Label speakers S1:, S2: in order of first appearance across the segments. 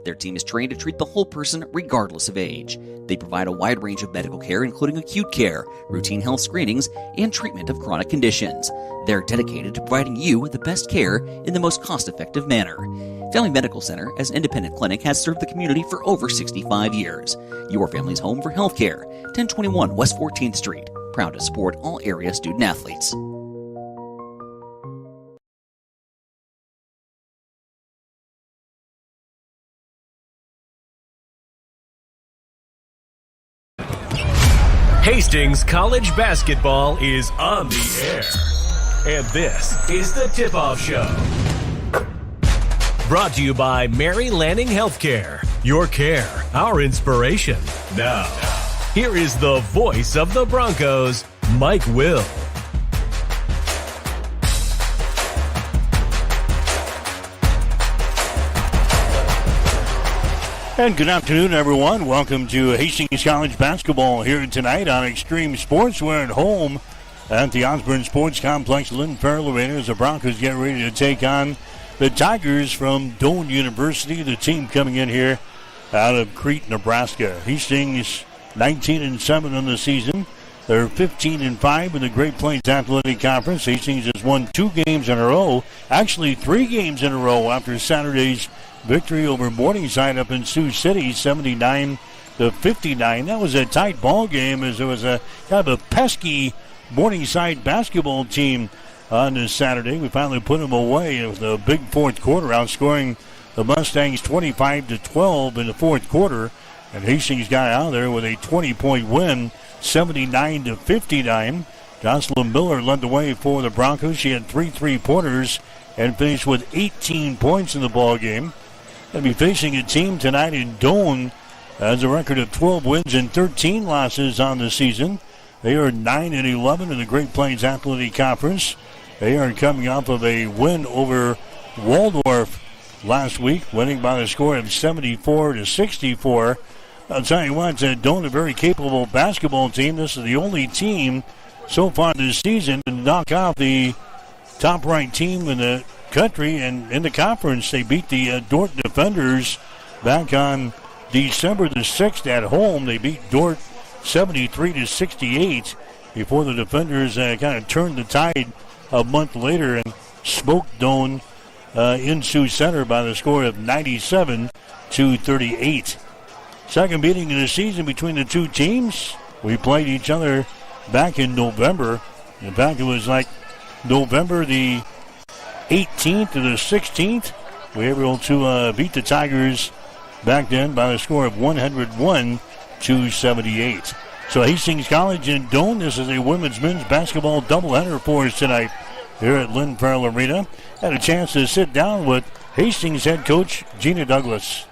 S1: Their team is trained to treat the whole person regardless of age. They provide a wide range of medical care, including acute care, routine health screenings, and treatment of chronic conditions. They're dedicated to providing you the best care in the most cost-effective manner. Family Medical Center, as an independent clinic, has served the community for over 65 years. Your family's home for healthcare. 1021 West 14th Street. Proud to support all area student-athletes.
S2: Hastings College basketball is on the air. And this is the Tip-Off Show. Brought to you by Mary Lanning Healthcare. Your care, our inspiration. Now, here is the voice of the Broncos, Mike Will.
S3: And good afternoon, everyone. Welcome to Hastings College basketball here tonight on Extreme Sports. We're at home at the Osborne Sports Complex, Lynn Farrell Arena, as the Broncos get ready to take on the Tigers from Doane University, the team coming in here out of Crete, Nebraska. Hastings 19-7 on the season. They're 15-5 in the Great Plains Athletic Conference. Hastings has won 2 games in a row, actually 3 games in a row after Saturday's victory over Morningside up in Sioux City, 79-59. That was a tight ball game, as there was a kind of a pesky Morningside basketball team on this Saturday. We finally put them away. It was a big fourth quarter, outscoring the Mustangs 25-12 in the fourth quarter. And Hastings got out of there with a 20-point win, 79-59. Jocelyn Miller led the way for the Broncos. She had 3 3-pointers and finished with 18 points in the ball game. They'll be facing a team tonight in Doane has a record of 12 wins and 13 losses on the season. They are 9-11 in the Great Plains Athletic Conference. They are coming off of a win over Waldorf last week, winning by the score of 74-64. I'll tell you what, Doane, a very capable basketball team. This is the only team so far this season to knock off the top-ranked team in the country and in the conference. They beat the Dordt Defenders back on December the 6th at home. They beat Dordt 73-68 before the Defenders kind of turned the tide a month later and smoked Doane in Sioux Center by the score of 97-38. Second meeting of the season between the two teams. We played each other back in November. In fact, it was like November the 18th to the 16th. We were able to beat the Tigers back then by the score of 101-78. So Hastings College in Doane, this is a women's-men's basketball doubleheader for us tonight here at Lynn Farrell Arena. Had a chance to sit down with Hastings head coach Gina Douglas.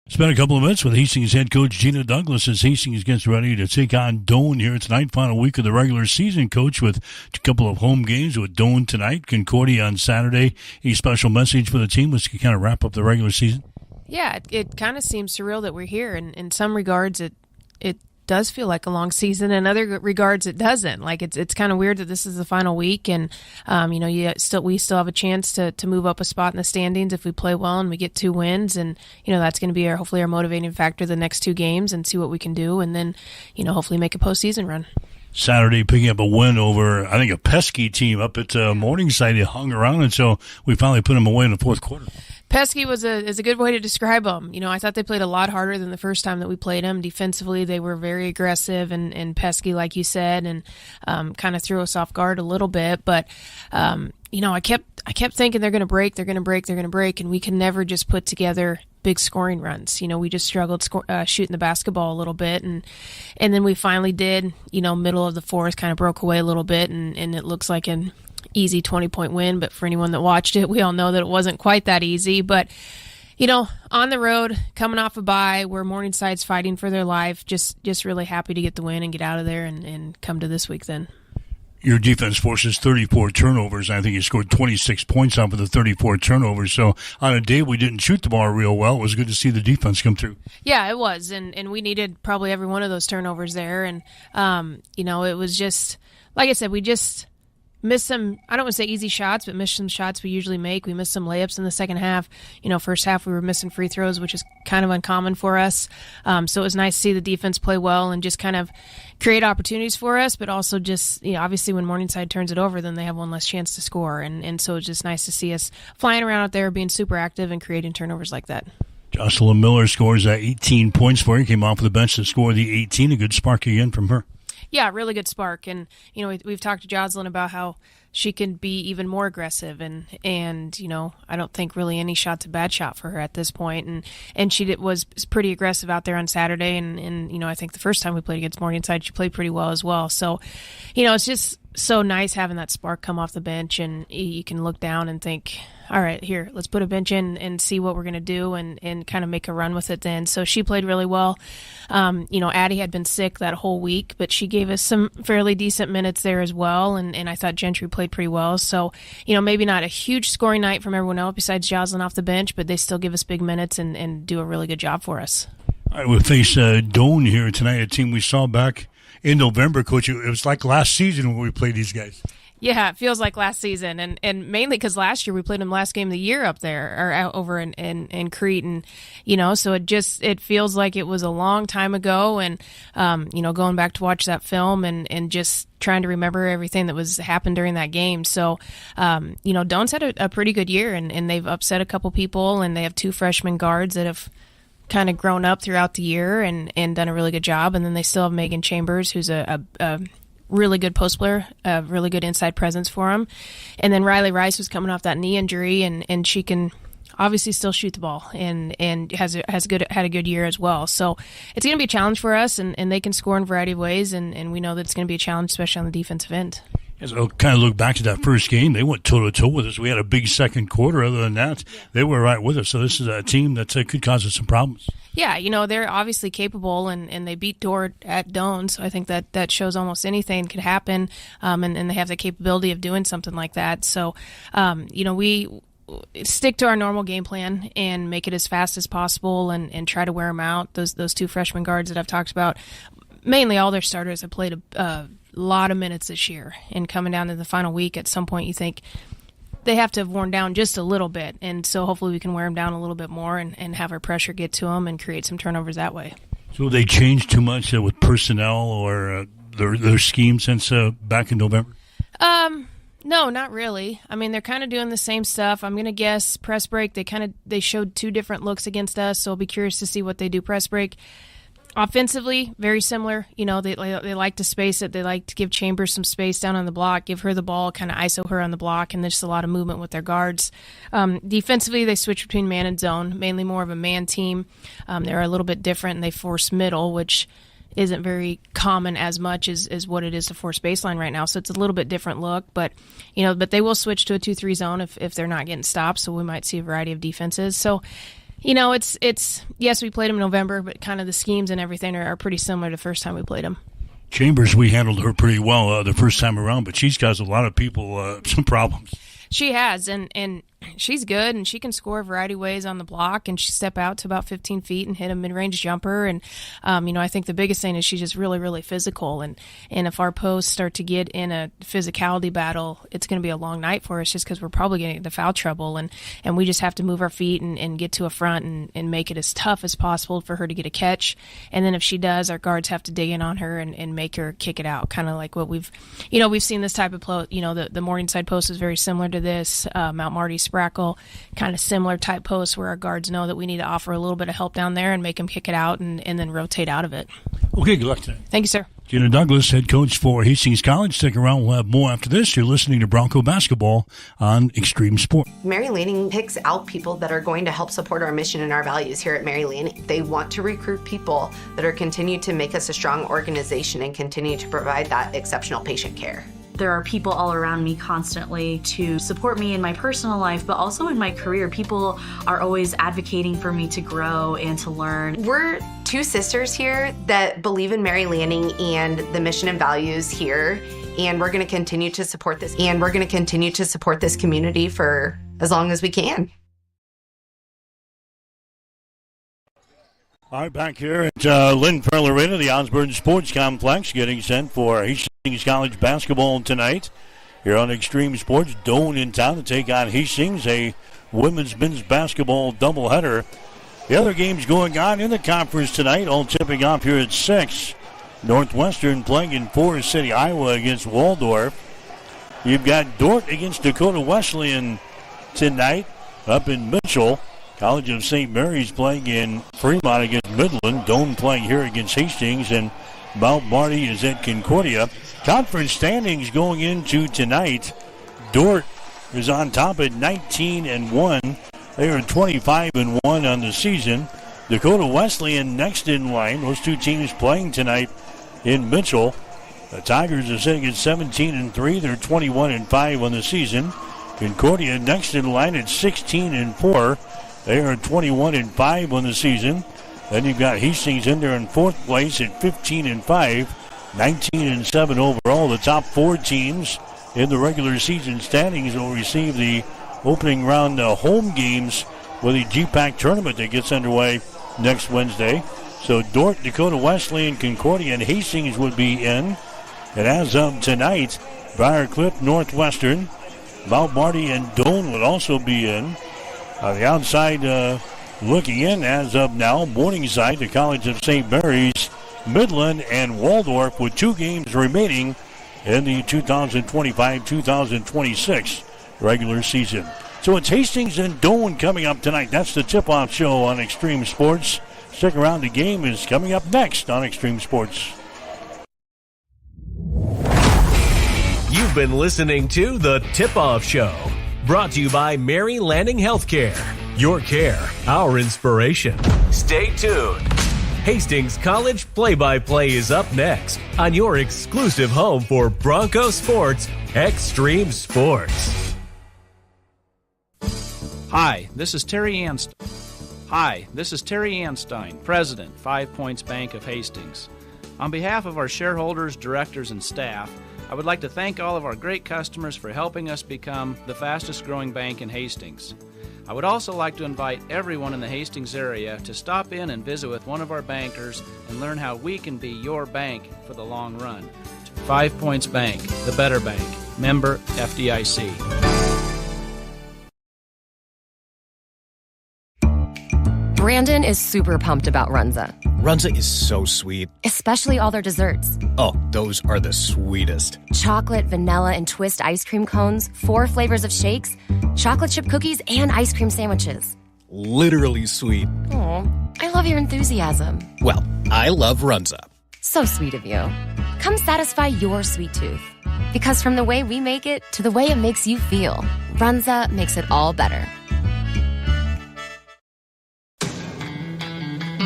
S3: Spent a couple of minutes with Hastings head coach Gina Douglas as Hastings gets ready to take on Doane here tonight. Final week of the regular season, coach, with a couple of home games with Doane tonight, Concordia on Saturday. A special message for the team was to kind of wrap up the regular season?
S4: Yeah, it kind of seems surreal that we're here. And in some regards, it does feel like a long season. In other regards, it doesn't. Like it's kind of weird that this is the final week, and we still have a chance to move up a spot in the standings if we play well and we get 2 wins, and that's going to be hopefully our motivating factor the next 2 games and see what we can do, and then hopefully make a postseason run.
S3: Saturday, picking up a win over, I think, a pesky team up at Morningside. They hung around until we finally put them away in the fourth quarter.
S4: Pesky is a good way to describe them. I thought they played a lot harder than the first time that we played them. Defensively, they were very aggressive and pesky, like you said, and kind of threw us off guard a little bit. But I kept thinking they're going to break, and we can never just put together big scoring runs. We just struggled shooting the basketball a little bit, and then we finally did. Middle of the fourth, kind of broke away a little bit, and it looks like an easy 20-point win. But for anyone that watched it, we all know that it wasn't quite that easy. But on the road, coming off a bye, where Morningside's fighting for their life, just really happy to get the win and get out of there and come to this week then.
S3: Your defense forces 34 turnovers. I think you scored 26 points off of the 34 turnovers. So on a day we didn't shoot the ball real well, it was good to see the defense come through.
S4: Yeah, it was. And we needed probably every one of those turnovers there. And, it was just, like I said, we just missed some, I don't want to say easy shots, but missed some shots we usually make. We missed some layups in the second half. First half we were missing free throws, which is kind of uncommon for us. So it was nice to see the defense play well and just kind of create opportunities for us, but also just, obviously when Morningside turns it over, then they have one less chance to score. And so it's just nice to see us flying around out there, being super active and creating turnovers like that.
S3: Jocelyn Miller scores 18 points for you. Came off the bench to score the 18. A good spark again from her.
S4: Yeah, really good spark. And, we've talked to Jocelyn about how she can be even more aggressive. And I don't think really any shot's a bad shot for her at this point. And she was pretty aggressive out there on Saturday. And I think the first time we played against Morningside, she played pretty well as well. So, it's just so nice having that spark come off the bench, and you can look down and think, all right, here, let's put a bench in and see what we're going to do and kind of make a run with it then. So she played really well. Addie had been sick that whole week, but she gave us some fairly decent minutes there as well, and I thought Gentry played pretty well. So, maybe not a huge scoring night from everyone else besides Jocelyn off the bench, but they still give us big minutes and do a really good job for us.
S3: All right, we'll face Doane here tonight, a team we saw back in November, Coach. It was like last season when we played these guys.
S4: Yeah, it feels like last season, and mainly because last year we played them last game of the year up there, or out over in Crete, and so it feels like it was a long time ago, and going back to watch that film and just trying to remember everything that was happened during that game. So, Doane's had a pretty good year, and they've upset a couple people, and they have 2 freshman guards that have kind of grown up throughout the year and done a really good job, and then they still have Megan Chambers, who's a really good post player, a really good inside presence for him. And then Riley Rice was coming off that knee injury, and she can obviously still shoot the ball and had a good year as well. So it's going to be a challenge for us, and they can score in a variety of ways, and we know that it's going to be a challenge, especially on the defensive end.
S3: As I kind of look back to that first game, they went toe-to-toe with us. We had a big second quarter. Other than that, they were right with us. So this is a team that could cause us some problems.
S4: Yeah, they're obviously capable, and they beat Dort at Doane, so I think that shows almost anything could happen, and they have the capability of doing something like that. So, we stick to our normal game plan and make it as fast as possible and try to wear them out. Those 2 freshman guards that I've talked about, mainly all their starters have played a lot of minutes this year, and coming down to the final week, at some point you think they have to have worn down just a little bit, and so hopefully we can wear them down a little bit more and have our pressure get to them and create some turnovers that way.
S3: So they changed too much with personnel or their scheme since back in November?
S4: No, not really. I mean, they're kind of doing the same stuff. I'm going to guess press break, they showed 2 different looks against us, so I'll be curious to see what they do press break. Offensively, very similar. They like to space it. They like to give Chambers some space down on the block, give her the ball, kind of ISO her on the block, and there's just a lot of movement with their guards. Defensively, they switch between man and zone, mainly more of a man team. They're a little bit different, and they force middle, which isn't very common as much as what it is to force baseline right now. So it's a little bit different look, but they will switch to a 2-3 zone if they're not getting stopped. So we might see a variety of defenses. So, it's yes, we played them in November, but kind of the schemes and everything are pretty similar to the first time we played them.
S3: Chambers, we handled her pretty well the first time around, but she's caused a lot of people some problems.
S4: She has, and she's good, and she can score a variety of ways on the block, and she step out to about 15 feet and hit a mid-range jumper. And, I think the biggest thing is she's just really, really physical. And if our posts start to get in a physicality battle, it's going to be a long night for us just because we're probably getting into foul trouble. And we just have to move our feet and get to a front and make it as tough as possible for her to get a catch. And then if she does, our guards have to dig in on her and make her kick it out, kind of like what we've seen this type of play. The Morningside post is very similar to this. Mount Marty Sprackle, kind of similar type posts where our guards know that we need to offer a little bit of help down there and make them kick it out and then rotate out of it.
S3: Okay, good luck tonight.
S4: Thank you, sir.
S3: Gina Douglas, head coach for Hastings College. Stick around. We'll have more after this. You're listening to Bronco Basketball on Extreme Sport.
S5: Mary Lanning picks out people that are going to help support our mission and our values here at Mary Lanning. They want to recruit people that are continue to make us a strong organization and continue to provide that exceptional patient care.
S6: There are people all around me constantly to support me in my personal life, but also in my career. People are always advocating for me to grow and to learn.
S5: We're 2 sisters here that believe in Mary Lanning and the mission and values here, and we're going to continue to support this. And we're going to continue to support this community for as long as we can.
S3: All right, back here at Lynn Farrell Arena, the Osborne Sports Complex, getting set for Hastings College basketball tonight. Here on Extreme Sports, Doane in town to take on Hastings, a women's men's basketball doubleheader. The other games going on in the conference tonight, all tipping off here at 6. Northwestern playing in Forest City, Iowa against Waldorf. You've got Dordt against Dakota Wesleyan tonight up in Mitchell. College of St. Mary's playing in Fremont against Midland. Doane playing here against Hastings, and Mount Marty is at Concordia. Conference standings going into tonight. Dordt is on top at 19-1. They are 25-1 on the season. Dakota Wesleyan next in line. Those two teams playing tonight in Mitchell. The Tigers are sitting at 17-3. They're 21-5 on the season. Concordia next in line at 16-4. They are 21-5 on the season. Then you've got Hastings in there in fourth place at 15-5, 19-7 overall. The top four teams in the regular season standings will receive the opening round home games with the GPAC tournament that gets underway next Wednesday. So Dordt, Dakota Wesleyan, Concordia, and Hastings would be in. And as of tonight, Briar Cliff, Northwestern, Mount Marty, and Doane would also be in. On the outside, looking in as of now, Morningside, the College of St. Mary's, Midland, and Waldorf with 2 games remaining in the 2025-2026 regular season. So it's Hastings and Doane coming up tonight. That's the tip-off show on Extreme Sports. Stick around, the game is coming up next on Extreme Sports.
S2: You've been listening to the Tip-Off Show, brought to you by Mary Lanning Healthcare. Your care, our inspiration. Stay tuned. Hastings College Play-by-Play is up next on your exclusive home for Bronco Sports, Extreme Sports.
S7: Hi, this is Terry Anstein, President, 5 Points Bank of Hastings. On behalf of our shareholders, directors, and staff, I would like to thank all of our great customers for helping us become the fastest growing bank in Hastings. I would also like to invite everyone in the Hastings area to stop in and visit with one of our bankers and learn how we can be your bank for the long run. 5 Points Bank, the better bank. Member FDIC.
S8: Brandon is super pumped about Runza.
S9: Runza is so sweet.
S8: Especially all their desserts.
S9: Oh, those are the sweetest.
S8: Chocolate, vanilla, and twist ice cream cones, 4 flavors of shakes, chocolate chip cookies, and ice cream sandwiches.
S9: Literally sweet.
S8: Aw, I love your enthusiasm.
S9: Well, I love Runza.
S8: So sweet of you. Come satisfy your sweet tooth. Because from the way we make it to the way it makes you feel, Runza makes it all better.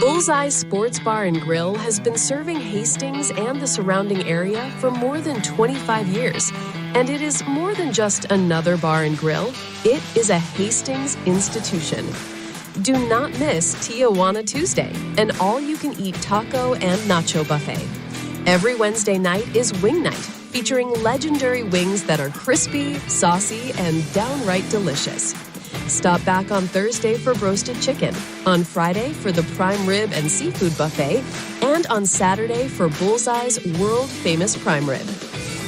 S10: Bullseye Sports Bar and Grill has been serving Hastings and the surrounding area for more than 25 years. And it is more than just another bar and grill. It is a Hastings institution. Do not miss Tijuana Tuesday, an all-you-can-eat taco and nacho buffet. Every Wednesday night is Wing Night, featuring legendary wings that are crispy, saucy, and downright delicious. Stop back on Thursday for roasted chicken, on Friday for the prime rib and seafood buffet, and on Saturday for Bullseye's world-famous prime rib.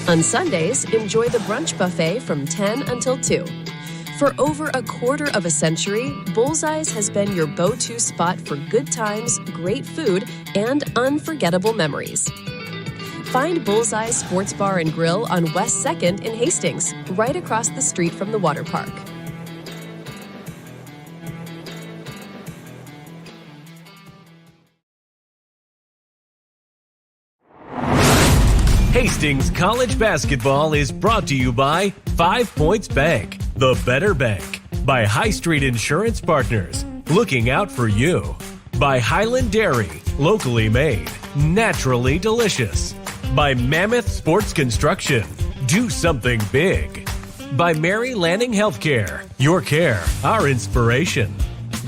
S10: On Sundays, enjoy the brunch buffet from 10 until 2. For over a quarter of a century, Bullseye's has been your go-to spot for good times, great food, and unforgettable memories. Find Bullseye Sports Bar and Grill on West 2nd in Hastings, right across the street from the water park.
S2: Hastings College Basketball is brought to you by 5 Points Bank, the better bank. By High Street Insurance Partners, looking out for you. By Highland Dairy, locally made, naturally delicious. By Mammoth Sports Construction, do something big. By Mary Lanning Healthcare, your care, our inspiration.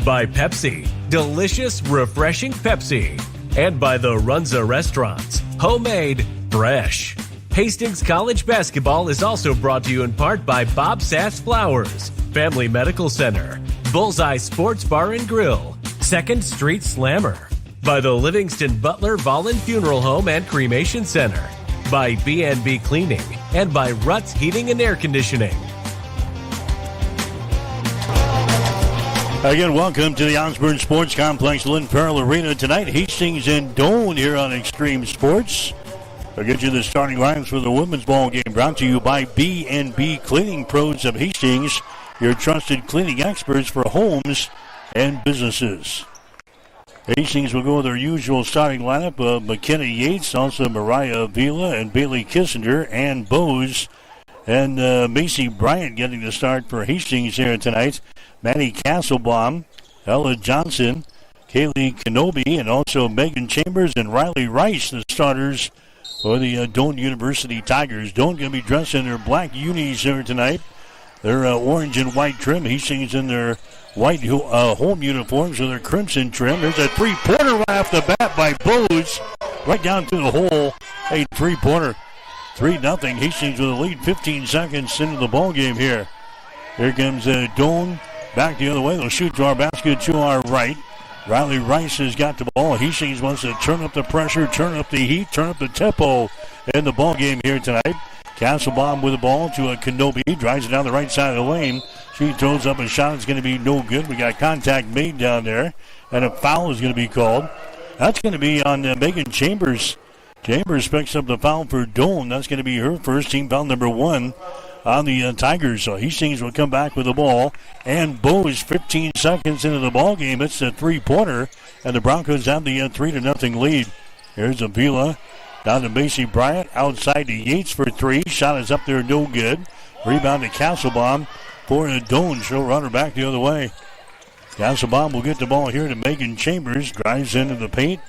S2: By Pepsi, delicious, refreshing Pepsi. And by the Runza Restaurants, homemade, fresh. Hastings College Basketball is also brought to you in part by Bob Sass Flowers, Family Medical Center, Bullseye Sports Bar and Grill, 2nd Street Slammer. By the Livingston Butler Vollen Funeral Home and Cremation Center. By B&B Cleaning, and by Ruts Heating and Air Conditioning.
S3: Again, welcome to the Osborne Sports Complex, Lynn Farrell Arena tonight. Hastings and Doane here on Extreme Sports. I'll get you the starting lines for the women's ball game, brought to you by B&B Cleaning Pros of Hastings, your trusted cleaning experts for homes and businesses. Hastings will go with their usual starting lineup of McKenna Yates, also Mariah Avila and Bailey Kissinger, and Bose, and Macy Bryant getting the start for Hastings here tonight. Maddie Castlebaum, Ella Johnson, Kaylee Kenobi, and also Megan Chambers and Riley Rice, the starters for the Doane University Tigers. Doane going to be dressed in their black unis here tonight. Their orange and white trim. Hastings in their white home uniforms with their crimson trim. There's a three-pointer right off the bat by Bose, right down through the hole. A three-pointer, 3-0. Hastings with a lead, 15 seconds into the ball game here. Here comes Doane. Back the other way. They'll shoot to our basket to our right. Riley Rice has got the ball. Hastings wants to turn up the pressure, turn up the heat, turn up the tempo in the ball game here tonight. Castlebaum with the ball to Kenobi. Drives it down the right side of the lane. She throws up a shot. It's going to be no good. We got contact made down there. And a foul is going to be called. That's going to be on Megan Chambers. Chambers picks up the foul for Doane. That's going to be her first, team foul number 1. On the Tigers. So Hastings will come back with the ball. And Bose 15 seconds into the ball game. It's a three-pointer. And the Broncos have the 3-0 lead. Here's Avila. Down to Macy Bryant. Outside to Yates for three. Shot is up there, no good. Rebound to Castlebaum for Doane. She'll run her back the other way. Castlebaum will get the ball here to Megan Chambers. Drives into the paint.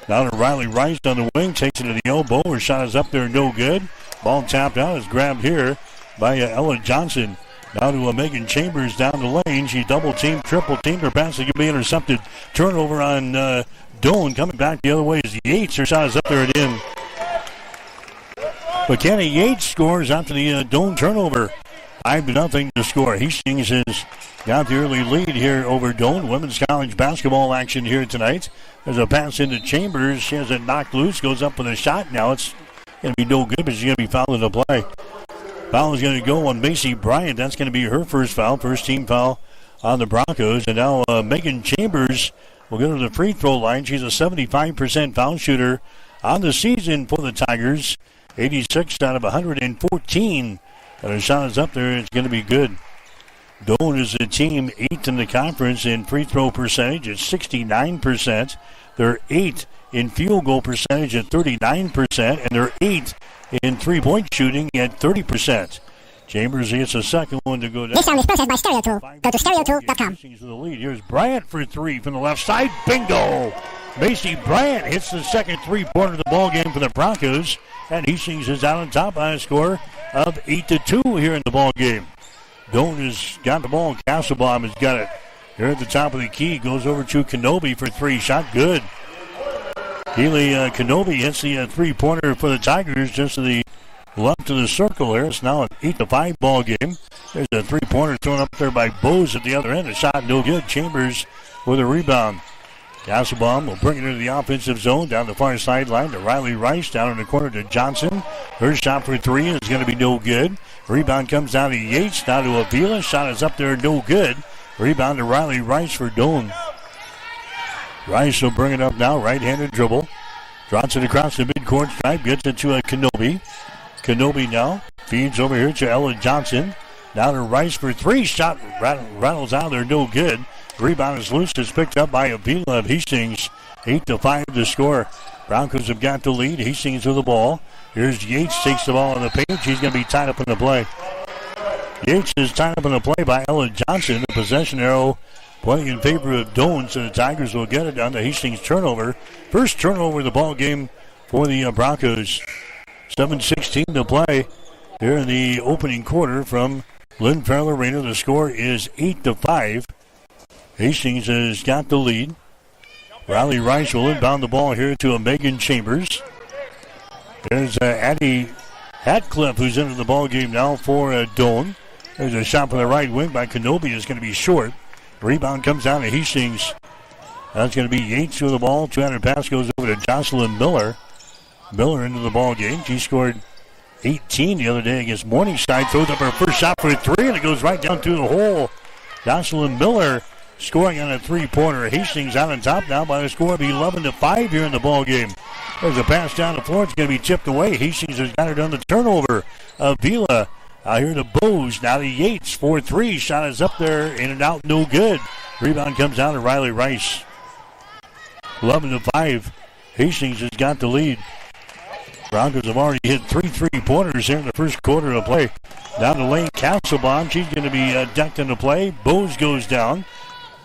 S3: Down to Riley Rice on the wing. Takes it to the elbow. Her shot is up there, no good. Ball tapped out. Is grabbed here by Ella Johnson. Now to Megan Chambers down the lane. She double-teamed, triple-teamed. Her pass is going to be intercepted. Turnover on Doane. Coming back the other way is Yates. Her shot is up there and in. McKenna Yates scores after the Doane turnover. 5-0 to score. Hastings has got the early lead here over Doane. Women's college basketball action here tonight. There's a pass into Chambers. She has it knocked loose. Goes up with a shot. Now it's going to be no good, but she's going to be fouled in the play. Foul is going to go on Macy Bryant. That's going to be her first foul. First team foul on the Broncos. And now Megan Chambers will go to the free throw line. She's a 75% foul shooter on the season for the Tigers. 86 out of 114. And her shot is up there. It's going to be good. Doane is the team 8th in the conference in free throw percentage at 69%. They're 8th in field goal percentage at 39%. And they're 8th in three-point shooting at 30%. Chambers gets a second one to go down.
S11: This sound is sponsored by StereoTool. Go to StereoTool.com.
S3: The lead. Here's Bryant for three from the left side. Bingo! Macy Bryant hits the second three-pointer of the ball game for the Broncos. And Hastings is out on top by a score of 8-2 here in the ball game. Doane has got the ball. Castlebaum has got it. Here at the top of the key. Goes over to Kenobi for three. Shot good. Kaylee Kenobi hits the three-pointer for the Tigers just to the left of the circle there. It's now an 8-5 ball game. There's a three-pointer thrown up there by Bose at the other end. A shot no good. Chambers with a rebound. Castlebaum will bring it into the offensive zone down the far sideline to Riley Rice. Down in the corner to Johnson. Her shot for three is going to be no good. Rebound comes down to Yates. Down to Avila. Shot is up there, no good. Rebound to Riley Rice for Doane. Rice will bring it up now. Right-handed dribble. Drops it across the midcourt stripe. Gets it to Kenobi. Kenobi now feeds over here to Ella Johnson. Down to Rice for three. Shot rattles out there. No good. Rebound is loose. It's picked up by Avila of Hastings. 8-5 to score. Broncos have got the lead. Hastings with the ball. Here's Yates. Takes the ball in the paint. She's going to be tied up in the play. Yates is tied up in the play by Ella Johnson. The possession arrow pointing in favor of Doane, so the Tigers will get it on the Hastings turnover. First turnover of the ball game for the Broncos. 7:16 to play here in the opening quarter from Lynn Farrell Arena. The score is 8-5. Hastings has got the lead. Riley Rice will inbound the ball here to Megan Chambers. There's Addie Hatcliffe who's into the ball game now for Doane. There's a shot from the right wing by Kenobi. It's going to be short. Rebound comes down to Hastings. That's going to be Yates with the ball. 200 pass goes over to Jocelyn Miller. Miller into the ball game. She scored 18 the other day against Morningside. Throws up her first shot for 3, and it goes right down through the hole. Jocelyn Miller scoring on a 3-pointer. Hastings out on top now by a score of 11-5 here in the ball game. There's a pass down the floor. It's going to be tipped away. Hastings has got it on the turnover. Avila out here to Bose. Now to Yates. 4-3. Shot is up there. In and out. No good. Rebound comes down to Riley Rice. 11-5. Hastings has got the lead. Broncos have already hit 3 3-pointers here in the first quarter of play. Down to Lane Castlebaum. She's going to be decked into play. Bose goes down.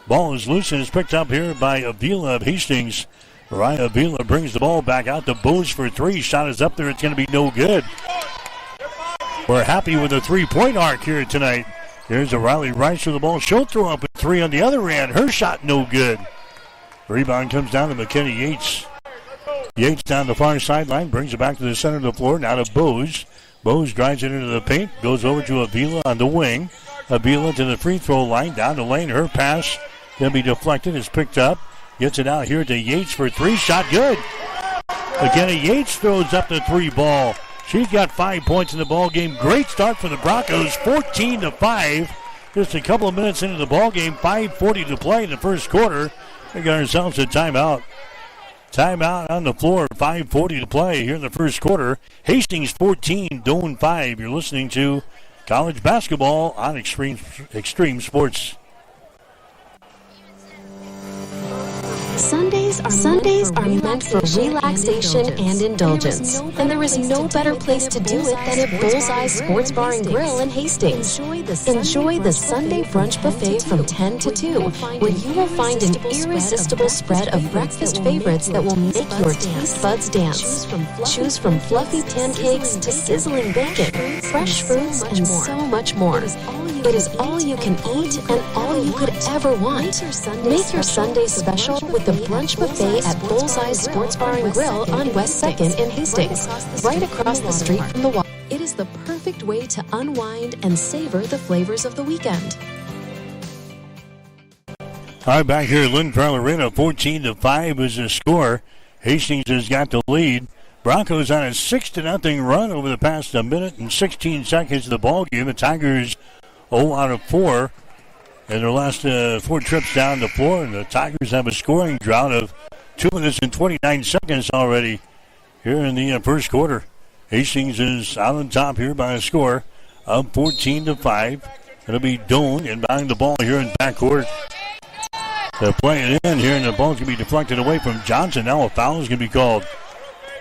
S3: Ball is loose and is picked up here by Avila of Hastings. Mariah Avila brings the ball back out to Bose for 3. Shot is up there. It's going to be no good. We're happy with the 3-point arc here tonight. Here's a Riley Rice with the ball. She'll throw up a 3 on the other end. Her shot no good. Rebound comes down to McKenna Yates. Yates down the far sideline. Brings it back to the center of the floor. Now to Bose. Bose drives it into the paint. Goes over to Avila on the wing. Avila to the free throw line. Down the lane. Her pass going to be deflected. It's picked up. Gets it out here to Yates for 3. Shot good. McKenna Yates throws up the 3 ball. She's got 5 points in the ball game. Great start for the Broncos. 14-5. Just a couple of minutes into the ball game. 5:40 to play in the first quarter. We got ourselves a timeout. Timeout on the floor. 5:40 to play here in the first quarter. Hastings 14, Doane 5. You're listening to college basketball on Extreme Sports.
S10: Sundays are meant for relaxation and indulgence, and there is no better place to do it than at Bullseye Sports Bar and Grill in Hastings. Enjoy the Sunday brunch buffet from 10 to 2, where you will find an irresistible spread of breakfast favorites that will make your taste buds dance. Choose from fluffy pancakes to sizzling bacon, fresh fruits, and so much more. It is all you can eat and all you could ever want. Make your Sunday special with the brunch buffet at Bullseye Sports Bar and Grill on West 2nd in Hastings, right across the street from the water. It is the perfect way to unwind and savor the flavors of the weekend.
S3: All right, back here at Lynn Farrell Arena, 14-5 is the score. Hastings has got the lead. Broncos on a 6-0 run over the past minute and 16 seconds of the ball game. The Tigers 0 out of 4 in their last 4 trips down the floor, and the Tigers have a scoring drought of 2 minutes and 29 seconds already here in the first quarter. Hastings is out on top here by a score of 14-5. It'll be Doane inbounding the ball here in backcourt. They're playing it in here, and the ball's going to be deflected away from Johnson. Now a foul is going to be called.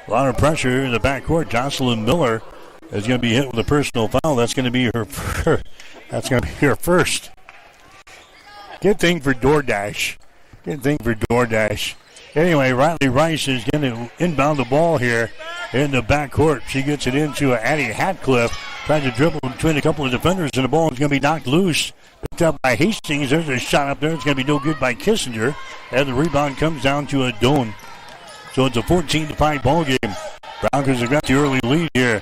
S3: A lot of pressure in the backcourt. Jocelyn Miller is going to be hit with a personal foul. That's going to be her first. Good thing for DoorDash. Anyway, Riley Rice is going to inbound the ball here in the backcourt. She gets it into Addie Hatcliffe. Tries to dribble between a couple of defenders, and the ball is going to be knocked loose. Picked up by Hastings. There's a shot up there. It's going to be no good by Kissinger. And the rebound comes down to a Doane. So it's a 14-5 ball game. Broncos have got the early lead here.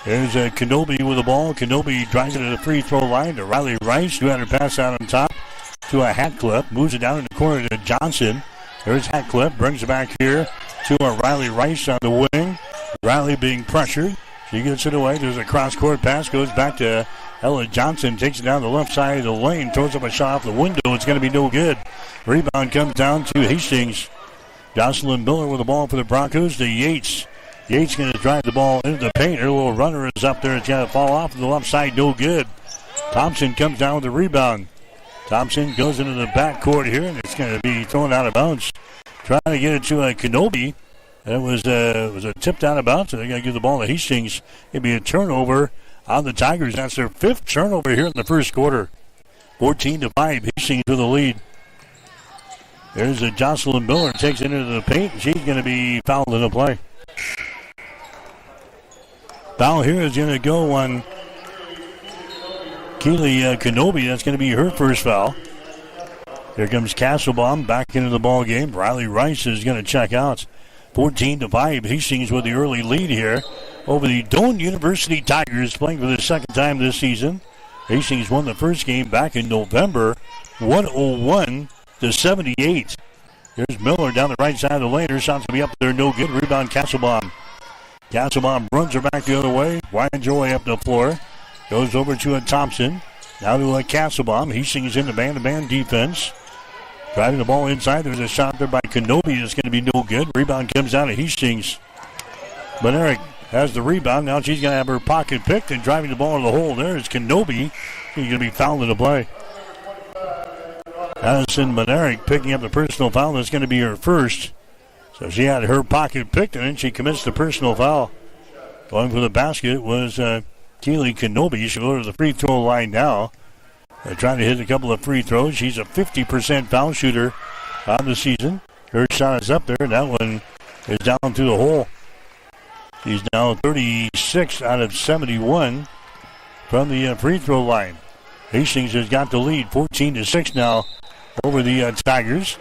S3: There's Kenobi with the ball. Kenobi drives it to the free throw line to Riley Rice, who had her pass out on top to a Hatcliffe. Moves it down in the corner to Johnson. There's Hatcliffe. Brings it back here to a Riley Rice on the wing. Riley being pressured. She gets it away. There's a cross-court pass. Goes back to Ella Johnson. Takes it down the left side of the lane. Throws up a shot off the window. It's going to be no good. Rebound comes down to Hastings. Jocelyn Miller with the ball for the Broncos to Yates. Yates going to drive the ball into the paint. Her little runner is up there. It's going to fall off to the left side. No good. Thompson comes down with the rebound. Thompson goes into the backcourt here, and it's going to be thrown out of bounds. Trying to get it to Kenobi. It was a tipped out of bounds, so they're going to give the ball to Hastings. It'll be a turnover on the Tigers. That's their 5th turnover here in the first quarter. 14-5, Hastings with the lead. There's a Jocelyn Miller. Takes it into the paint, and she's going to be fouled in the play. Foul here is going to go on Keely Kenobi. That's going to be her first foul. Here comes Castlebaum back into the ball game. Riley Rice is going to check out. 14-5. Hastings with the early lead here over the Doane University Tigers, playing for the second time this season. Hastings won the first game back in November, 101-78. Here's Miller down the right side of the lane. Her shot's going to be up there, no good. Rebound Castlebaum. Castlebaum runs her back the other way. Winds her way up the floor. Goes over to a Thompson. Now to a Castlebaum. Hastings in the man-to-man defense. Driving the ball inside. There's a shot there by Kenobi. It's going to be no good. Rebound comes out of Hastings. But Eric has the rebound. Now she's going to have her pocket picked and driving the ball in the hole. There is Kenobi. He's going to be fouled in the play. Addison Monerick picking up the personal foul. That's going to be her first. So she had her pocket picked and then she commits the personal foul. Going for the basket was Keely Kenobi. She'll go to the free throw line now. They're trying to hit a couple of free throws. She's a 50% foul shooter on the season. Her shot is up there, and that one is down through the hole. She's now 36 out of 71 from the free throw line. Hastings has got the lead, 14-6 now over the Tigers.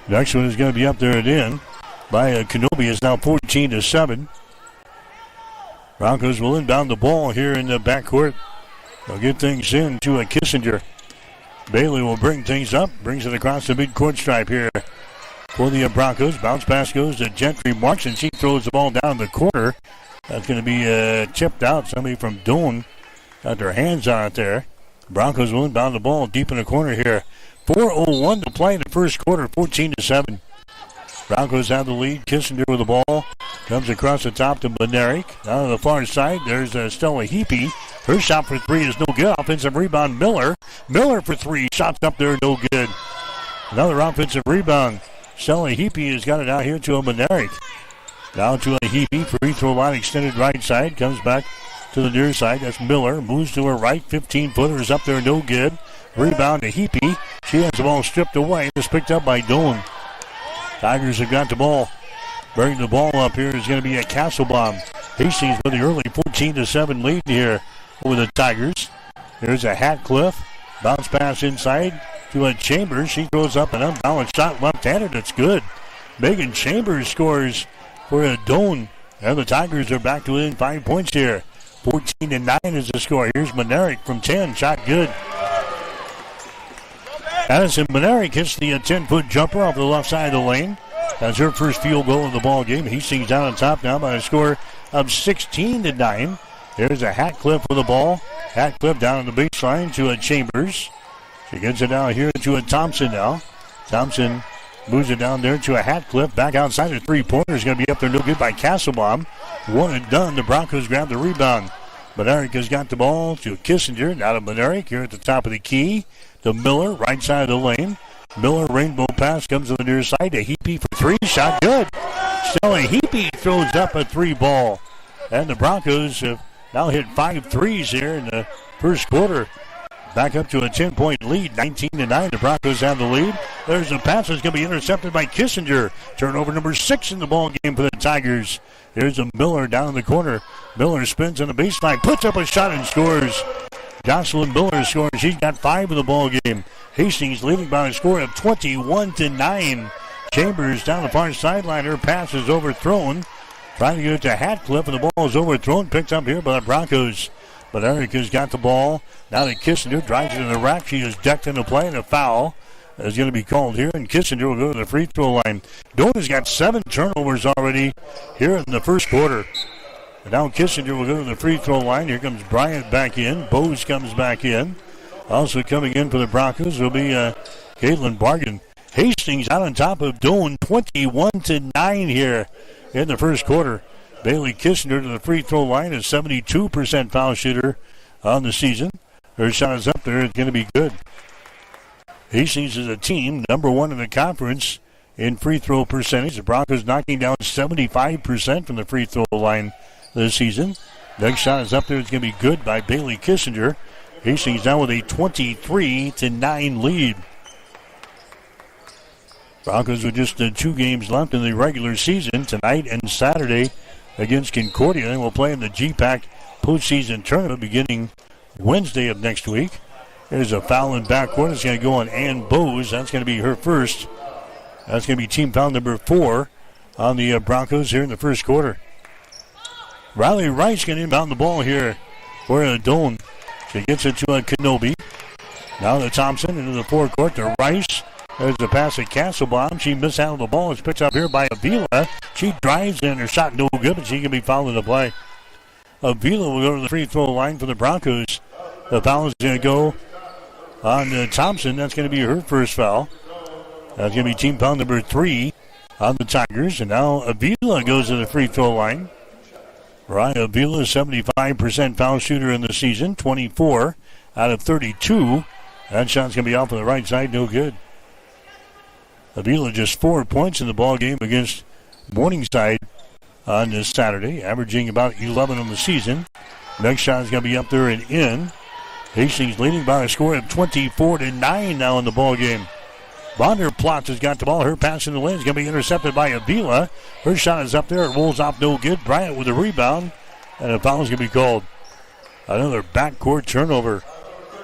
S3: Next one is going to be up there and in by Kenobi. It's now 14-7. Broncos will inbound the ball here in the backcourt. They'll get things in to a Kissinger. Bailey will bring things up, brings it across the midcourt stripe here for the Broncos. Bounce pass goes to Gentry Marks, and she throws the ball down the corner. That's going to be tipped out. Somebody from Doan got their hands on it there. Broncos will inbound the ball deep in the corner here. 4:01 to play in the first quarter, 14-7. Broncos have the lead. Kissinger with the ball. Comes across the top to Benerick. Down on the far side, there's Stella Heapy. Her shot for three is no good. Offensive rebound, Miller. Miller for three. Shots up there, no good. Another offensive rebound. Stella Heapy has got it out here to a Benerick. Down to a Heapy. Free throw line extended right side. Comes back to the near side. That's Miller. Moves to her right. 15-footer is up there, no good. Rebound to Heapy. She has the ball stripped away. It's picked up by Doan. Tigers have got the ball. Bringing the ball up here is going to be a Castlebaum. Hastings with the early 14-7 lead here over the Tigers. There's a Hatcliffe. Bounce pass inside to a Chambers. She throws up an unbalanced shot left-handed. It's good. Megan Chambers scores for a Doan. And the Tigers are back to within 5 points here. 14-9 is the score. Here's Monerick from 10. Shot good. Addison Monerick hits the 10-foot jumper off the left side of the lane. That's her first field goal of the ball game. Hastings down on top now by a score of 16-9. There's a Hatcliffe with the ball. Hatcliffe down on the baseline to a Chambers. She gets it down here to a Thompson now. Thompson moves it down there to a Hatcliffe. Back outside the three-pointer is going to be up there no good by Castlebaum. One and done. The Broncos grab the rebound. Monerick has got the ball to Kissinger. Now to Monerick here at the top of the key. To Miller, right side of the lane. Miller, rainbow pass, comes to the near side to Heapy for three. Shot good. Stella Heapy throws up a three ball. And the Broncos have now hit 5 threes here in the first quarter. Back up to a 10-point lead, 19-9. The Broncos have the lead. There's a pass that's going to be intercepted by Kissinger. Turnover number 6 in the ball game for the Tigers. Here's a Miller down in the corner. Miller spins on the baseline, puts up a shot and scores. Jocelyn Miller scores. She's got 5 in the ball game. Hastings leading by a score of 21-9. Chambers down the far sideline. Her pass is overthrown. Trying to get it to Hatcliffe, and the ball is overthrown. Picked up here by the Broncos. But Erica's got the ball. Now that Kissinger drives it in the rack. She is decked into play, and a foul is going to be called here. And Kissinger will go to the free throw line. Doan has got 7 turnovers already here in the first quarter. And now Kissinger will go to the free throw line. Here comes Bryant back in. Bose comes back in. Also coming in for the Broncos will be Caitlin Bargan. Hastings out on top of Doan, 21-9 here in the first quarter. Bailey Kissinger to the free throw line, is 72% foul shooter on the season. Her shot is up there. It's going to be good. Hastings is a team number 1 in the conference in free throw percentage. The Broncos knocking down 75% from the free throw line this season. Next shot is up there. It's going to be good by Bailey Kissinger. Hastings now with a 23-9 lead. Broncos with just 2 games left in the regular season, tonight and Saturday against Concordia. They will play in the GPAC postseason tournament beginning Wednesday of next week. There's a foul in backcourt. It's going to go on Ann Bose. That's going to be her first. That's going to be team foul number 4 on the Broncos here in the first quarter. Riley Rice going to inbound the ball here for Doan. She gets it to Kenobi. Now to Thompson into the forecourt to Rice. There's a pass at Castlebaum. She missed out on the ball. It's picked up here by Avila. She drives in. Her shot no good, but she can be fouled in the play. Avila will go to the free throw line for the Broncos. The foul is going to go on Thompson. That's going to be her first foul. That's going to be team foul number 3 on the Tigers. And now Avila goes to the free throw line. Right, Avila, 75% foul shooter in the season, 24 out of 32. That shot's going to be off on the right side, no good. Avila just 4 points in the ball game against Morningside on this Saturday, averaging about 11 on the season. Next shot is going to be up there and in. Hastings leading by a score of 24-9 now in the ball game. Vonderplatz has got the ball. Her pass in the lane is going to be intercepted by Avila. Her shot is up there. It rolls off no good. Bryant with a rebound. And a foul is going to be called. Another backcourt turnover.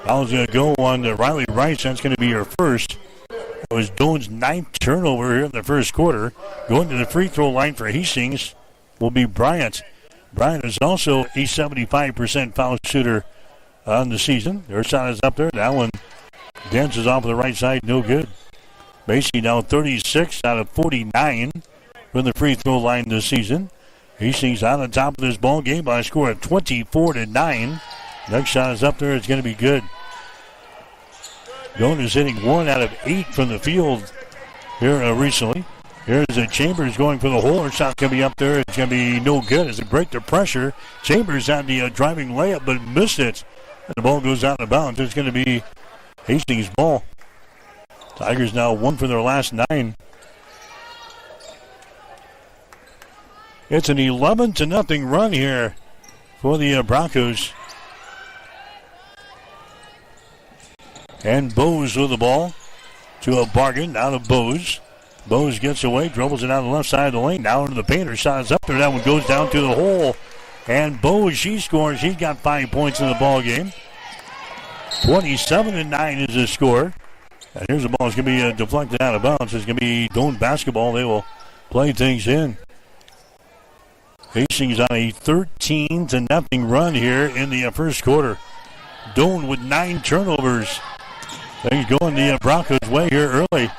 S3: Foul is going to go on Riley Rice. That's going to be her first. It was Doan's 9th turnover here in the first quarter. Going to the free throw line for Hastings will be Bryant. Bryant is also a 75% foul shooter on the season. Her shot is up there. That one dances off of the right side. No good. Macy now 36 out of 49 from the free throw line this season. Hastings on the top of this ball game by a score of 24-9. Next shot is up there. It's going to be good. Doan is hitting 1 out of 8 from the field here recently. Here's Chambers going for the hole. Her shot's going to be up there. It's going to be no good as they break the pressure. Chambers had the driving layup but missed it. And the ball goes out of bounds. It's going to be Hastings' ball. Tigers now 1 for their last 9. It's an 11-0 run here for the Broncos. And Bose with the ball to a bargain. Now to Bose. Bose gets away, dribbles it down the left side of the lane. Now into the paint. Her shot is up there. That one goes down to the hole. And Bose, she scores. She's got 5 points in the ball game. 27-9 is the score. And here's the ball. It's going to be deflected out of bounds. It's going to be Doan basketball. They will play things in. Hastings on a 13-0 run here in the first quarter. Doan with 9 turnovers. Things going the Broncos' way here early.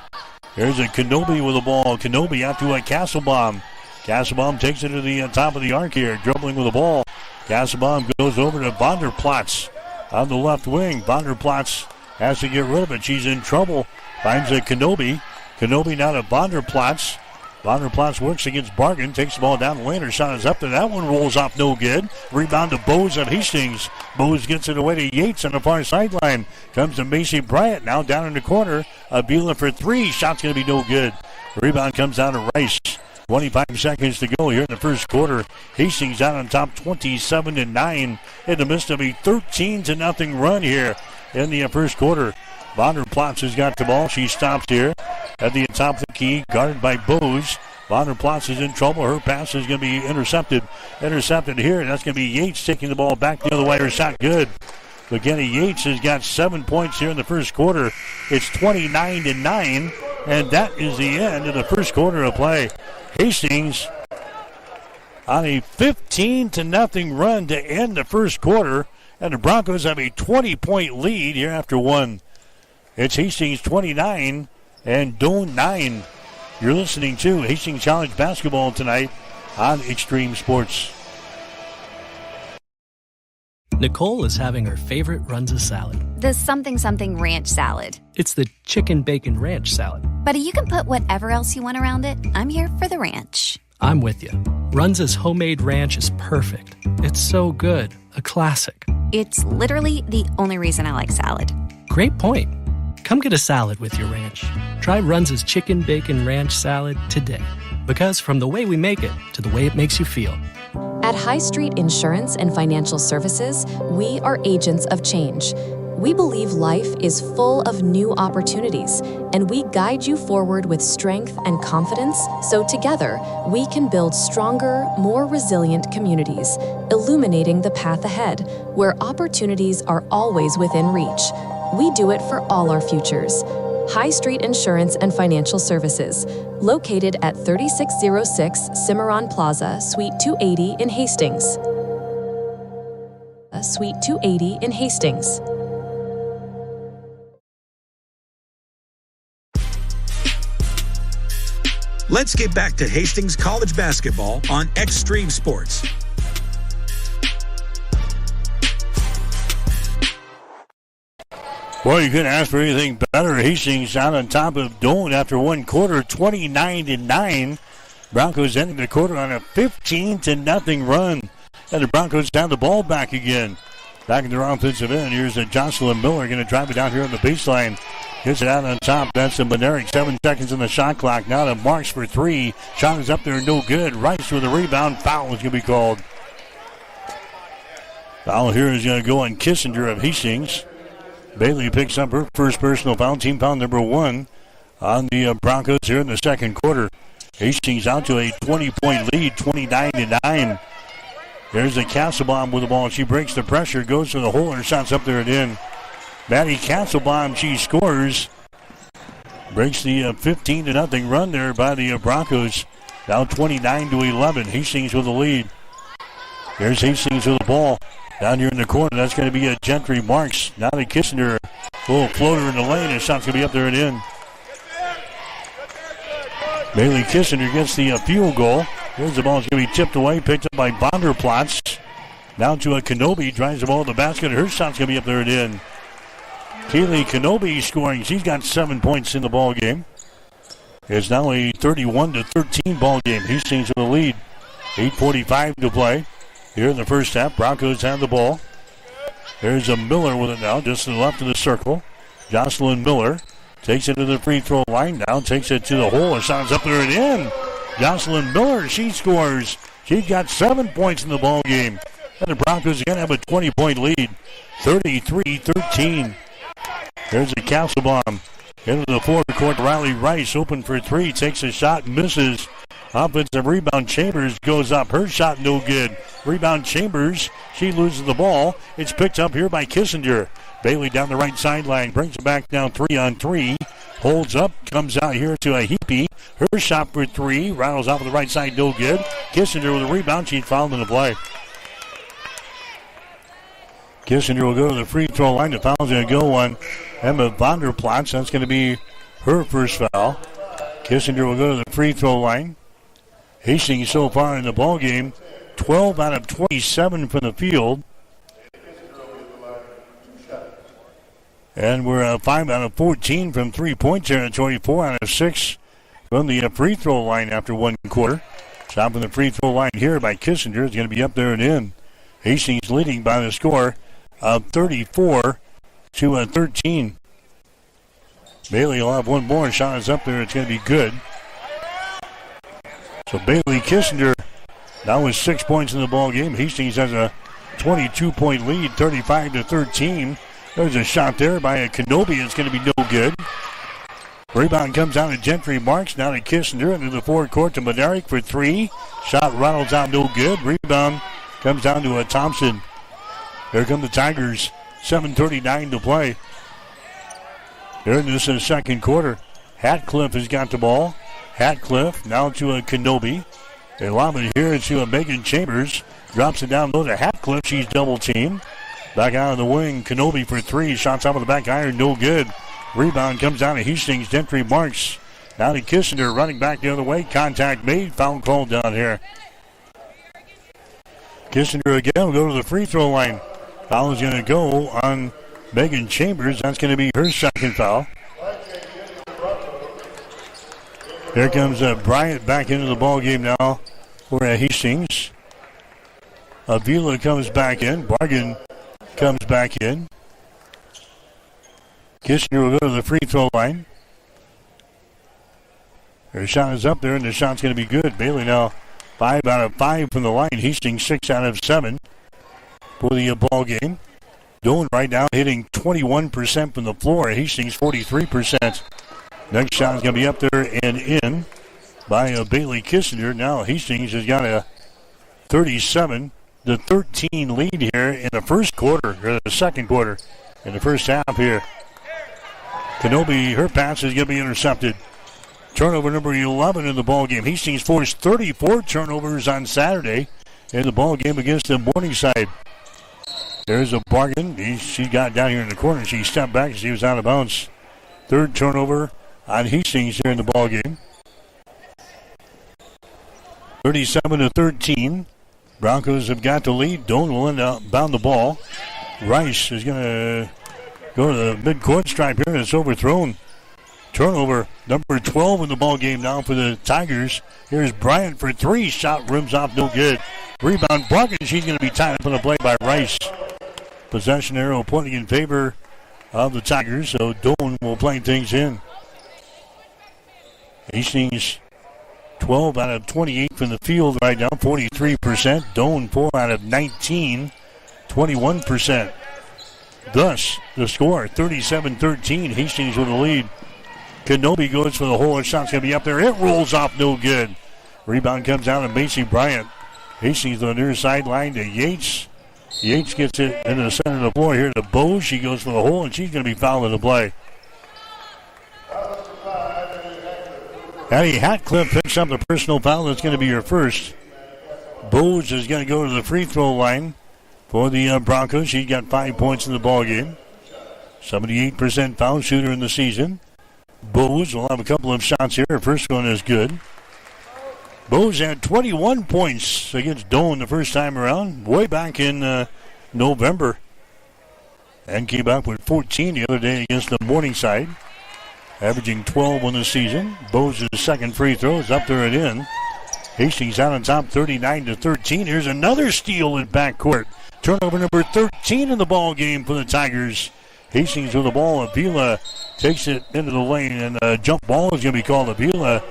S3: Here's a Kenobi with the ball. Kenobi out to a Castlebaum. Castlebaum takes it to the top of the arc here, dribbling with the ball. Castlebaum goes over to Vonderplatz on the left wing. Vonderplatz has to get rid of it. She's in trouble. Finds a Kenobi. Kenobi now to Vonderplatz. Vonderplatz works against Bargan. Takes the ball down the lane. Her shot is up there. That one rolls off no good. Rebound to Bose at Hastings. Bose gets it away to Yates on the far sideline. Comes to Macy Bryant now down in the corner. Avila for 3. Shot's going to be no good. Rebound comes down to Rice. 25 seconds to go here in the first quarter. Hastings out on top 27-9 in the midst of a 13-0 run here in the first quarter. Vonderplatz has got the ball. She stops here at the top of the key, guarded by Bose. Vonderplatz is in trouble. Her pass is going to be intercepted. Intercepted here. That's going to be Yates taking the ball back the other way. Her shot good. McKenna Yates has got 7 points here in the first quarter. It's 29-9, and that is the end of the first quarter of play. Hastings on a 15-0 run to end the first quarter, and the Broncos have a 20-point lead here after one. It's Hastings 29 and Doan 9. You're listening to Hastings College basketball tonight on Extreme Sports.
S12: Nicole is having her favorite Runza salad.
S13: The something ranch salad.
S12: It's the chicken bacon ranch salad.
S13: But you can put whatever else you want around it. I'm here for the ranch.
S12: I'm with you. Runza's homemade ranch is perfect. It's so good. A classic.
S13: It's literally the only reason I like salad.
S12: Great point. Come get a salad with your ranch. Try Runza's chicken bacon ranch salad today. Because from the way we make it to the way it makes you feel.
S14: At High Street Insurance and Financial Services, we are agents of change. We believe life is full of new opportunities, and we guide you forward with strength and confidence so together we can build stronger, more resilient communities, illuminating the path ahead, where opportunities are always within reach. We do it for all our futures. High Street Insurance and Financial Services, located at 3606 Cimarron Plaza, Suite 280 in Hastings. Suite 280 in Hastings.
S15: Let's get back to Hastings College basketball on Extreme Sports.
S3: Well, you couldn't ask for anything better. Hastings out on top of Doane after one quarter, 29-9. Broncos ending the quarter on a 15-0 run. And the Broncos have the ball back again. Back in their offensive end. Here's a Jocelyn Miller going to drive it down here on the baseline. Gets it out on top. That's a Benerick. 7 seconds on the shot clock. Now to Marks for three. Shot is up there, no good. Rice with a rebound. Foul is going to be called. Foul here is going to go on Kissinger of Hastings. Bailey picks up her first personal foul. Team foul number 1 on the Broncos here in the second quarter. Hastings out to a 20-point lead, 29-9. There's a Castlebaum with the ball. She breaks the pressure, goes to the hole, and her shot's up there and in. Maddie Castlebaum, she scores. Breaks the 15-0 run there by the Broncos. Now 29-11. Hastings with the lead. There's Hastings with the ball. Down here in the corner, that's going to be a Gentry Marks. Now to Kissinger. Little floater in the lane, and shot's going to be up there and in. Bailey Kissinger gets the field goal. Here's the ball. It's going to be tipped away, picked up by Vonderplatz. Down to a Kenobi, drives the ball to the basket. Her shot's going to be up there and in. Kaylee Kenobi scoring. She's got 7 points in the ball game. It's now a 31-13 ball game. Hastings with the lead. 8:45 to play. Here in the first half, Broncos have the ball. There's a Miller with it now, just to the left of the circle. Jocelyn Miller takes it to the free throw line now, takes it to the hole, and shot's up there and in. Jocelyn Miller, she scores. She's got 7 points in the ball game. And the Broncos again have a 20-point lead, 33-13. There's a Castlebaum into the forecourt. Riley Rice open for three, takes a shot, misses. Offensive rebound, Chambers goes up. Her shot no good. Rebound, Chambers. She loses the ball. It's picked up here by Kissinger. Bailey down the right sideline. Brings it back down 3-on-3. Holds up. Comes out here to a Heapy. Her shot for three. Rattles off of the right side. No good. Kissinger with a rebound. She's fouled in the play. Kissinger will go to the free throw line. The foul's going to go on Emma Vonderplatz. That's going to be her first foul. Kissinger will go to the free throw line. Hastings so far in the ball game, 12 out of 27 from the field. And we're 5 out of 14 from three-point territory, 4 out of 6 from the free throw line after one quarter. Shot from the free throw line here by Kissinger is going to be up there and in. Hastings leading by the score of 34-13. Bailey will have one more. Shot is up there. It's going to be good. So Bailey Kissinger now with 6 points in the ball game. Hastings has a 22-point lead, 35-13. There's a shot there by a Kenobi. It's going to be no good. Rebound comes out to Gentry Marks. Now to Kissinger into the forecourt to Benerick for three. Shot rattles out, no good. Rebound comes down to a Thompson. Here come the Tigers. 7:39 to play. Here in this second quarter. Hatcliffe has got the ball. Hatcliffe now to a Kenobi. They lob it here to a Megan Chambers. Drops it down low to Hatcliffe. She's double teamed. Back out of the wing. Kenobi for three. Shots off of the back iron. No good. Rebound comes down to Hastings. Gentry Marks. Now to Kissinger. Running back the other way. Contact made. Foul called down here. Kissinger again will go to the free throw line. Foul is going to go on Megan Chambers. That's going to be her second foul. Here comes Bryant back into the ball game now for Hastings. Avila comes back in. Bargan comes back in. Kissinger will go to the free throw line. Her shot is up there, and the shot's going to be good. Bailey now 5 out of 5 from the line. Hastings 6 out of 7 for the ball game. Doane right now hitting 21% from the floor. Hastings 43%. Next shot is going to be up there and in by Bailey Kissinger. Now Hastings has got a 37-13 lead here in the first quarter, or the second quarter, in the first half here. Kenobi, her pass is going to be intercepted. Turnover number 11 in the ball game. Hastings forced 34 turnovers on Saturday in the ball game against the Morningside. There's a Bargain. She got down here in the corner. She stepped back and she was out of bounds. Third turnover on Hastings here in the ball game. 37-13. Broncos have got the lead. Doan will inbound the ball. Rice is going to go to the midcourt stripe here, and it's overthrown. Turnover, number 12 in the ball game now for the Tigers. Here's Bryant for three. Shot rims off, no good. Rebound block, and she's going to be tied up on the play by Rice. Possession arrow pointing in favor of the Tigers, so Doan will play things in. Hastings 12 out of 28 from the field right now, 43%. Doan 4 out of 19, 21%. Thus, the score, 37-13. Hastings with the lead. Kenobi goes for the hole. Her shot's going to be up there. It rolls off, no good. Rebound comes down to Macy Bryant. Hastings on the near sideline to Yates. Yates gets it into the center of the floor here to Bose. She goes for the hole, and she's going to be fouled in the play. Addie Hatcliffe picks up the personal foul. That's going to be her first. Bose is going to go to the free throw line for the Broncos. She's got 5 points in the ball game. 78% foul shooter in the season. Bose will have a couple of shots here. Her first one is good. Bose had 21 points against Doan the first time around, way back in November. And came back with 14 the other day against the Morningside, averaging 12 on the season. Bose's second free throw is up there and in. Hastings out on top, 39-13. Here's another steal in backcourt. Turnover number 13 in the ball game for the Tigers. Hastings with the ball. Avila takes it into the lane, and a jump ball is going to be called. Avila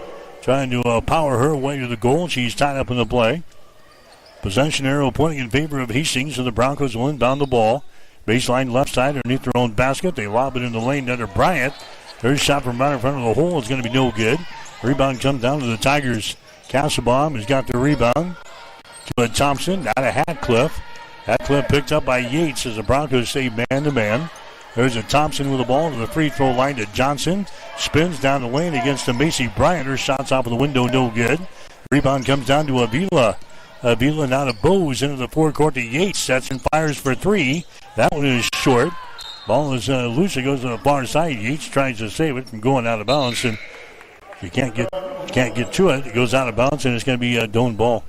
S3: trying to power her way to the goal. She's tied up in the play. Possession arrow pointing in favor of Hastings, so the Broncos will inbound the ball. Baseline left side underneath their own basket. They lob it in the lane under Bryant. Her shot from right in front of the hole is going to be no good. Rebound comes down to the Tigers. Castlebaum has got the rebound to Thompson, now to Hatcliffe. Hatcliffe picked up by Yates as the Broncos save man-to-man. There's a Thompson with the ball to the free throw line to Johnson. Spins down the lane against the Macy Bryant. Her shot's off of the window, no good. Rebound comes down to Avila. Avila now to Bose into the forecourt to Yates. Sets and fires for three. That one is short. Ball is loose. It goes to the far side. Yates tries to save it from going out of bounds, and you can't get to it. It goes out of bounds, and it's going to be a Doan ball.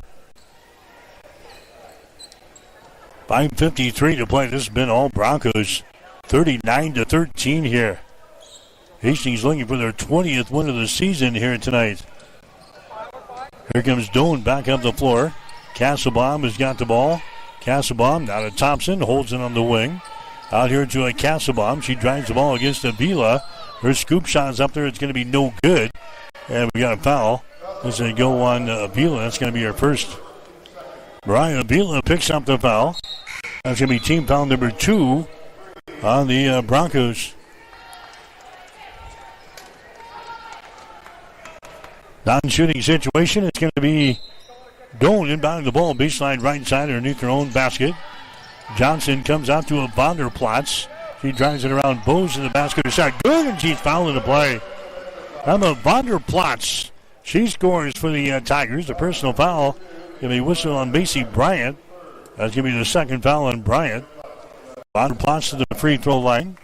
S3: 5:53 to play. This has been all Broncos. 39-13 here. Hastings looking for their 20th win of the season here tonight. Here comes Doan back up the floor. Castlebaum has got the ball. Castlebaum now to Thompson, holds it on the wing. Out here to a Castlebaum. She drives the ball against Avila. Her scoop shot is up there. It's going to be no good. And we got a foul. This is going to go on Avila. That's going to be her first. Brian Avila picks up the foul. That's going to be team foul number 2 on the Broncos. Non-shooting situation. It's going to be Doan inbounding the ball. Baseline right side underneath their own basket. Johnson comes out to a Vonderplatz. She drives it around Bose in the basket. Her shot good, and she's fouling the play. Emma Vonderplatz. She scores for the Tigers. The personal foul going to be whistled on Macy Bryant. That's going to be the second foul on Bryant. Vonderplatz to the free throw line.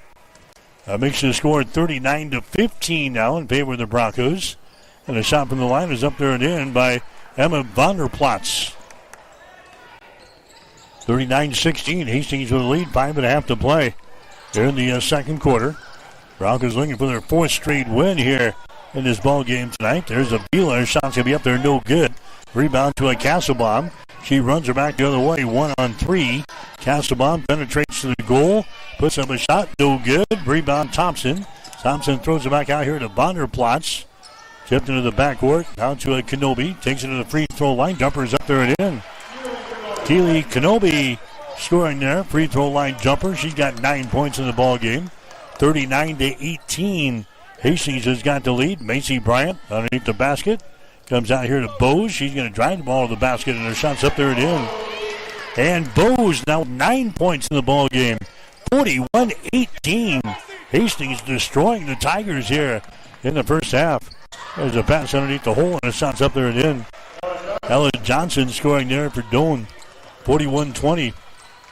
S3: Makes the score 39-15 now in favor of the Broncos. And a shot from the line is up there and in by Emma Vonderplatz. 39-16. Hastings with the lead. 5.5 to play here in the second quarter. Broncos looking for their 4th straight win here in this ball game tonight. There's Avila. Her shot's going to be up there, no good. Rebound to a Castlebaum. She runs her back the other way, 1-on-3. Castlebaum penetrates to the goal, puts up a shot, no good. Rebound Thompson. Thompson throws it back out here to Vonderplatz. Tipped into the backcourt, out to a Kenobi. Takes it to the free throw line. Jumper's up there and in. Keely Kenobi scoring there. Free throw line jumper. She's got 9 points in the ball game. 39-18. Hastings has got the lead. Macy Bryant underneath the basket. Comes out here to Bose. She's going to drive the ball to the basket, and her shot's up there and in. And Bose now 9 points in the ball game. 41-18. Hastings destroying the Tigers here in the first half. There's a pass underneath the hole, and the shot's up there and in. Ella Johnson scoring there for Doan. 41-20.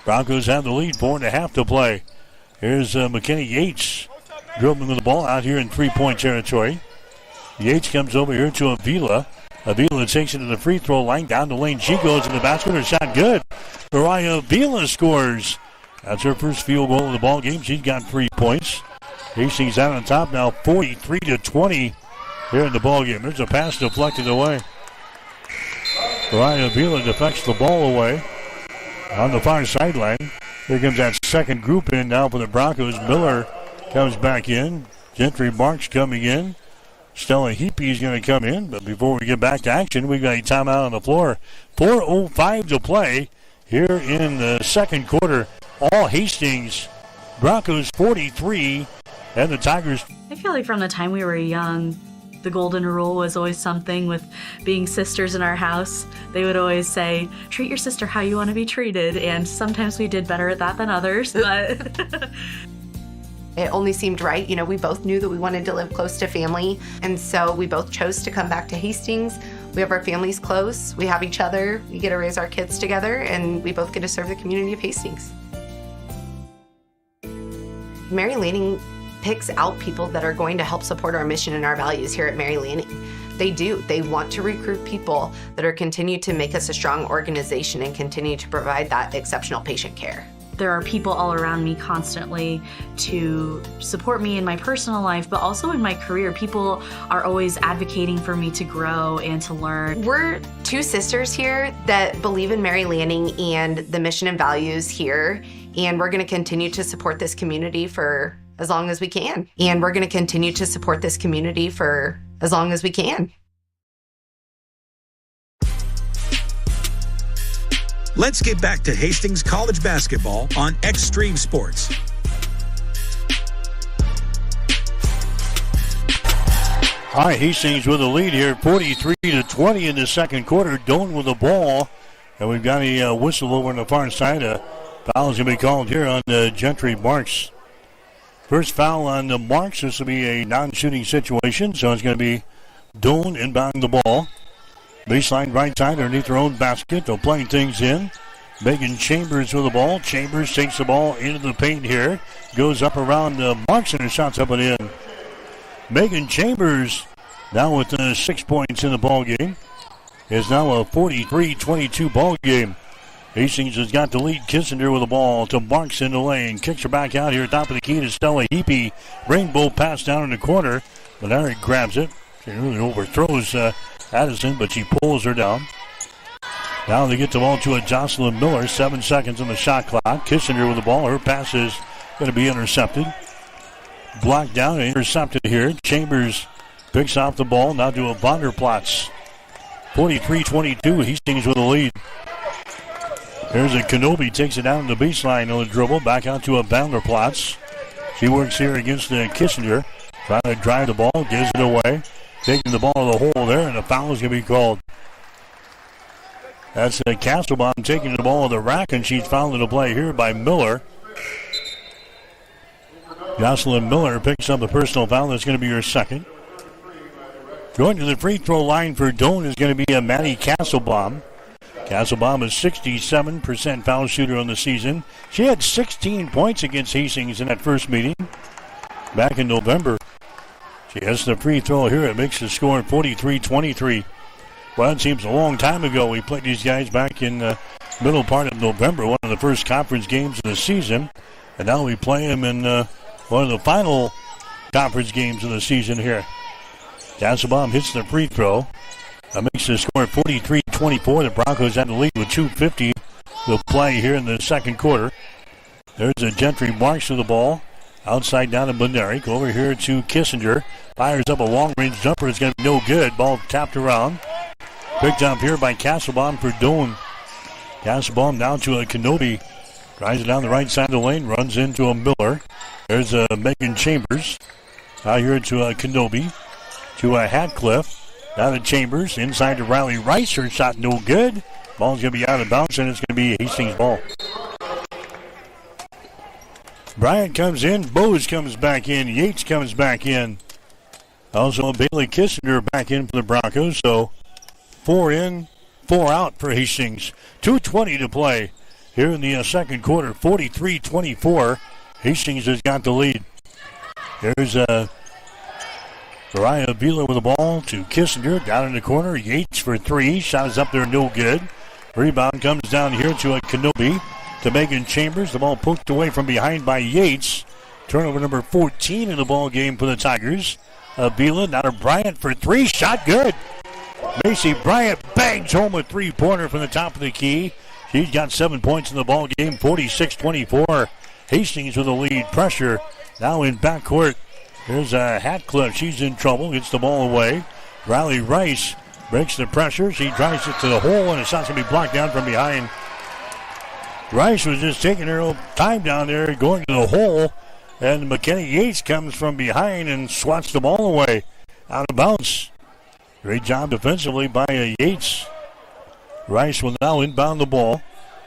S3: Broncos have the lead. 4.5 to play. Here's McKinney Yates dribbling the ball out here in three-point territory. Yates comes over here to Avila. Avila takes it to the free throw line. Down the lane she goes in the basket. Her shot good. Mariah Avila scores. That's her first field goal of the ball game. She's got 3 points. Hastings out on top now, 43-20 here in the ball game. There's a pass deflected away. Mariah Avila deflects the ball away on the far sideline. Here comes that second group in now for the Broncos. Miller comes back in. Gentry Marks coming in. Stella Heapy is going to come in. But before we get back to action, we've got a timeout on the floor. 4:05 to play here in the second quarter. All Hastings. Broncos 43 and the Tigers.
S6: I feel like from the time we were young, the golden rule was always something with being sisters in our house. They would always say, treat your sister how you want to be treated. And sometimes we did better at that than others. But
S5: it only seemed right. You know, we both knew that we wanted to live close to family. And so we both chose to come back to Hastings. We have our families close. We have each other. We get to raise our kids together. And we both get to serve the community of Hastings. Mary Lanning picks out people that are going to help support our mission and our values here at Mary Lanning. They do. They want to recruit people that are continue to make us a strong organization and continue to provide that exceptional patient care.
S6: There are people all around me constantly to support me in my personal life, but also in my career. People are always advocating for me to grow and to learn.
S5: We're two sisters here that believe in Mary Lanning and the mission and values here, and we're going to continue to support this community for as long as we can. And we're going to continue to support this community for as long as we can.
S15: Let's get back to Hastings College basketball on Extreme Sports.
S3: All right, Hastings with a lead here, 43-20 in the second quarter. Doan with the ball, and we've got a whistle over on the far side. A foul is going to be called here on Gentry Marks. First foul on the Marks. This will be a non-shooting situation, so it's going to be Doan inbounding the ball. Baseline right side underneath their own basket. They're playing things in. Megan Chambers with the ball. Chambers takes the ball into the paint here. Goes up around Marks and her shot's up and in. Megan Chambers now with 6 points in the ball game. It's now a 43-22 ball game. Hastings has got the lead. Kissinger with the ball to Marks in the lane. Kicks her back out here. Top of the key to Stella Heapy. Rainbow pass down in the corner. But Eric grabs it. She really overthrows Addison, but she pulls her down. Now they get the ball to a Jocelyn Miller. 7 seconds on the shot clock. Kissinger with the ball. Her pass is going to be intercepted. Blocked down and intercepted here. Chambers picks off the ball. Now to a Bonderplatz. 43-22. Hastings with the lead. There's a Kenobi. Takes it down the baseline on the dribble. Back out to a Bonderplatz. She works here against Kissinger. Trying to drive the ball. Gives it away. Taking the ball to the hole there, and a foul is going to be called. That's Castlebaum taking the ball to the rack, and she's fouled in the play here by Miller. Jocelyn Miller picks up the personal foul. That's going to be her second. Going to the free throw line for Doan is going to be Maddie Castlebaum. Castlebaum is 67% foul shooter on the season. She had 16 points against Hastings in that first meeting back in November. She has the free throw here. It makes the score 43-23. Well, it seems a long time ago. We played these guys back in the middle part of November, one of the first conference games of the season. And now we play them in one of the final conference games of the season here. Castlebaum hits the free throw. That makes the score 43-24. The Broncos had the lead with 2:50 to play here in the second quarter. There's a Gentry Marks with the ball. Outside down to Benerick. Over here to Kissinger. Fires up a long-range jumper. It's going to be no good. Ball tapped around. Picked up here by Castlebaum for Doan. Castlebaum down to a Kenobi. Drives it down the right side of the lane. Runs into a Miller. There's a Megan Chambers. Out here to a Kenobi. To a Hatcliffe. Down to Chambers. Inside to Riley Rice. Her shot no good. Ball's going to be out of bounds, and it's going to be Hastings' ball. Bryant comes in. Bose comes back in. Yates comes back in. Also, Bailey Kissinger back in for the Broncos. So, 4 in, 4 out for Hastings. 2:20 to play here in the second quarter. 43-24. Hastings has got the lead. There's Mariah Avila with the ball to Kissinger. Down in the corner. Yates for three. Shot is up there, no good. Rebound comes down here to a Kenobi. To Megan Chambers. The ball poked away from behind by Yates. Turnover number 14 in the ball game for the Tigers. Avila, now to Bryant for three. Shot good. Macy Bryant bangs home a three-pointer from the top of the key. She's got 7 points in the ball game, 46-24. Hastings with the lead. Pressure now in backcourt. There's a Hatcliffe. She's in trouble. Gets the ball away. Riley Rice breaks the pressure. She drives it to the hole, and the shot's going to be blocked down from behind. Rice was just taking her own time down there, going to the hole, and McKenna Yates comes from behind and swats the ball away. Out of bounds. Great job defensively by Yates. Rice will now inbound the ball.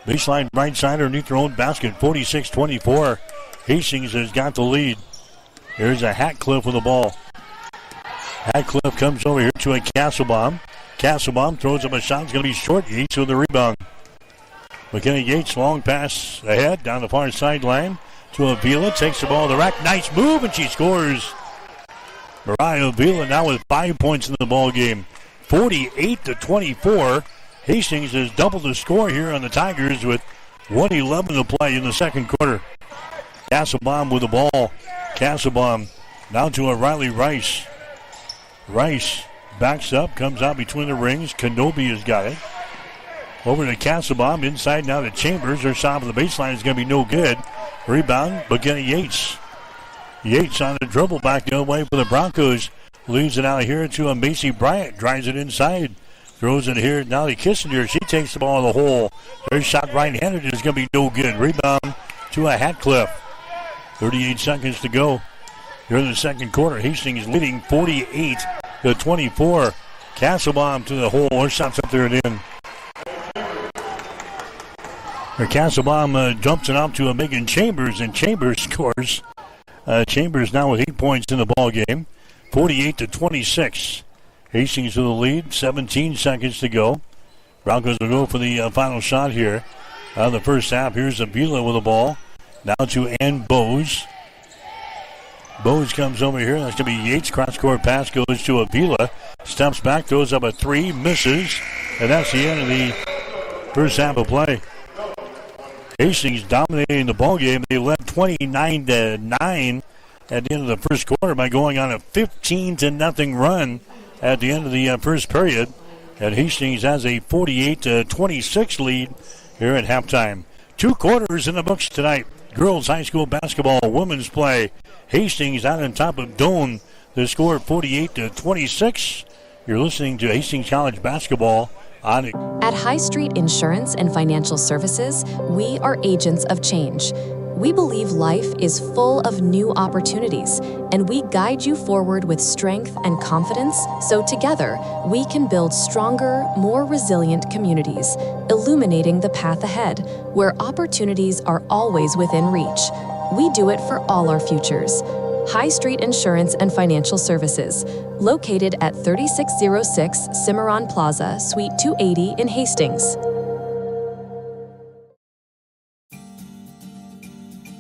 S3: Baseline right side underneath their own basket, 46-24. Hastings has got the lead. Here's a Hatcliffe with the ball. Hatcliffe comes over here to a Castlebaum. Castlebaum throws up a shot. It's going to be short. Yates with the rebound. McKenna Yates, long pass ahead down the far sideline to Avila. Takes the ball to the rack. Nice move, and she scores. Mariah Avila now with 5 points in the ball game. 48-24. Hastings has doubled the score here on the Tigers with 1:11 to play in the second quarter. Castlebaum with the ball. Castlebaum now to a Riley Rice. Rice backs up, comes out between the rings. Kenobi has got it. Over to Castlebaum, inside now to Chambers. Her shot on the baseline is going to be no good. Rebound, McKenna Yates. Yates on the dribble back the other way for the Broncos. Leaves it out here to a Macy Bryant. Drives it inside. Throws it here now to Kissinger. She takes the ball in the hole. Her shot right-handed is going to be no good. Rebound to a Hatcliffe. 38 seconds to go here in the second quarter. Hastings leading 48-24. Castlebaum to the hole. Her shot's up there and in. Castlebaum jumps it out to a Megan Chambers, and Chambers scores. Chambers now with 8 points in the ball game. 48-26. Hastings with the lead. 17 seconds to go. Broncos will go for the final shot here. The first half. Here's Avila with the ball. Now to Ann Bowes. Bowes comes over here. That's going to be Yates. Cross-court pass goes to Avila. Steps back, throws up a three, misses. And that's the end of the first half of play. Hastings dominating the ball game. They led 29-9 at the end of the first quarter by going on a 15-0 run at the end of the first period. And Hastings has a 48-26 lead here at halftime. 2 quarters in the books tonight. Girls high school basketball, women's play. Hastings out on top of Doane. The score 48-26. You're listening to Hastings College basketball on it.
S14: At High Street Insurance and Financial Services, we are agents of change. We believe life is full of new opportunities, and we guide you forward with strength and confidence so together we can build stronger, more resilient communities, illuminating the path ahead, where opportunities are always within reach. We do it for all our futures. High Street Insurance and Financial Services, located at 3606 Cimarron Plaza, Suite 280 in Hastings.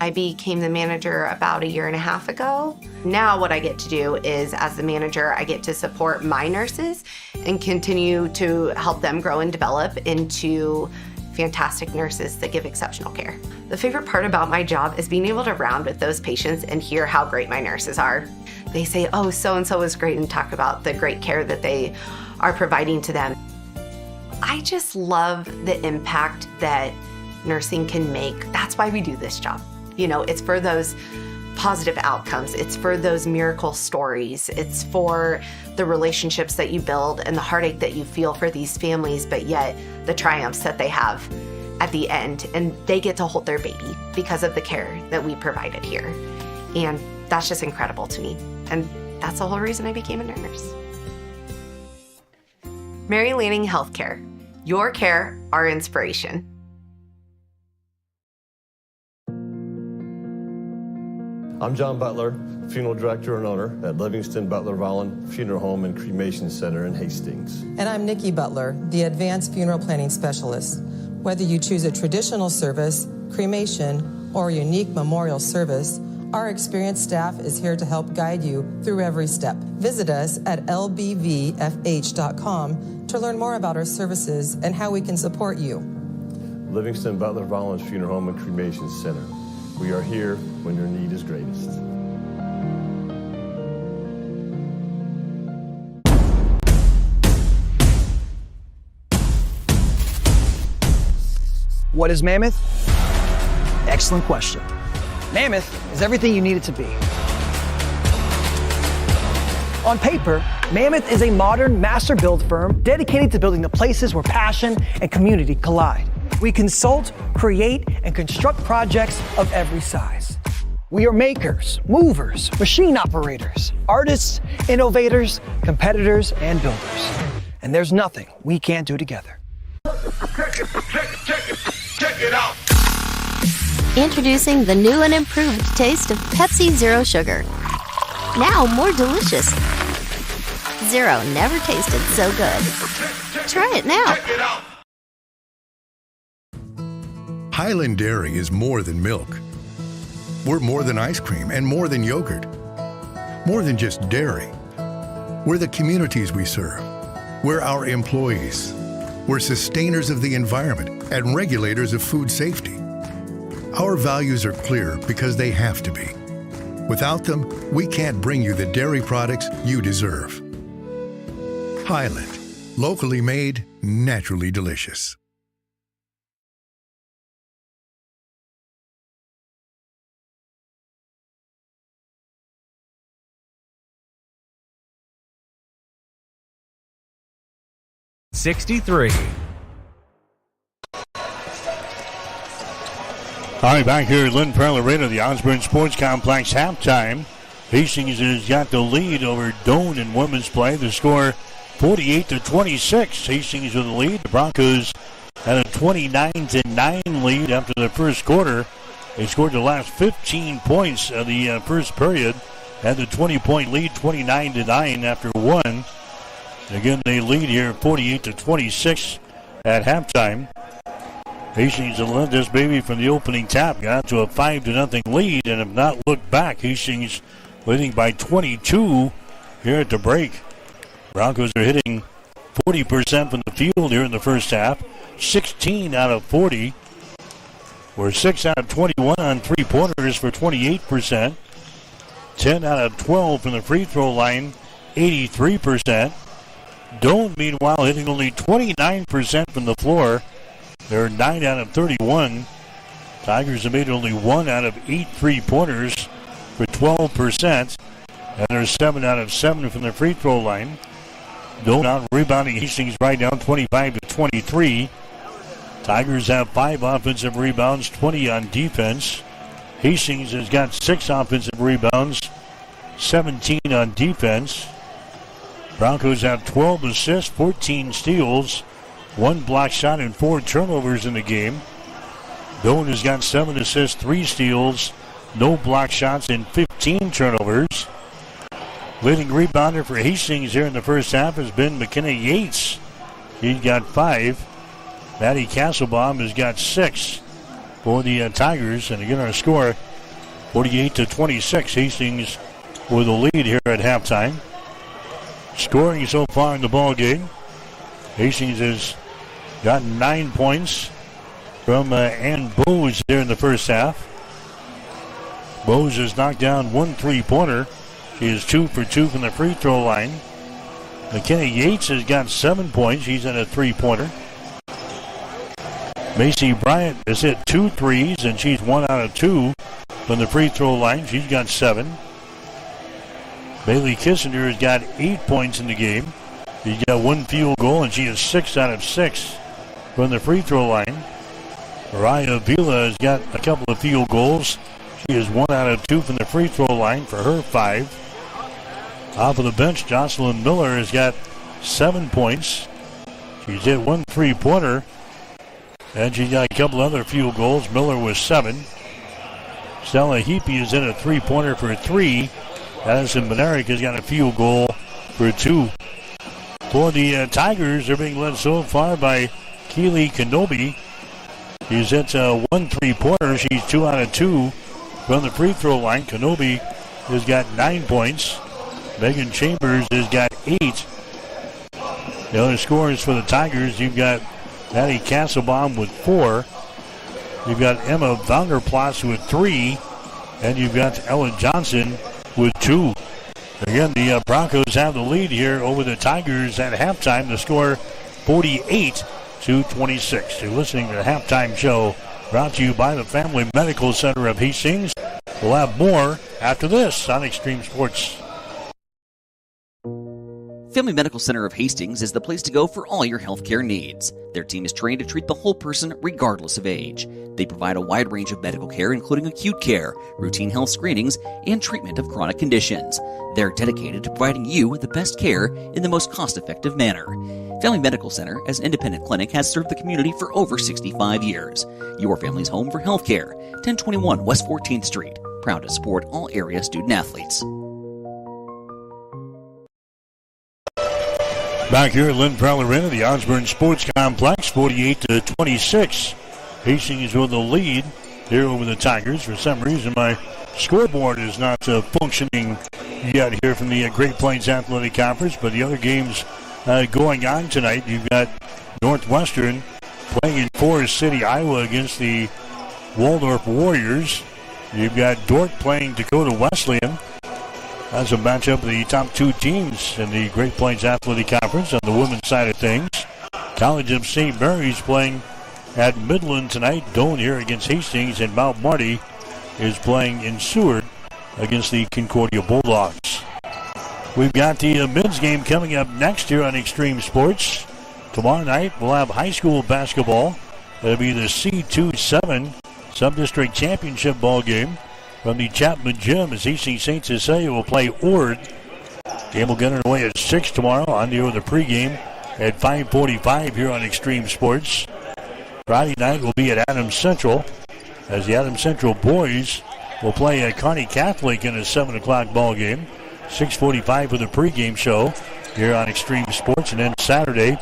S5: I became the manager about 1.5 years ago. Now what I get to do is, as the manager, I get to support my nurses and continue to help them grow and develop into fantastic nurses that give exceptional care. The favorite part about my job is being able to round with those patients and hear how great my nurses are. They say, oh, so-and-so was great, and talk about the great care that they are providing to them. I just love the impact that nursing can make. That's why we do this job. You know, it's for those positive outcomes. It's for those miracle stories. It's for the relationships that you build and the heartache that you feel for these families, but yet the triumphs that they have at the end. And they get to hold their baby because of the care that we provided here. And that's just incredible to me. And that's the whole reason I became a nurse. Mary Lanning Healthcare. Your care, our inspiration.
S16: I'm John Butler, funeral director and owner at Livingston Butler Vollen Funeral Home and Cremation Center in Hastings.
S17: And I'm Nikki Butler, the advanced funeral planning specialist. Whether you choose a traditional service, cremation, or a unique memorial service, Our experienced staff is here to help guide you through every step. Visit us at lbvfh.com to learn more about our services and how we can support you.
S16: Livingston Butler Volunteer Funeral Home and Cremation Center. We are here when your need is greatest.
S18: What is Mammoth? Excellent question. Mammoth is everything you need it to be. On paper, Mammoth is a modern master build firm dedicated to building the places where passion and community collide. We consult, create, and construct projects of every size. We are makers, movers, machine operators, artists, innovators, competitors, and builders. And there's nothing we can't do together.
S19: Check it out.
S20: Introducing the new and improved taste of Pepsi Zero Sugar. Now more delicious. Zero never tasted so good. Try it now.
S21: Highland Dairy is more than milk. We're more than ice cream and more than yogurt. More than just dairy. We're the communities we serve. We're our employees. We're sustainers of the environment and regulators of food safety. Our values are clear because they have to be. Without them, we can't bring you the dairy products you deserve. Highland, locally made, naturally delicious.
S2: '63.
S3: All right, back here at Lynn Farrell Arena, the Osborne Sports Complex halftime. Hastings has got the lead over Doane in women's play. The score 48-26. Hastings with the lead. The Broncos had a 29-9 lead after the first quarter. They scored the last 15 points of the first period. Had the 20-point lead, 29-9 after one. Again, they lead here 48-26 at halftime. Hastings have led this baby from the opening tap. Got to a 5-0 lead and have not looked back. Hastings leading by 22 here at the break. Broncos are hitting 40% from the field here in the first half. 16 out of 40. We're 6 out of 21 on three-pointers for 28%. 10 out of 12 from the free throw line, 83%. Doane, meanwhile, hitting only 29% from the floor. They're 9 out of 31. Tigers have made only 1 out of 8 three-pointers for 12%. And they're 7 out of 7 from the free throw line. Doane out rebounding Hastings right now, 25-23. Tigers have 5 offensive rebounds, 20 on defense. Hastings has got 6 offensive rebounds, 17 on defense. Broncos have 12 assists, 14 steals, 1 block shot, and 4 turnovers in the game. Doane has got 7 assists, 3 steals, no block shots, and 15 turnovers. Leading rebounder for Hastings here in the first half has been McKenna Yates. He's got 5. Maddie Castlebaum has got 6 for the Tigers. And again, our score 48-26. Hastings with the lead here at halftime. Scoring so far in the ball game, Hastings has gotten 9 points from Ann Bose there in the first half. Bose has knocked down 1 3-pointer. She is 2 for 2 from the free throw line. McKenna Yates has got 7 points. She's at a 3-pointer. Macy Bryant has hit 2 threes, and she's 1 out of 2 from the free throw line. She's got 7. Bailey Kissinger has got 8 points in the game. She's got 1 field goal, and she is 6 out of 6 from the free throw line. Mariah Vila has got a couple of field goals. She is 1 out of 2 from the free throw line for her 5. Off of the bench, Jocelyn Miller has got 7 points. She's hit 1 3-pointer, and she's got a couple other field goals. Miller was 7. Stella Heapy is in a 3-pointer for 3. Addison Benaric has got a field goal for 2. For the Tigers, they're being led so far by Keely Kenobi. She's hit 1 3-pointer. She's 2 out of 2 from the free throw line. Kenobi has got 9 points. Megan Chambers has got 8. The other scorers for the Tigers, you've got Maddie Castlebaum with 4. You've got Emma Vanderplas with 3. And you've got Ellen Johnson with 2. Again, the Broncos have the lead here over the Tigers at halftime. The score 48-26. You're listening to the halftime show brought to you by the Family Medical Center of Hastings. We'll have more after this on Extreme Sports.
S1: Family Medical Center of Hastings is the place to go for all your healthcare needs. Their team is trained to treat the whole person regardless of age. They provide a wide range of medical care, including acute care, routine health screenings, and treatment of chronic conditions. They're dedicated to providing you with the best care in the most cost-effective manner. Family Medical Center, as an independent clinic, has served the community for over 65 years. Your family's home for healthcare. 1021 West 14th Street. Proud to support all area student-athletes.
S3: Back here at Lynn Prowler Arena, the Osborne Sports Complex, 48-26. Hastings with the lead here over the Tigers. For some reason, my scoreboard is not functioning yet here from the Great Plains Athletic Conference, but the other games going on tonight, you've got Northwestern playing in Forest City, Iowa against the Waldorf Warriors. You've got Dordt playing Dakota Wesleyan. That's a matchup of the top 2 teams in the Great Plains Athletic Conference on the women's side of things. College of St. Mary's playing at Midland tonight. Doane here against Hastings, and Mount Marty is playing in Seward against the Concordia Bulldogs. We've got the men's game coming up next here on Extreme Sports. Tomorrow night we'll have high school basketball. It'll be the C27 Sub-District Championship ball game from the Chapman Gym as Hastings St. Cecilia will play Ord. Game will get underway at 6 tomorrow. On the over the pregame at 5:45 here on Extreme Sports. Friday night will be at Adams Central as the Adams Central boys will play at Kearney Catholic in a 7 o'clock ball game. 6:45 for the pregame show here on Extreme Sports. And then Saturday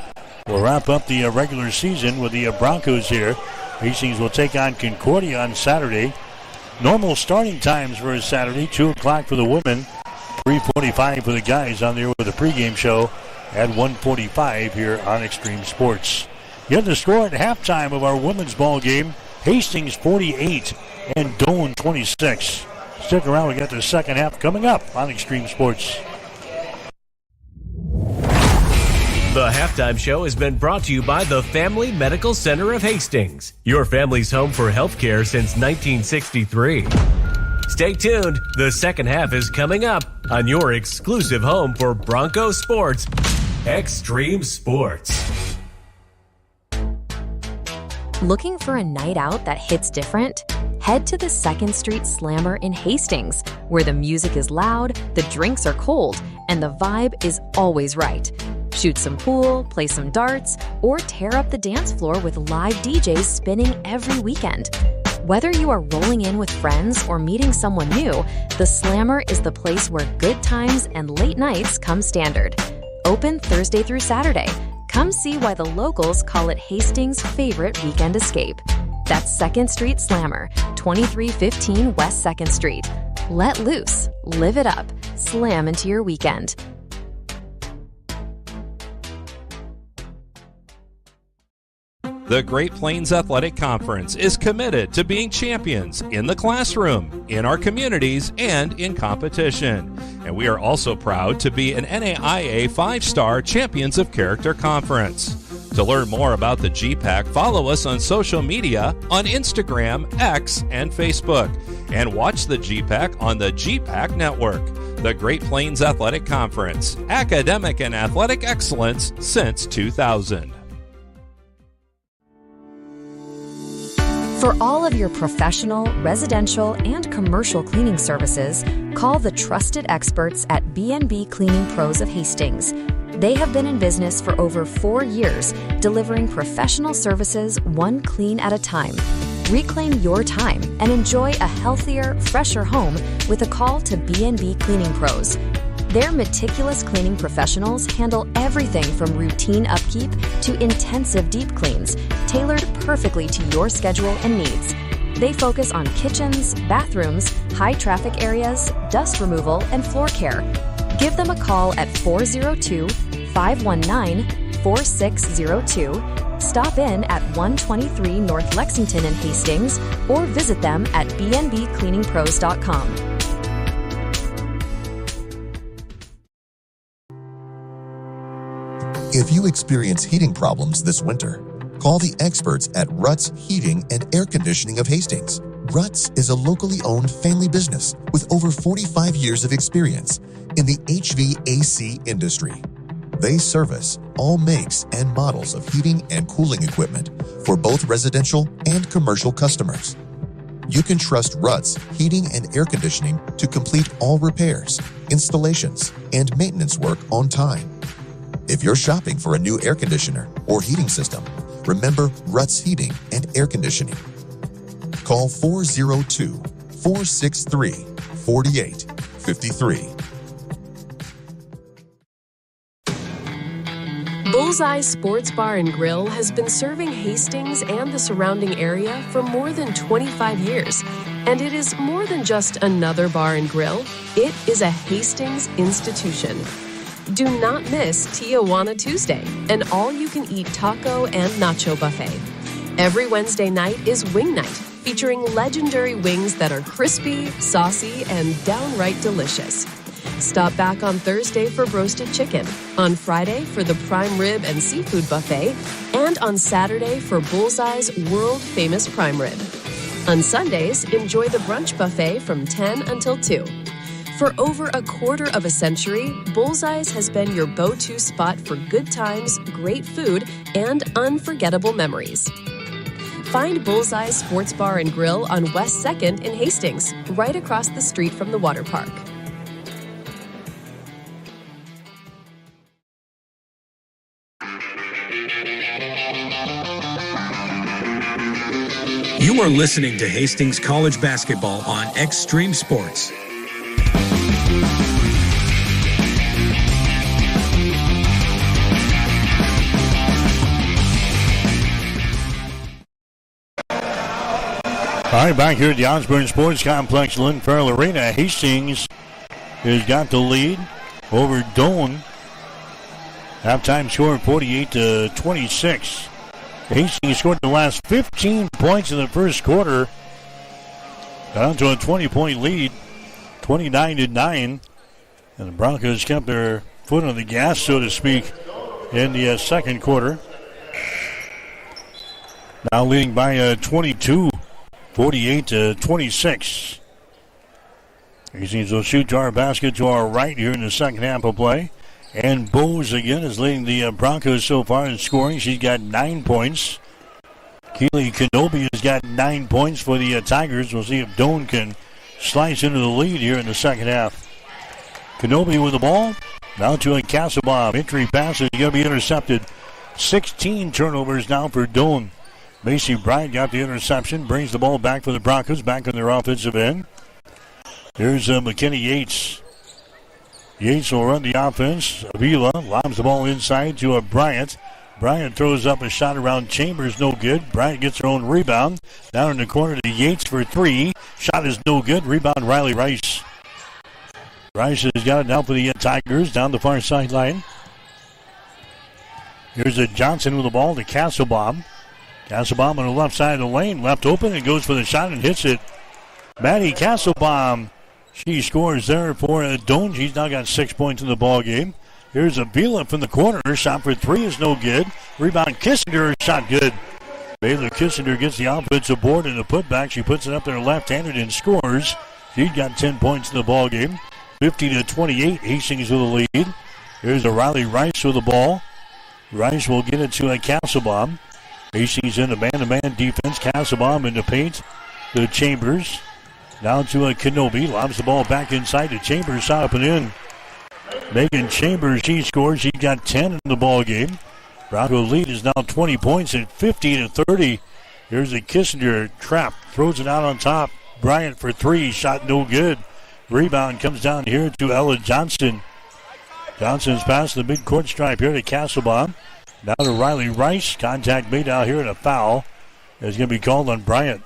S3: we'll wrap up the regular season with the Broncos here. Hastings will take on Concordia on Saturday. Normal starting times for a Saturday, 2 o'clock for the women, 3:45 for the guys on the over the pregame show at 1:45 here on Extreme Sports. Get the score at halftime of our women's ball game. Hastings 48 and Doane 26. Stick around, we got the second half coming up on Extreme Sports.
S2: The halftime show has been brought to you by the Family Medical Center of Hastings, your family's home for healthcare since 1963. Stay tuned. The second half is coming up on your exclusive home for Bronco Sports, Extreme Sports.
S14: Looking for a night out that hits different? Head to the 2nd Street Slammer in Hastings, where the music is loud, the drinks are cold, and the vibe is always right. Shoot some pool, play some darts, or tear up the dance floor with live DJs spinning every weekend. Whether you are rolling in with friends or meeting someone new, the Slammer is the place where good times and late nights come standard. Open Thursday through Saturday. Come see why the locals call it Hastings' favorite weekend escape. That's 2nd Street Slammer, 2315 West 2nd Street. Let loose, live it up, slam into your weekend.
S19: The Great Plains Athletic Conference is committed to being champions in the classroom, in our communities, and in competition. And we are also proud to be an NAIA 5-star Champions of Character Conference. To learn more about the GPAC, follow us on social media on Instagram, X, and Facebook. And watch the GPAC on the GPAC Network. The Great Plains Athletic Conference, academic and athletic excellence since 2000.
S14: For all of your professional, residential, and commercial cleaning services, call the trusted experts at B&B Cleaning Pros of Hastings. They have been in business for over 4 years, delivering professional services one clean at a time. Reclaim your time and enjoy a healthier, fresher home with a call to B&B Cleaning Pros. Their meticulous cleaning professionals handle everything from routine upkeep to intensive deep cleans, tailored perfectly to your schedule and needs. They focus on kitchens, bathrooms, high traffic areas, dust removal, and floor care. Give them a call at 402-519-4602. Stop in at 123 North Lexington in Hastings or visit them at bnbcleaningpros.com.
S4: If you experience heating problems this winter, call the experts at Ruts Heating and Air Conditioning of Hastings. Ruts is a locally owned family business with over 45 years of experience in the HVAC industry. They service all makes and models of heating and cooling equipment for both residential and commercial customers. You can trust Ruts Heating and Air Conditioning to complete all repairs, installations, and maintenance work on time. If you're shopping for a new air conditioner or heating system, remember Ruts Heating and Air Conditioning. Call 402-463-4853.
S10: Bullseye Sports Bar and Grill has been serving Hastings and the surrounding area for more than 25 years. And it is more than just another bar and grill. It is a Hastings institution. Do not miss Tijuana Tuesday, an all-you-can-eat taco and nacho buffet. Every Wednesday night is Wing Night, featuring legendary wings that are crispy, saucy, and downright delicious. Stop back on Thursday for roasted chicken, on Friday for the prime rib and seafood buffet, and on Saturday for Bullseye's world-famous prime rib. On Sundays, enjoy the brunch buffet from 10 until 2. For over a quarter of a century, Bullseye's has been your go-to spot for good times, great food, and unforgettable memories. Find Bullseye's Sports Bar and Grill on West 2nd in Hastings, right across the street from the water park.
S15: You are listening to Hastings College Basketball on Extreme Sports.
S3: All right, back here at the Osborne Sports Complex, Lynn Farrell Arena, Hastings has got the lead over Doane. Halftime score 48-26. Hastings scored the last 15 points in the first quarter, down to a 20-point lead, 29-9. And the Broncos kept their foot on the gas, so to speak, in the second quarter. Now leading by 22. 48-26. Hastings will shoot to our basket to our right here in the second half of play. And Bowes again is leading the Broncos so far in scoring. She's got 9 points. Keely Kenobi has got 9 points for the Tigers. We'll see if Doane can slice into the lead here in the second half. Kenobi with the ball. Now to a Castlebaum. Entry pass is going to be intercepted. 16 turnovers now for Doane. Macy Bryant got the interception, brings the ball back for the Broncos, back on their offensive end. Here's McKinney Yates. Yates will run the offense. Avila lobs the ball inside to a Bryant. Bryant throws up a shot around Chambers, no good. Bryant gets her own rebound. Down in the corner to Yates for 3. Shot is no good. Rebound Riley Rice. Rice has got it now for the Tigers down the far sideline. Here's a Johnson with the ball to Castlebaum. Castlebaum on the left side of the lane, left open, and goes for the shot and hits it. Maddie Castlebaum, she scores there for Doane. She's now got 6 points in the ball game. Here's Avila from the corner. Shot for 3 is no good. Rebound Kissinger, shot good. Baylor Kissinger gets the offensive board and the putback. She puts it up there left-handed and scores. She's got 10 points in the ball game. 50-28, Hastings with the lead. Here's a Riley Rice with the ball. Rice will get it to a Castlebaum. Hastings in the man-to-man defense. Castlebaum in the paint to Chambers. Down to a Kenobi. Lobs the ball back inside to Chambers. Shot up and in. Megan Chambers, she scores. She got 10 in the ball game. Bronco lead is now 20 points at 50-30. Here's a Kissinger trap. Throws it out on top. Bryant for 3. Shot no good. Rebound comes down here to Ella Johnson. Johnson's past the midcourt stripe here to Castlebaum. Now to Riley Rice. Contact made out here and a foul is going to be called on Bryant.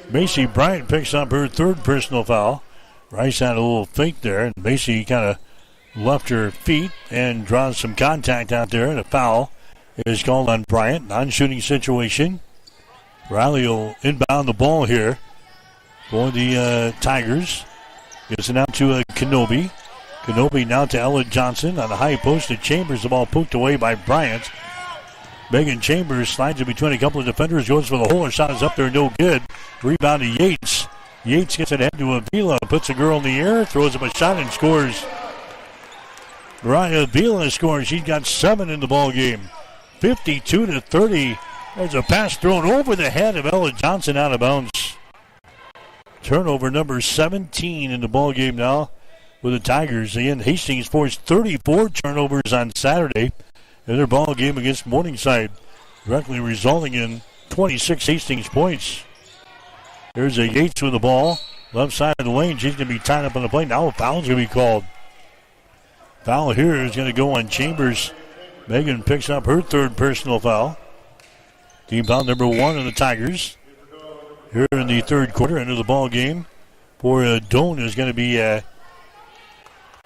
S3: Macy Bryant picks up her third personal foul. Rice had a little fake there, and Macy kind of left her feet and draws some contact out there, and a foul is called on Bryant. Non-shooting situation. Riley will inbound the ball here for the Tigers. Gets it out to Kenobi. Kenobi now to Ella Johnson on the high post to Chambers. The ball poked away by Bryant. Megan Chambers slides in between a couple of defenders, goes for the hole. Her shot is up there, no good. Rebound to Yates. Yates gets it ahead to Avila, puts a girl in the air, throws up a shot and scores. Mariah Avila scores. She's got 7 in the ball game. 52-30. There's a pass thrown over the head of Ella Johnson out of bounds. Turnover number 17 in the ball game now with the Tigers. Again, Hastings forced 34 turnovers on Saturday in their ball game against Morningside, directly resulting in 26 Hastings points. There's a Yates with the ball. Left side of the lane. She's going to be tied up on the play. Now a foul's going to be called. Foul here is going to go on Chambers. Megan picks up her third personal foul. Team foul number 1 on the Tigers. Here in the third quarter, end of the ball game. For Doan is going to be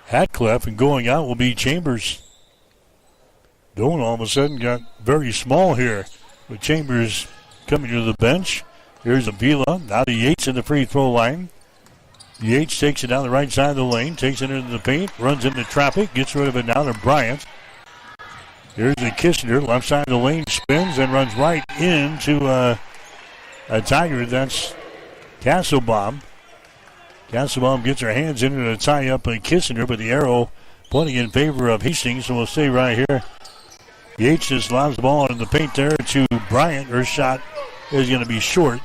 S3: Hatcliffe, and going out will be Chambers. Doan all of a sudden got very small here with Chambers coming to the bench. Here's Avila. Now to Yates in the free throw line. Yates takes it down the right side of the lane, takes it into the paint, runs into traffic, gets rid of it now to Bryant. Here's the Kissinger, left side of the lane, spins and runs right into a Tiger. That's Castlebaum. Castlebaum gets her hands in to tie up Kissinger, but the arrow pointing in favor of Hastings, so we'll stay right here. Yates just lobs the ball in the paint there to Bryant. Her shot is going to be short.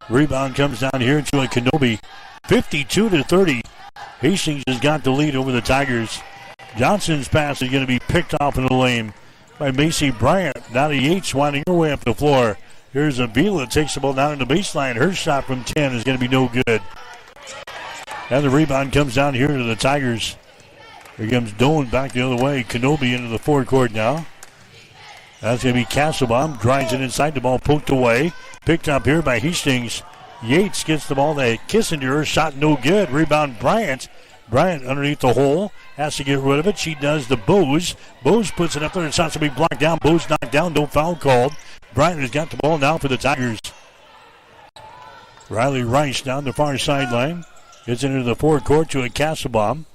S3: Rebound comes down here to a Kenobi. 52-30. Hastings has got the lead over the Tigers. Johnson's pass is going to be picked off in the lane by Macy Bryant. Now to Yates winding her way up the floor. Here's Avila, takes the ball down in the baseline. Her shot from 10 is going to be no good. And the rebound comes down here to the Tigers. Here comes Doan back the other way. Kenobi into the forecourt now. That's going to be Castlebaum. Drives it inside. The ball poked away. Picked up here by Hastings. Yates gets the ball to Kissinger. Shot no good. Rebound Bryant. Bryant underneath the hole. Has to get rid of it. She does to Bose. Bose puts it up there. The shot's going to be blocked down. Bose knocked down. No foul called. Bryant has got the ball now for the Tigers. Riley Rice down the far sideline. Gets into the forecourt to a Castlebaum.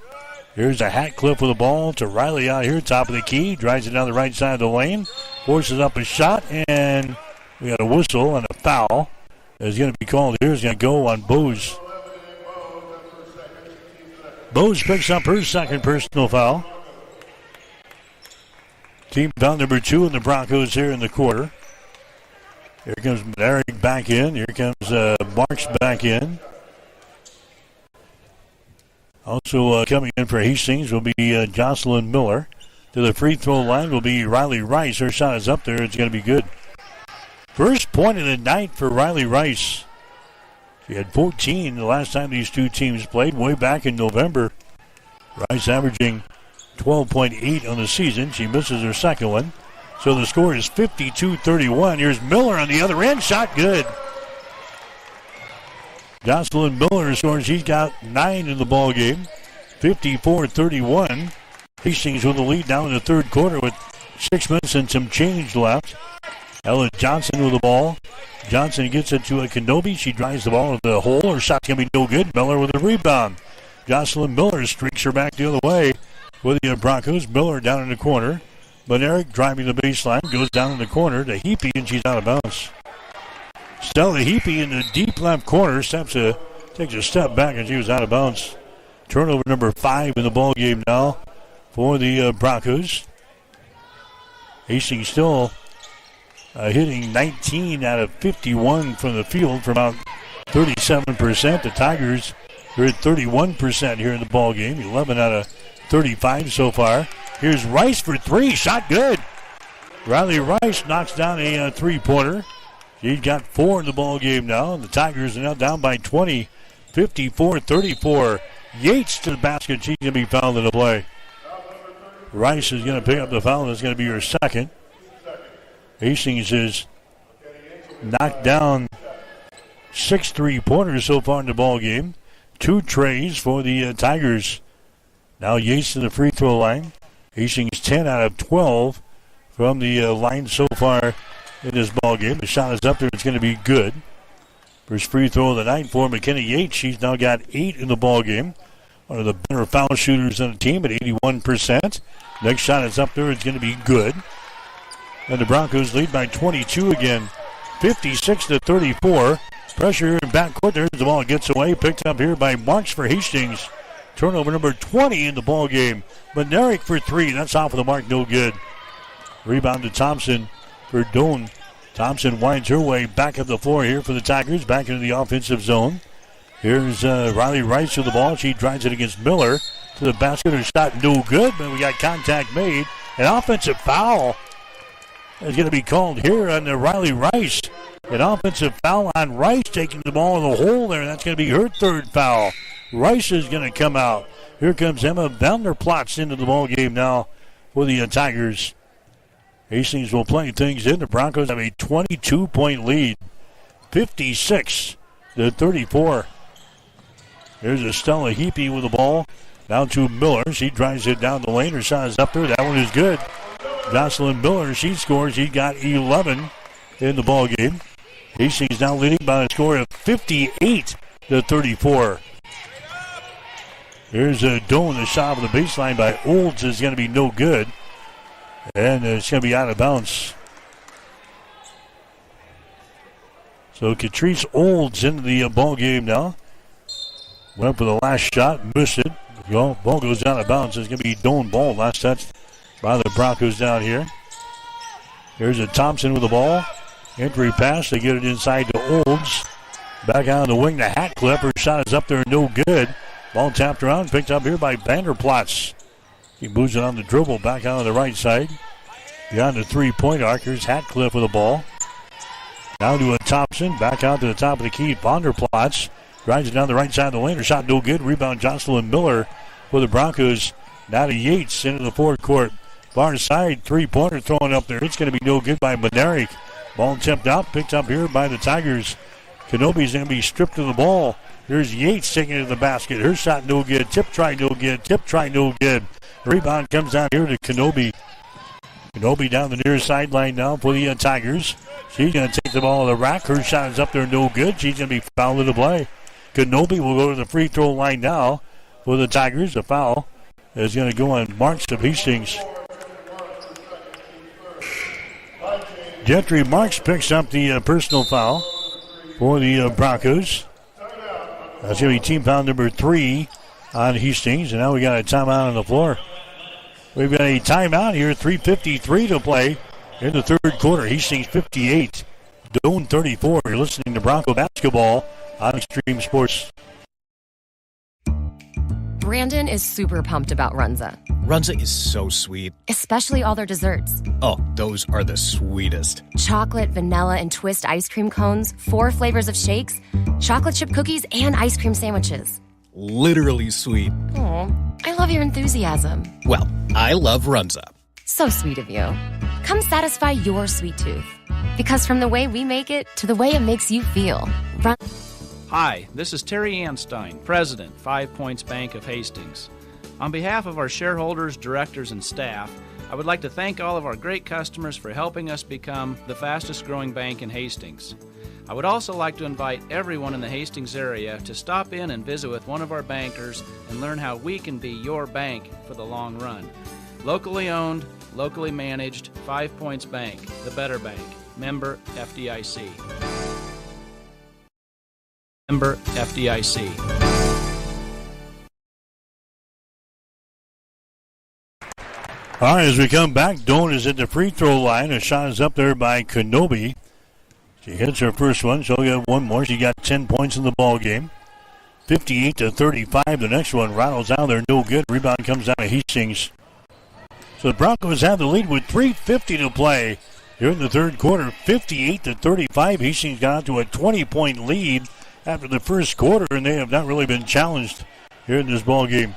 S3: Here's a Hatcliffe with the ball to Riley out here, top of the key. Drives it down the right side of the lane. Forces up a shot, and we got a whistle and a foul. Is going to be called here. Is going to go on Bose. Bose picks up her second personal foul. Team foul number 2 in the Broncos here in the quarter. Here comes Eric back in. Here comes Marks back in. Also coming in for Hastings will be Jocelyn Miller. To the free throw line will be Riley Rice. Her shot is up there. It's going to be good. First point of the night for Riley Rice. She had 14 the last time these two teams played, way back in November. Rice averaging 12.8 on the season. She misses her second one. So the score is 52-31. Here's Miller on the other end. Shot good. Jocelyn Miller scores. She's got 9 in the ball game. 54-31. Hastings with the lead now in the third quarter with 6 minutes and some change left. Ella Johnson with the ball. Johnson gets it to a Kenobi. She drives the ball into the hole. Her shot's going to be no good. Miller with a rebound. Jocelyn Miller streaks her back the other way with the Broncos. Miller down in the corner. But Eric driving the baseline goes down in the corner to Heapy, and she's out of bounds. Stella Heapy in the deep left corner takes a step back, and she was out of bounds. Turnover number 5 in the ball game now for the Broncos. Hastings still hitting 19 out of 51 from the field for about 37%. The Tigers are at 31% here in the ball game. 11 out of 35 so far. Here's Rice for 3. Shot good. Riley Rice knocks down a three-pointer. She's got 4 in the ball game now. And the Tigers are now down by 20. 54-34. Yates to the basket. She's going to be fouled in the play. Rice is going to pick up the foul. That's going to be her second. Hastings is knocked down 6 3-pointers so far in the ball game. 2 trays for the Tigers. Now Yates to the free throw line. Hastings 10 out of 12 from the line so far in this ball game. The shot is up there. It's going to be good. First free throw of the night for McKenna Yates. She's now got 8 in the ball game. One of the better foul shooters on the team at 81%. Next shot is up there. It's going to be good. And the Broncos lead by 22 again. 56-34. Pressure in backcourt. There's the ball. Gets away. Picked up here by Marks for Hastings. Turnover number 20 in the ball game. Bednarik for 3. That's off of the mark. No good. Rebound to Thompson for Doan. Thompson winds her way back up the floor here for the Tigers. Back into the offensive zone. Here's Riley Rice with the ball. She drives it against Miller to the basket. Her shot no good, but we got contact made. An offensive foul is going to be called here on Riley Rice. An offensive foul on Rice, taking the ball in the hole there. That's going to be her 3rd foul. Rice is going to come out. Here comes Emma Vanderplatz into the ball game now for the Tigers. Hastings will play things in. The Broncos have a 22-point lead, 56-34. Here's Estella Heapy with the ball. Down to Miller. She drives it down the lane. Her shot is up there. That one is good. Jocelyn Miller, she scores. She got 11 in the ball game. Hastings now leading by a score of 58-34. Here's Doan. The shot on the baseline by Olds is going to be no good. And it's going to be out of bounds. So Catrice Olds into the ball game now. Went up for the last shot, missed it. Well, ball goes out of bounds. It's going to be Doan ball. Last touch by the Broncos down here. Here's a Thompson with the ball. Entry pass. They get it inside to Olds. Back out on the wing to Hatcliffe. Her shot is up there, no good. Ball tapped around, picked up here by Vanderplatz. He moves it on the dribble, back out on the right side. Beyond the 3-point arc, here's Hatcliffe with the ball. Now to a Thompson, back out to the top of the key. Vanderplatz drives it down the right side of the lane. Her shot no good. Rebound Jocelyn Miller for the Broncos. Now to Yates into the forecourt. Far side, 3-pointer thrown up there. It's going to be no good by Bednarik. Ball tipped out, picked up here by the Tigers. Kenobi's going to be stripped of the ball. Here's Yates taking it to the basket. Her shot no good. Tip try no good. Tip try no good. Rebound comes down here to Kenobi. Kenobi down the near sideline now for the Tigers. She's going to take the ball to the rack. Her shot is up there no good. She's going to be fouled into play. Kenobi will go to the free throw line now for the Tigers. The foul is going to go on Marks of Hastings. Gentry Marks picks up the personal foul for the Broncos. That's going to be team foul number 3 on Hastings. And now we got a timeout on the floor. We've got a timeout here, 3:53 to play in the third quarter. Hastings 58, Doan 34. You're listening to Bronco basketball on Extreme Sports.
S14: Brandon is super pumped about Runza.
S9: Runza is so sweet.
S14: Especially all their desserts.
S9: Oh, those are the sweetest.
S14: Chocolate, vanilla, and twist ice cream cones, 4 flavors of shakes, chocolate chip cookies, and ice cream sandwiches.
S9: Literally sweet.
S14: Aw, I love your enthusiasm.
S9: Well, I love Runza.
S8: So sweet of you. Come satisfy your sweet tooth. Because from the way we make it to the way it makes you feel.
S7: Hi, this is Terry Anstein, President, 5 Points Bank of Hastings. On behalf of our shareholders, directors, and staff, I would like to thank all of our great customers for helping us become the fastest growing bank in Hastings. I would also like to invite everyone in the Hastings area to stop in and visit with one of our bankers and learn how we can be your bank for the long run. Locally owned, locally managed, 5 Points Bank, the better bank. Member FDIC. Member FDIC.
S3: All right, as we come back, Doan is at the free throw line. A shot is up there by Kenobi. She hits her first one. She'll get one more. She got 10 points in the ball game. 58-35. The next one rattles out there. No good. Rebound comes out of Hastings. So the Broncos have the lead with 3:50 to play here in the third quarter. 58-35. Hastings got out to a 20-point lead after the first quarter, and they have not really been challenged here in this ball game.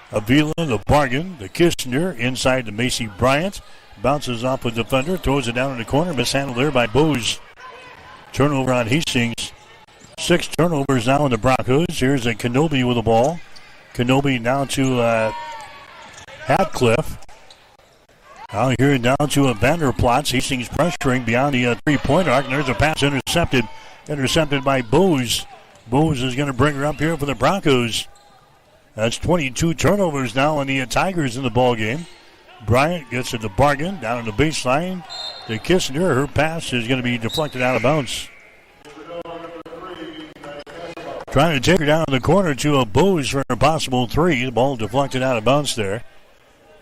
S3: Avila, the bargain, the Kistner inside to Macy Bryant. Bounces off a defender, throws it down in the corner. Mishandled there by Bose. Turnover on Hastings. 6 turnovers now in the Broncos. Here's a Kenobi with the ball. Kenobi now to Hatcliffe. Now here down to Vanderplatz. Hastings pressuring beyond the 3-point arc. And there's a pass intercepted. Intercepted by Bose. Bose is going to bring her up here for the Broncos. That's 22 turnovers now on the Tigers in the ball game. Bryant gets it to Bargan down on the baseline to Kissinger. Her pass is going to be deflected out of bounds. Trying to take her down in the corner to a Bose for a possible 3. The ball deflected out of bounds there.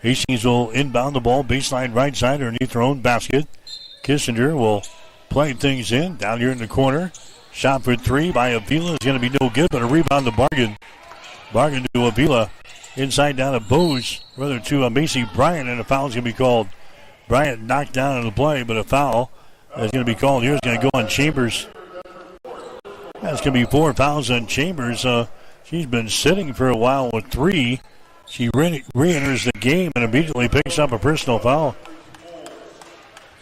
S3: Hastings will inbound the ball baseline right side underneath their own basket. Kissinger will play things in down here in the corner. Shot for 3 by Avila is going to be no good, but a rebound to Bargan. Bargan to Avila. Inside down to Bose, rather to Macy Bryant, and a foul is going to be called. Bryant knocked down in the play, but a foul is going to be called here. It's going to go on Chambers. That's going to be 4 fouls on Chambers. She's been sitting for a while with 3. She re-enters the game and immediately picks up a personal foul.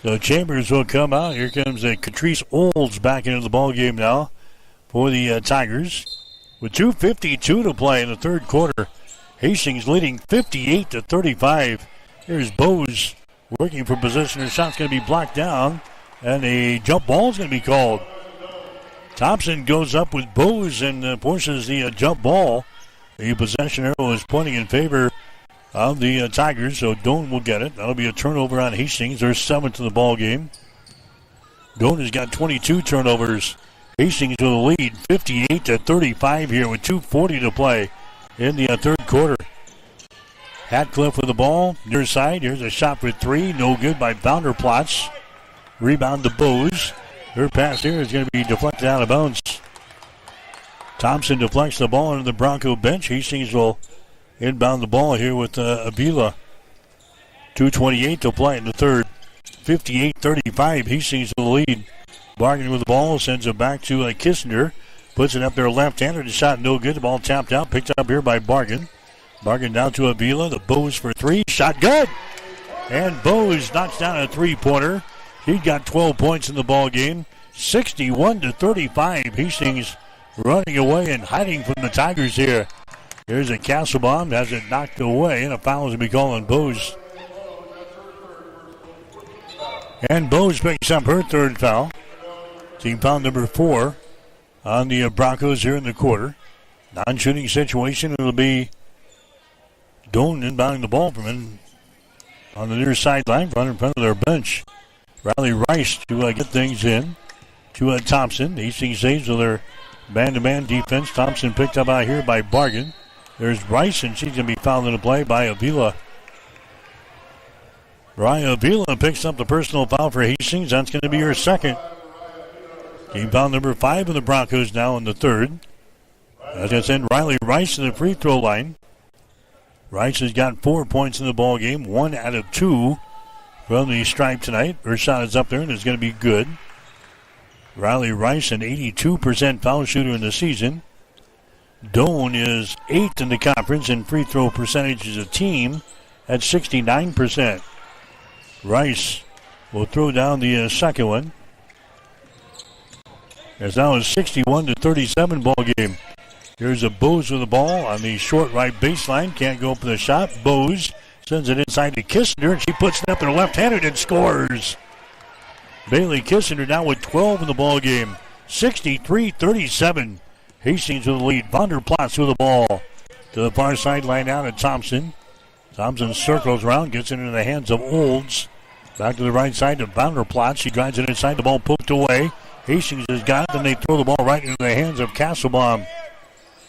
S3: So Chambers will come out. Here comes Catrice Olds back into the ball game now for the Tigers. With 2:52 to play in the third quarter, Hastings leading 58-35. Here's Bose working for position. Her shot's going to be blocked down, and a jump ball is going to be called. Thompson goes up with Bose and forces the jump ball. The possession arrow is pointing in favor of the Tigers, so Doan will get it. That'll be a turnover on Hastings. They're 7th in the ball game. Doan has got 22 turnovers. Hastings with a lead, 58-35 here with 2:40 to play in the third quarter. Hatcliffe with the ball, near side. Here's a shot for 3, no good by Vanderplatz. Rebound to Bose. Her pass here is going to be deflected out of bounds. Thompson deflects the ball into the Bronco bench. Hastings will inbound the ball here with Avila. 2:28 to play in the third. 58-35. Hastings with the lead. Bargan with the ball, sends it back to Kissinger. Puts it up there left-handed. The shot no good. The ball tapped out. Picked up here by Bargan. Bargan down to Avila. The Bose for 3. Shot good. And Bose knocks down a 3-pointer. He got 12 points in the ball game. 61-35. Hastings running away and hiding from the Tigers here. Here's a Castlebaum. Has it knocked away. And a foul is going to be called on Bose. And Bose picks up her third foul. Team foul number 4 on the Broncos here in the quarter. Non-shooting situation. It'll be Doan inbounding the ball from in on the near sideline, right in front of their bench. Riley Rice to get things in to Thompson. Hastings saves with their man-to-man defense. Thompson picked up out here by Bargan. There's Rice, and she's going to be fouled in the play by Avila. Brian Avila picks up the personal foul for Hastings. That's going to be her second. Team foul number 5 of the Broncos now in the third. As I said, Riley Rice to the free throw line. Rice has got 4 points in the ball game, 1 out of 2 from the stripe tonight. Her shot is up there and it's going to be good. Riley Rice, an 82% foul shooter in the season. Doan is 8th in the conference in free throw percentage as a team at 69%. Rice will throw down the second one. It's now a 61-37 ball game. Here's a Bose with the ball on the short right baseline. Can't go for the shot. Bose sends it inside to Kissinger, and she puts it up there left-handed and scores. Bailey Kissinger now with 12 in the ball game. 63-37. Hastings with the lead. Vanderplatz with the ball to the far sideline out at Thompson. Thompson circles around, gets it into the hands of Olds. Back to the right side to Vanderplatz. She drives it inside. The ball poked away. Hastings has got it. Then they throw the ball right into the hands of Castlebaum.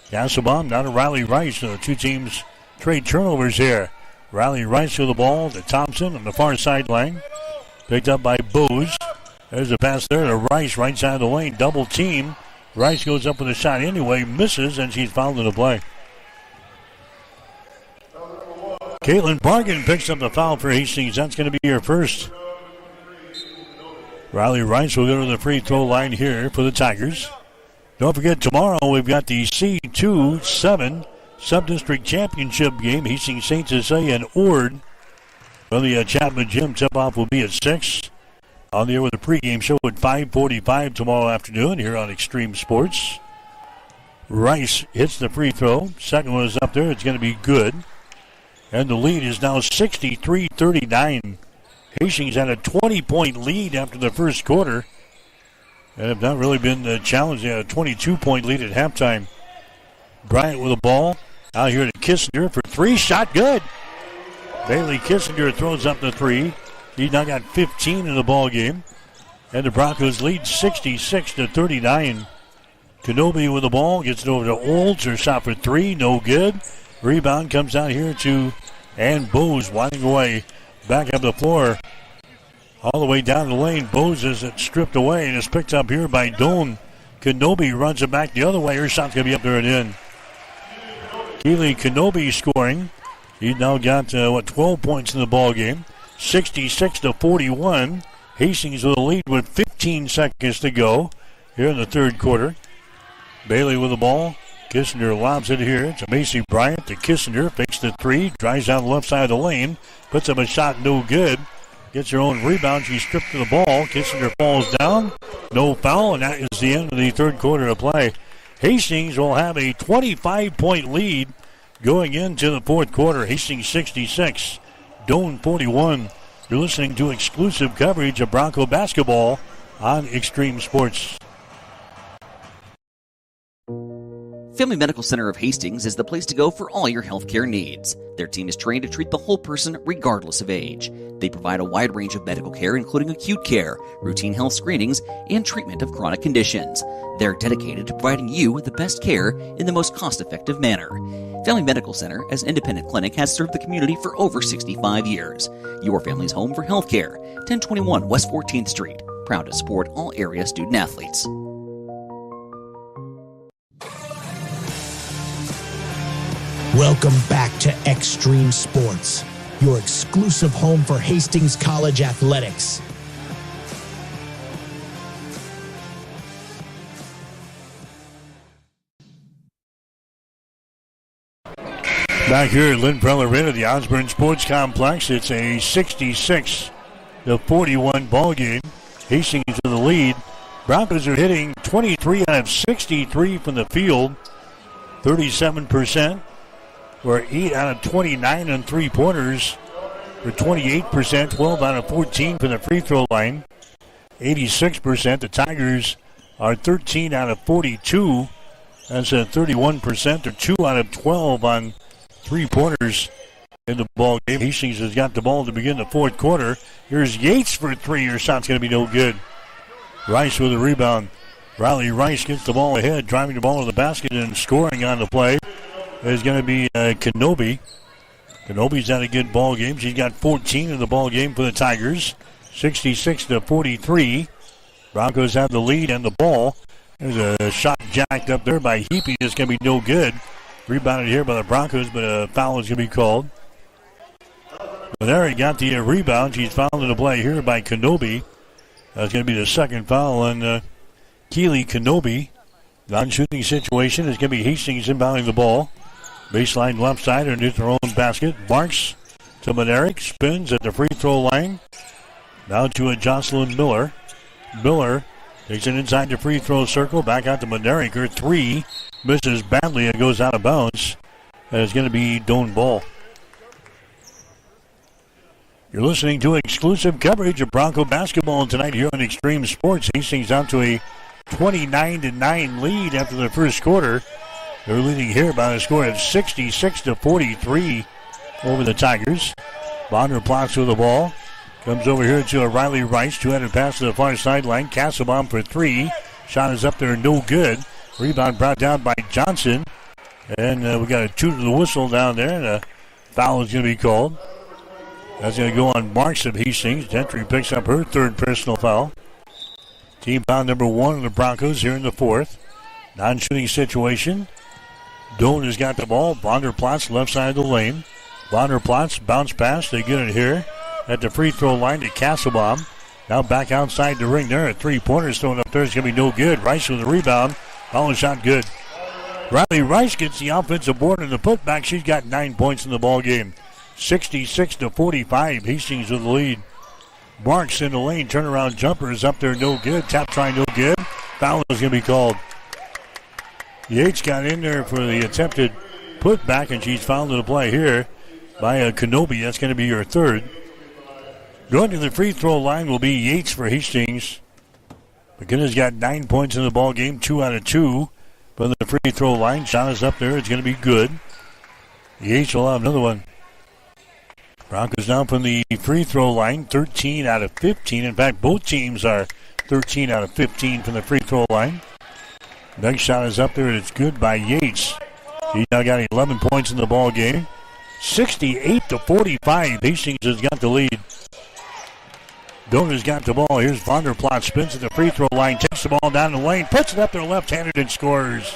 S3: Castlebaum down to Riley Rice. So the two teams trade turnovers here. Riley Rice with the ball to Thompson on the far sideline. Picked up by Bose. There's a pass there to Rice, right side of the lane. Double team. Rice goes up with a shot anyway, misses, and she's fouled in the play. Caitlin Bargan picks up the foul for Hastings. That's going to be her first. Riley Rice will go to the free throw line here for the Tigers. Don't forget, tomorrow we've got the C2-7 Sub-District Championship game. Hastings St. Cecilia and Ord from the Chapman Gym. Tip-off will be at 6. On the air with a pregame show at 5:45 tomorrow afternoon here on Extreme Sports. Rice hits the free throw. Second one is up there. It's going to be good. And the lead is now 63-39. Hastings had a 20-point lead after the first quarter. And have not really been challenged. They had a 22-point lead at halftime. Bryant with the ball. Out here to Kissinger for three. Shot good. Bailey Kissinger throws up the three. He's now got 15 in the ball game. And the Broncos lead 66-39. Kenobi with the ball. Gets it over to Olds. Her shot for three. No good. Rebound comes out here to Ann Bose winding away. Back up the floor. All the way down the lane. Bose is stripped away and is picked up here by Doan. Kenobi runs it back the other way. Her shot's going to be up there and in. Keely Kenobi scoring. He's now got 12 points in the ball game. 66-41. Hastings with a lead with 15 seconds to go here in the third quarter. Bailey with the ball. Kissinger lobs it here to Macy Bryant. To Kissinger, fakes the three, drives down the left side of the lane, puts up a shot, no good. Gets her own rebound. She's stripped to the ball. Kissinger falls down. No foul, and that is the end of the third quarter of play. Hastings will have a 25-point lead going into the fourth quarter. Hastings 66, Doan 41. You're listening to exclusive coverage of Bronco basketball on Extreme Sports.
S1: Family Medical Center of Hastings is the place to go for all your healthcare needs. Their team is trained to treat the whole person regardless of age. They provide a wide range of medical care, including acute care, routine health screenings, and treatment of chronic conditions. They're dedicated to providing you with the best care in the most cost-effective manner. Family Medical Center, as an independent clinic, has served the community for over 65 years. Your family's home for healthcare. 1021 West 14th Street. Proud to support all area student athletes.
S11: Welcome back to Extreme Sports, your exclusive home for Hastings College athletics.
S3: Back here at Lynn Preller Arena, the Osborne Sports Complex, it's a 66-41 ball game. Hastings with the lead. Broncos are hitting 23 out of 63 from the field, 37%. We're 8 out of 29 on three-pointers. We're 28%, 12 out of 14 from the free throw line. 86%. The Tigers are 13 out of 42. That's at 31%. They're 2 out of 12 on three-pointers in the ball game. Hastings has got the ball to begin the fourth quarter. Here's Yates for three. Her shot's going to be no good. Rice with a rebound. Riley Rice gets the ball ahead, driving the ball to the basket and scoring on the play. Is going to be Kenobi. Kenobi's had a good ball game. She's got 14 in the ball game for the Tigers. 66-43. Broncos have the lead and the ball. There's a shot jacked up there by Heapy. It's going to be no good. Rebounded here by the Broncos, but a foul is going to be called. But there he got the rebound. She's fouled in the play here by Kenobi. That's going to be the second foul on Keely Kenobi. Non-shooting situation is going to be Hastings inbounding the ball. Baseline left side underneath their own basket. Marks to Monerick. Spins at the free throw line. Now to a Jocelyn Miller. Miller takes it inside the free throw circle. Back out to Monerick. Her three misses badly and goes out of bounds. And it's going to be Doan ball. You're listening to exclusive coverage of Bronco basketball tonight here on Extreme Sports. Hastings out to a 29-9 lead after the first quarter. They're leading here by a score of 66-43 over the Tigers. Bonner plots with the ball. Comes over here to a Riley Rice. Two-handed pass to the far sideline. Castlebaum for three. Shot is up there, no good. Rebound brought down by Johnson. And we got a toot of the whistle down there, and a foul is going to be called. That's going to go on Marks of Hastings. Gentry picks up her third personal foul. Team foul number one of the Broncos here in the fourth. Non-shooting situation. Doan has got the ball. Vonderplatz left side of the lane. Vonderplatz bounce pass. They get it here at the free throw line to Castlebaum. Now back outside the ring there. A three-pointer's thrown up there. It's going to be no good. Rice with the rebound. Foul shot good. Riley Rice gets the offensive board and the putback. She's got 9 points in the ball game. 66-45. Hastings with the lead. Marks in the lane. Turnaround jumper is up there. No good. Tap try no good. Foul is going to be called. Yates got in there for the attempted putback, and she's fouled in the play here by Kenobi. That's going to be your third. Going to the free throw line will be Yates for Hastings. McKenna's got 9 points in the ball game, 2 out of 2 from the free throw line. Shot is up there. It's going to be good. Yates will have another one. Broncos down from the free throw line, 13 out of 15. In fact, both teams are 13 out of 15 from the free throw line. Next shot is up there, and it's good by Yates. He now got 11 points in the ball game. 68-45. Hastings has got the lead. Donor's got the ball. Here's Vonderplat, spins at the free throw line, takes the ball down the lane, puts it up there left-handed and scores.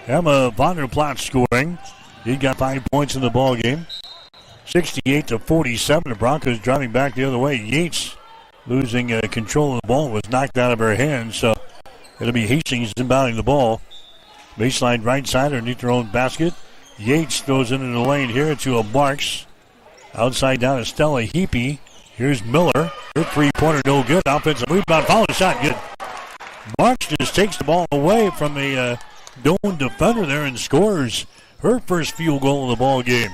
S3: Emma Vonderplat scoring. He got 5 points in the ball game. 68-47. The Broncos driving back the other way. Yates losing control of the ball, was knocked out of her hands, so it'll be Hastings inbounding the ball. Baseline right side underneath their own basket. Yates throws it into the lane here to a Marks. Outside down to Stella Heapy. Here's Miller. Her three-pointer no good. Offensive rebound. Follow shot good. Marks just takes the ball away from the Doan defender there and scores her first field goal of the ball game.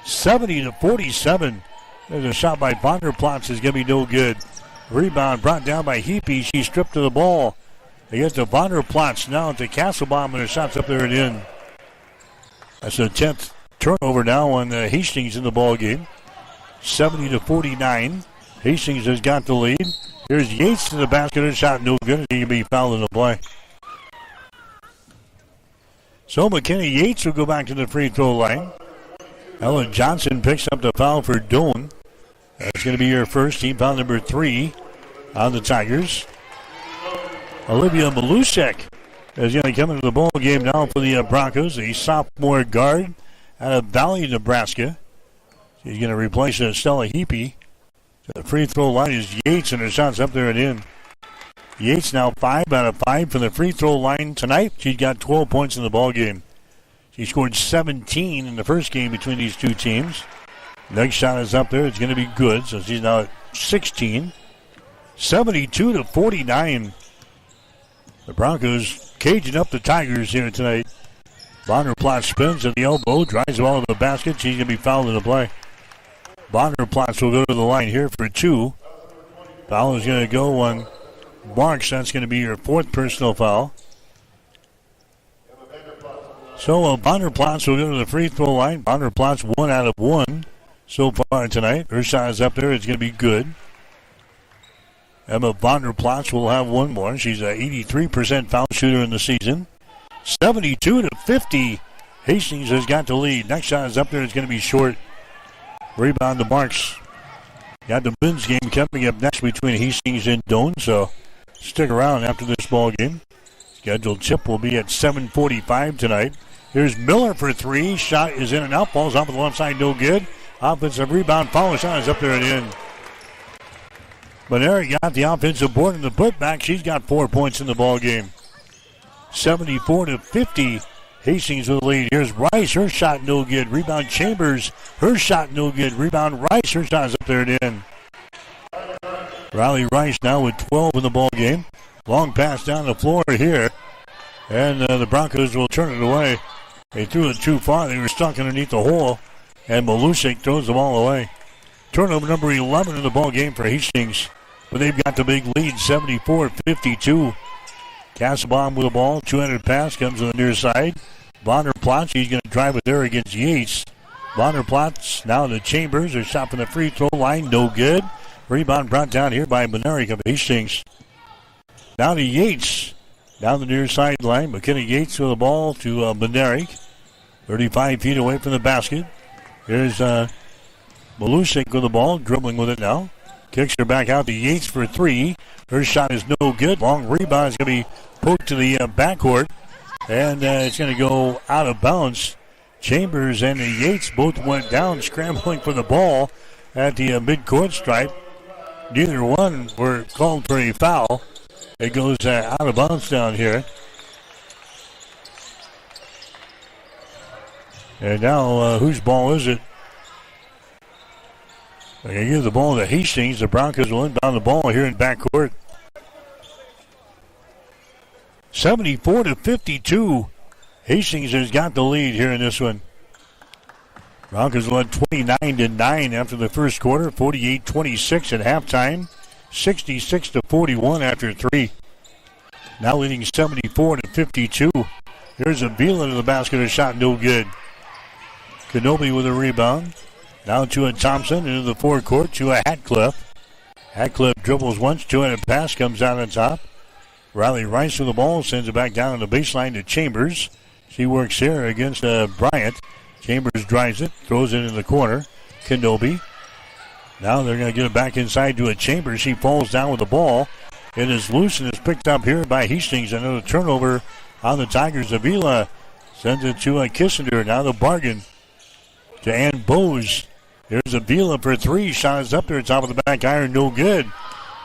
S3: 70-47. There's a shot by Vonderplatz is going to be no good. Rebound brought down by Heapy. She stripped to the ball. They get to Vonderplatz now to Castlebaum, and her shot's up there and in. That's the 10th turnover now on Hastings in the ball game. 70-49. Hastings has got the lead. Here's Yates to the basket. Her shot no good. He can be fouled in the play. So McKenna Yates will go back to the free throw line. Ella Johnson picks up the foul for Doan. That's going to be her first, team foul number 3 on the Tigers. Olivia Malusek is going to come into the ball game now for the Broncos, a sophomore guard out of Valley, Nebraska. She's going to replace Stella Heapy. The free throw line is Yates, and her shot's up there and in. Yates now 5 out of 5 from the free throw line tonight. She's got 12 points in the ball game. She scored 17 in the first game between these two teams. Next shot is up there. It's going to be good, so she's now at 16. 72-49. The Broncos caging up the Tigers here tonight. Vonderplatz spins at the elbow, drives the ball to the basket. She's going to be fouled in the play. Vonderplatz will go to the line here for 2. Foul is going to go on Marks. That's going to be your 4th personal foul. So Vonderplatz will go to the free throw line. Vonderplatz 1 out of 1 so far tonight. Her shot is up there. It's going to be good. Emma Vonderplatz will have one more. She's an 83% foul shooter in the season. 72-50. Hastings has got the lead. Next shot is up there. It's going to be short. Rebound to Marks. Got the men's game coming up next between Hastings and Doan, so stick around after this ball game. Scheduled tip will be at 7:45 tonight. Here's Miller for 3. Shot is in and out. Falls off the left side. No good. Offensive rebound. Follow shot is up there and in. But Eric got the offensive board in the putback. She's got 4 points in the ball game. 74-50. Hastings with the lead. Here's Rice. Her shot no good. Rebound Chambers. Her shot no good. Rebound Rice. Her shot is up there and in. Riley Rice now with 12 in the ball game. Long pass down the floor here. And the Broncos will turn it away. They threw it too far. They were stuck underneath the hole. And Malusik throws the ball away. Turnover number 11 in the ball game for Hastings. But they've got the big lead, 74-52. Castlebaum with the ball. 200 pass comes to the near side. Vonderplatz, he's going to drive it there against Yates. Vonderplatz now to Chambers. Her shot from the free throw line, no good. Rebound brought down here by Benaric of Hastings. Now to Yates. Down the near sideline. McKenna Yates with the ball to Benaric. 35 feet away from the basket. Here's Malusik with the ball, dribbling with it now. Kicks her back out to Yates for 3. Her shot is no good. Long rebound is going to be poked to the backcourt. And it's going to go out of bounds. Chambers and Yates both went down scrambling for the ball at the midcourt stripe. Neither one were called for a foul. It goes out of bounds down here. And now whose ball is it? They're going to give the ball to Hastings. The Broncos will inbound the ball here in backcourt. 74-52. Hastings has got the lead here in this one. Broncos led 29-9 after the first quarter, 48-26 at halftime, 66-41 after 3. Now leading 74-52. Here's Avila to the basket, a shot no good. Kenobi with a rebound. Now to a Thompson into the forecourt to a Hatcliffe. Hatcliffe dribbles once, two-handed pass comes out on top. Riley Rice with the ball, sends it back down on the baseline to Chambers. She works here against Bryant. Chambers drives it, throws it in the corner. Kenobi. Now they're going to get it back inside to a Chambers. She falls down with the ball. It is loose and is picked up here by Hastings. Another turnover on the Tigers. Avila sends it to Kissinger. Now the bargain to Ann Bose. There's Avila for 3. Shot is up there, top of the back iron, no good.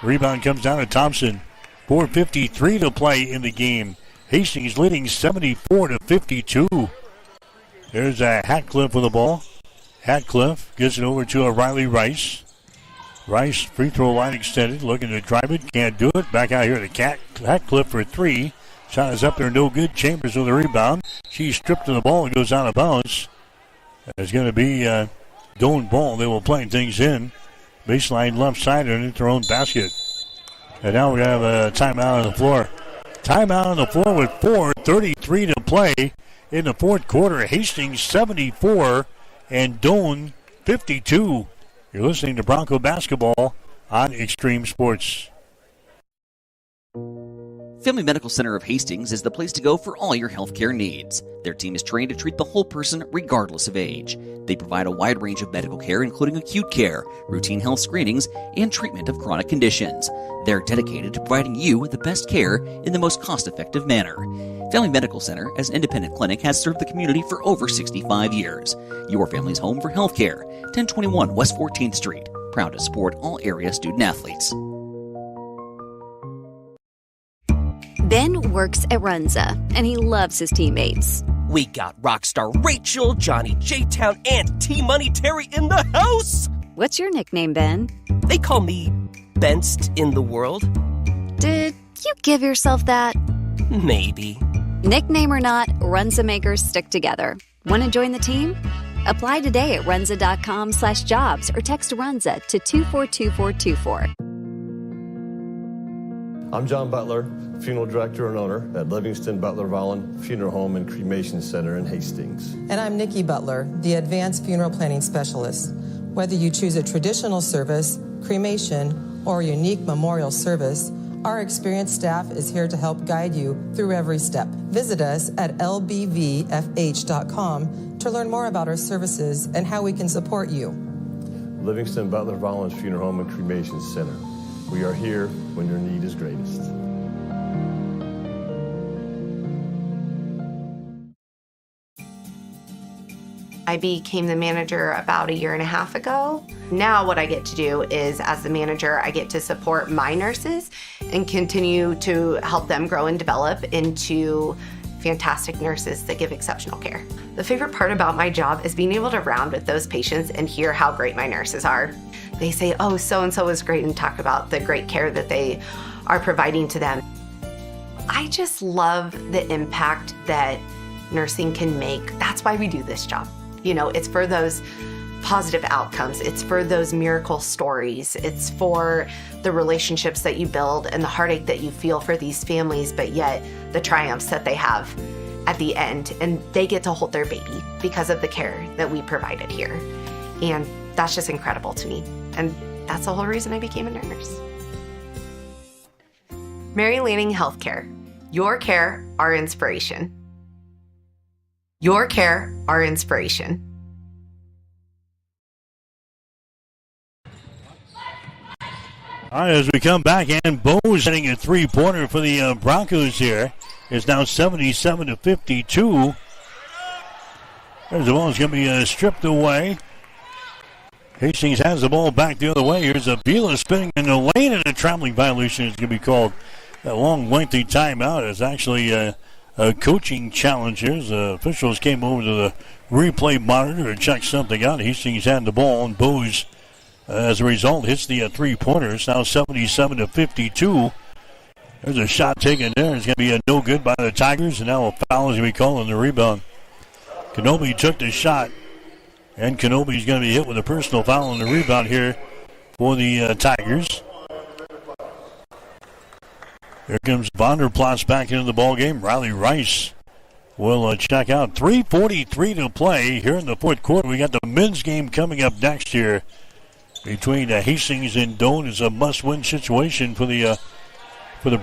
S3: Rebound comes down to Thompson. 4:53 to play in the game. Hastings leading 74-52. There's Hatcliffe with the ball. Hatcliffe gets it over to Riley Rice. Rice, free throw line extended, looking to drive it, can't do it. Back out here to Hatcliffe for 3. Shot is up there, no good. Chambers with a rebound. She's stripped of the ball and goes out of bounds. There's going to be Doan ball. They will play things in. Baseline left side underneath their own basket. And now we're going to have a timeout on the floor. Timeout on the floor with 4:33 to play in the fourth quarter. Hastings 74 and Doan 52. You're listening to Bronco Basketball on Extreme Sports.
S1: Family Medical Center of Hastings is the place to go for all your healthcare needs. Their team is trained to treat the whole person regardless of age. They provide a wide range of medical care, including acute care, routine health screenings, and treatment of chronic conditions. They're dedicated to providing you with the best care in the most cost-effective manner. Family Medical Center, as an independent clinic, has served the community for over 65 years. Your family's home for healthcare. 1021 West 14th Street. Proud to support all area student-athletes.
S13: Ben works at Runza, and he loves his teammates.
S22: We got Rockstar Rachel, Johnny J-Town, and T-Money Terry in the house!
S13: What's your nickname, Ben?
S22: They call me Benst in the world.
S13: Did you give yourself that?
S22: Maybe.
S13: Nickname or not, Runza makers stick together. Want to join the team? Apply today at runza.com/jobs or text Runza to 242424.
S16: I'm John Butler, funeral director and owner at Livingston Butler Vollen Funeral Home and Cremation Center in Hastings.
S17: And I'm Nikki Butler, the advanced funeral planning specialist. Whether you choose a traditional service, cremation, or a unique memorial service, our experienced staff is here to help guide you through every step. Visit us at lbvfh.com to learn more about our services and how we can support you.
S16: Livingston Butler Vollen Funeral Home and Cremation Center. We are here when your need is greatest.
S5: I became the manager about a year and a half ago. Now what I get to do is, as the manager, I get to support my nurses and continue to help them grow and develop into fantastic nurses that give exceptional care. The favorite part about my job is being able to round with those patients and hear how great my nurses are. They say, oh, so-and-so is great, and talk about the great care that they are providing to them. I just love the impact that nursing can make. That's why we do this job. You know, it's for those positive outcomes. It's for those miracle stories. It's for the relationships that you build and the heartache that you feel for these families, but yet the triumphs that they have at the end. And they get to hold their baby because of the care that we provided here. And that's just incredible to me. And that's the whole reason I became a nurse. Mary Lanning Healthcare. Your care, our inspiration. Your care, our inspiration.
S3: All right, as we come back, Ann Bose hitting a three-pointer for the Broncos here. It's now 77-52. There's the ball. It's going to be stripped away. Hastings has the ball back the other way. Here's Avila spinning in the lane, and a traveling violation is going to be called. That long, lengthy timeout is actually a coaching challenge here. The officials came over to the replay monitor to check something out. Hastings had the ball, and Bose as a result, hits the three-pointers. Now 77-52. There's a shot taken there. It's going to be a no good by the Tigers, and now a foul is going to be called on the rebound. Kenobi took the shot, and Kenobi's going to be hit with a personal foul on the rebound here for the Tigers. Here comes Vonderplatz back into the ball game. Riley Rice will check out. 3:43 to play here in the fourth quarter. We got the men's game coming up next here between Hastings and Doane. It's a must-win situation for the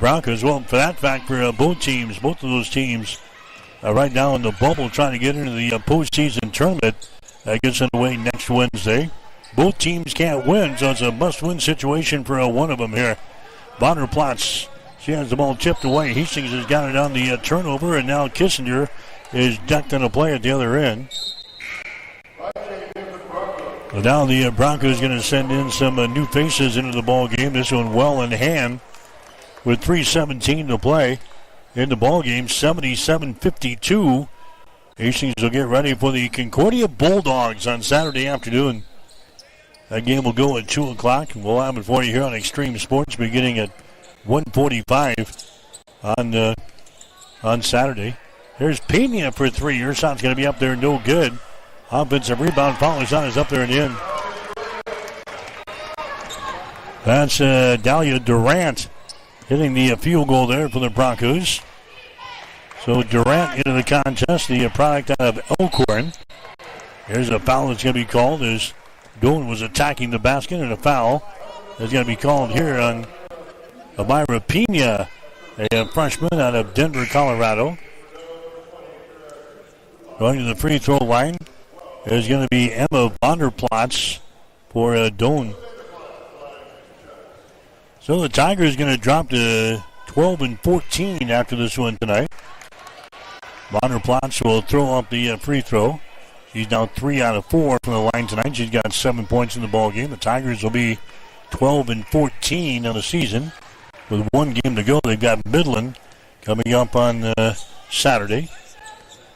S3: Broncos. Well, for that fact, for both of those teams right now in the bubble trying to get into the postseason tournament that gets underway next Wednesday. Both teams can't win, so it's a must-win situation for one of them here. Vonderplatz, she has the ball tipped away. Hastings has got it on the turnover, and now Kissinger is decked on a play at the other end. So now the Broncos going to send in some new faces into the ball game. This one well in hand with 3:17 to play in the ball game. 77-52. Hastings will get ready for the Concordia Bulldogs on Saturday afternoon. That game will go at 2 o'clock, and we'll have it for you here on Extreme Sports beginning at 1:45 on Saturday. There's Pena for three. Her shot's going to be up there, no good. Offensive rebound, foul shot is up there and in. That's Dahlia Durant hitting the field goal there for the Broncos. So Durant into the contest, the product out of Elkhorn. Here's a foul that's going to be called as Doane was attacking the basket, and a foul is going to be called here on Amira Pena, a freshman out of Denver, Colorado. Going to the free throw line is going to be Emma Vonderplatz for Doane. So the Tigers going to drop to 12-14 after this one tonight. Vonderplatz will throw up the free throw. She's now 3 out of 4 from the line tonight. She's got 7 points in the ball game. The Tigers will be 12-14 on the season with one game to go. They've got Midland coming up on Saturday.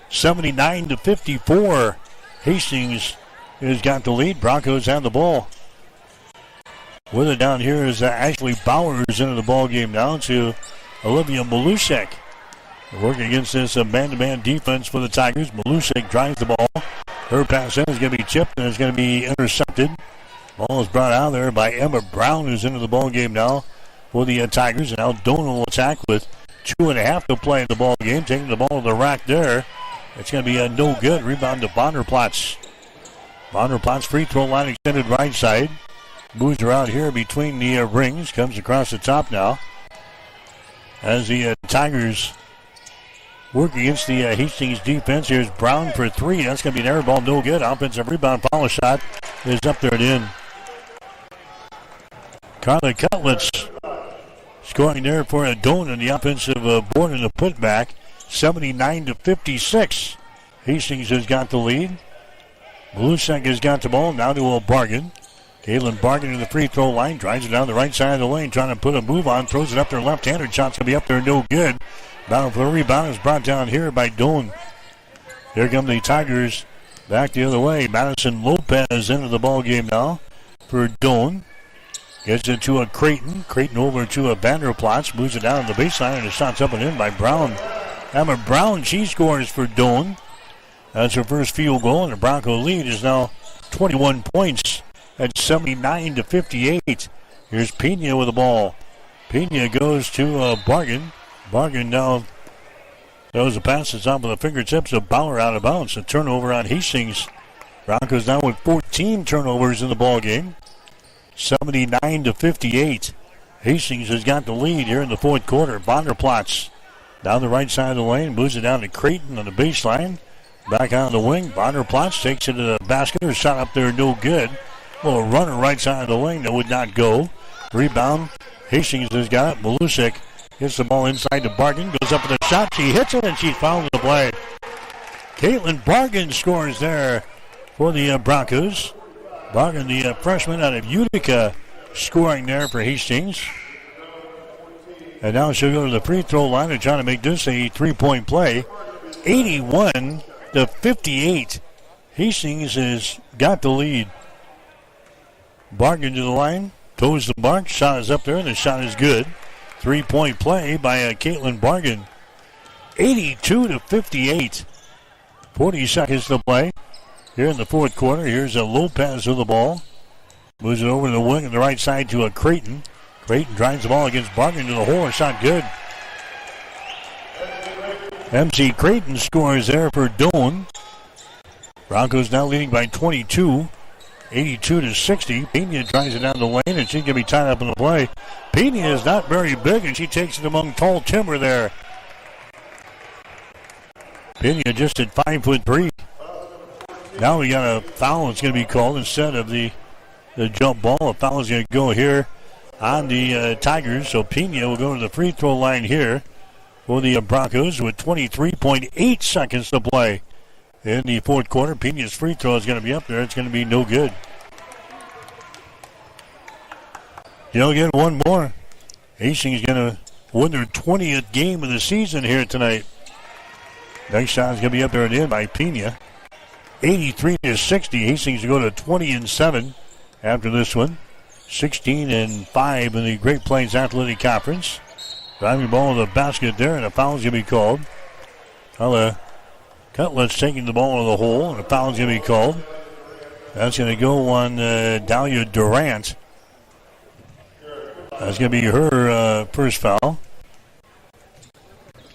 S3: 79-54. Hastings has got the lead. Broncos have the ball. With it down here is Ashley Bowers into the ball game now to Olivia Malusek. Working against this man-to-man defense for the Tigers. Malusek drives the ball. Her pass in is going to be chipped and it's going to be intercepted. Ball is brought out there by Emma Brown, who's into the ball game now for the Tigers. And now Doane will attack with 2.5 to play in the ball game. Taking the ball to the rack there. It's going to be no good. Rebound to Vonderplatz. Vonderplatz free throw line extended right side. Moves around here between the rings. Comes across the top now. As the Tigers work against the Hastings defense. Here's Brown for three. That's going to be an air ball. No good. Offensive rebound. Foul shot is up there and in. Carla Cutlitz scoring there for Doane in the offensive board and the putback. 79-56. Hastings has got the lead. Malusek has got the ball. Now to a Bargan. Caitlin Bargan in the free throw line. Drives it down the right side of the lane. Trying to put a move on. Throws it up there left-handed. Shot's going to be up there. No good. Battle for the rebound is brought down here by Doane. Here come the Tigers back the other way. Madison Lopez into the ball game now for Doane. Gets it to a Creighton. Creighton over to a Vanderplatz. Moves it down the baseline and the shot's up and in by Brown. Emma Brown, she scores for Doane. That's her first field goal, and the Bronco lead is now 21 points at 79-58. Here's Pena with the ball. Pena goes to Bargan. Bargan now throws a pass that's off of the fingertips of Bauer out of bounds. A turnover on Hastings. Broncos now with 14 turnovers in the ball game. 79-58. Hastings has got the lead here in the fourth quarter. Vonderplatz down the right side of the lane, moves it down to Creighton on the baseline. Back on the wing, Vonderplatz takes it to the basket. Her shot up there, no good. Well, a runner right side of the lane that would not go. Rebound, Hastings has got it. Malusek gets the ball inside to Bargan, goes up with a shot. She hits it and she's fouled in the play. Caitlin Bargan scores there for the Broncos. Bargan, the freshman out of Utica, scoring there for Hastings. And now she'll go to the free throw line and try to make this a three-point play. 81-58. Hastings has got the lead. Bargan to the line. Toes the mark. Shot is up there, and the shot is good. 3-point play by Caitlin Bargan. 82-58. 40 seconds to play here in the fourth quarter. Here's a Lopez with the ball. Moves it over to the wing on the right side to a Creighton. Creighton drives the ball against Bargan to the hole. Shot good. MC Creighton scores there for Doan. Broncos now leading by 22. 82-60. Pena drives it down the lane, and she's going to be tied up in the play. Pena is not very big, and she takes it among tall timber there. Pena just at 5'3". Now we got a foul that's going to be called instead of the jump ball. A foul is going to go here on the Tigers. So Pena will go to the free throw line here for the Broncos with 23.8 seconds to play in the fourth quarter. Pena's free throw is going to be up there. It's going to be no good. You'll get one more. Hastings is going to win their 20th game of the season here tonight. Next shot is going to be up there and in by Pena. 83-60. Hastings will go to 20-7 after this one. 16-5 in the Great Plains Athletic Conference. Driving ball to the basket there, and a foul is going to be called. Cutlet's taking the ball to the hole, and a foul is going to be called. That's going to go on Dahlia Durant. That's going to be her first foul.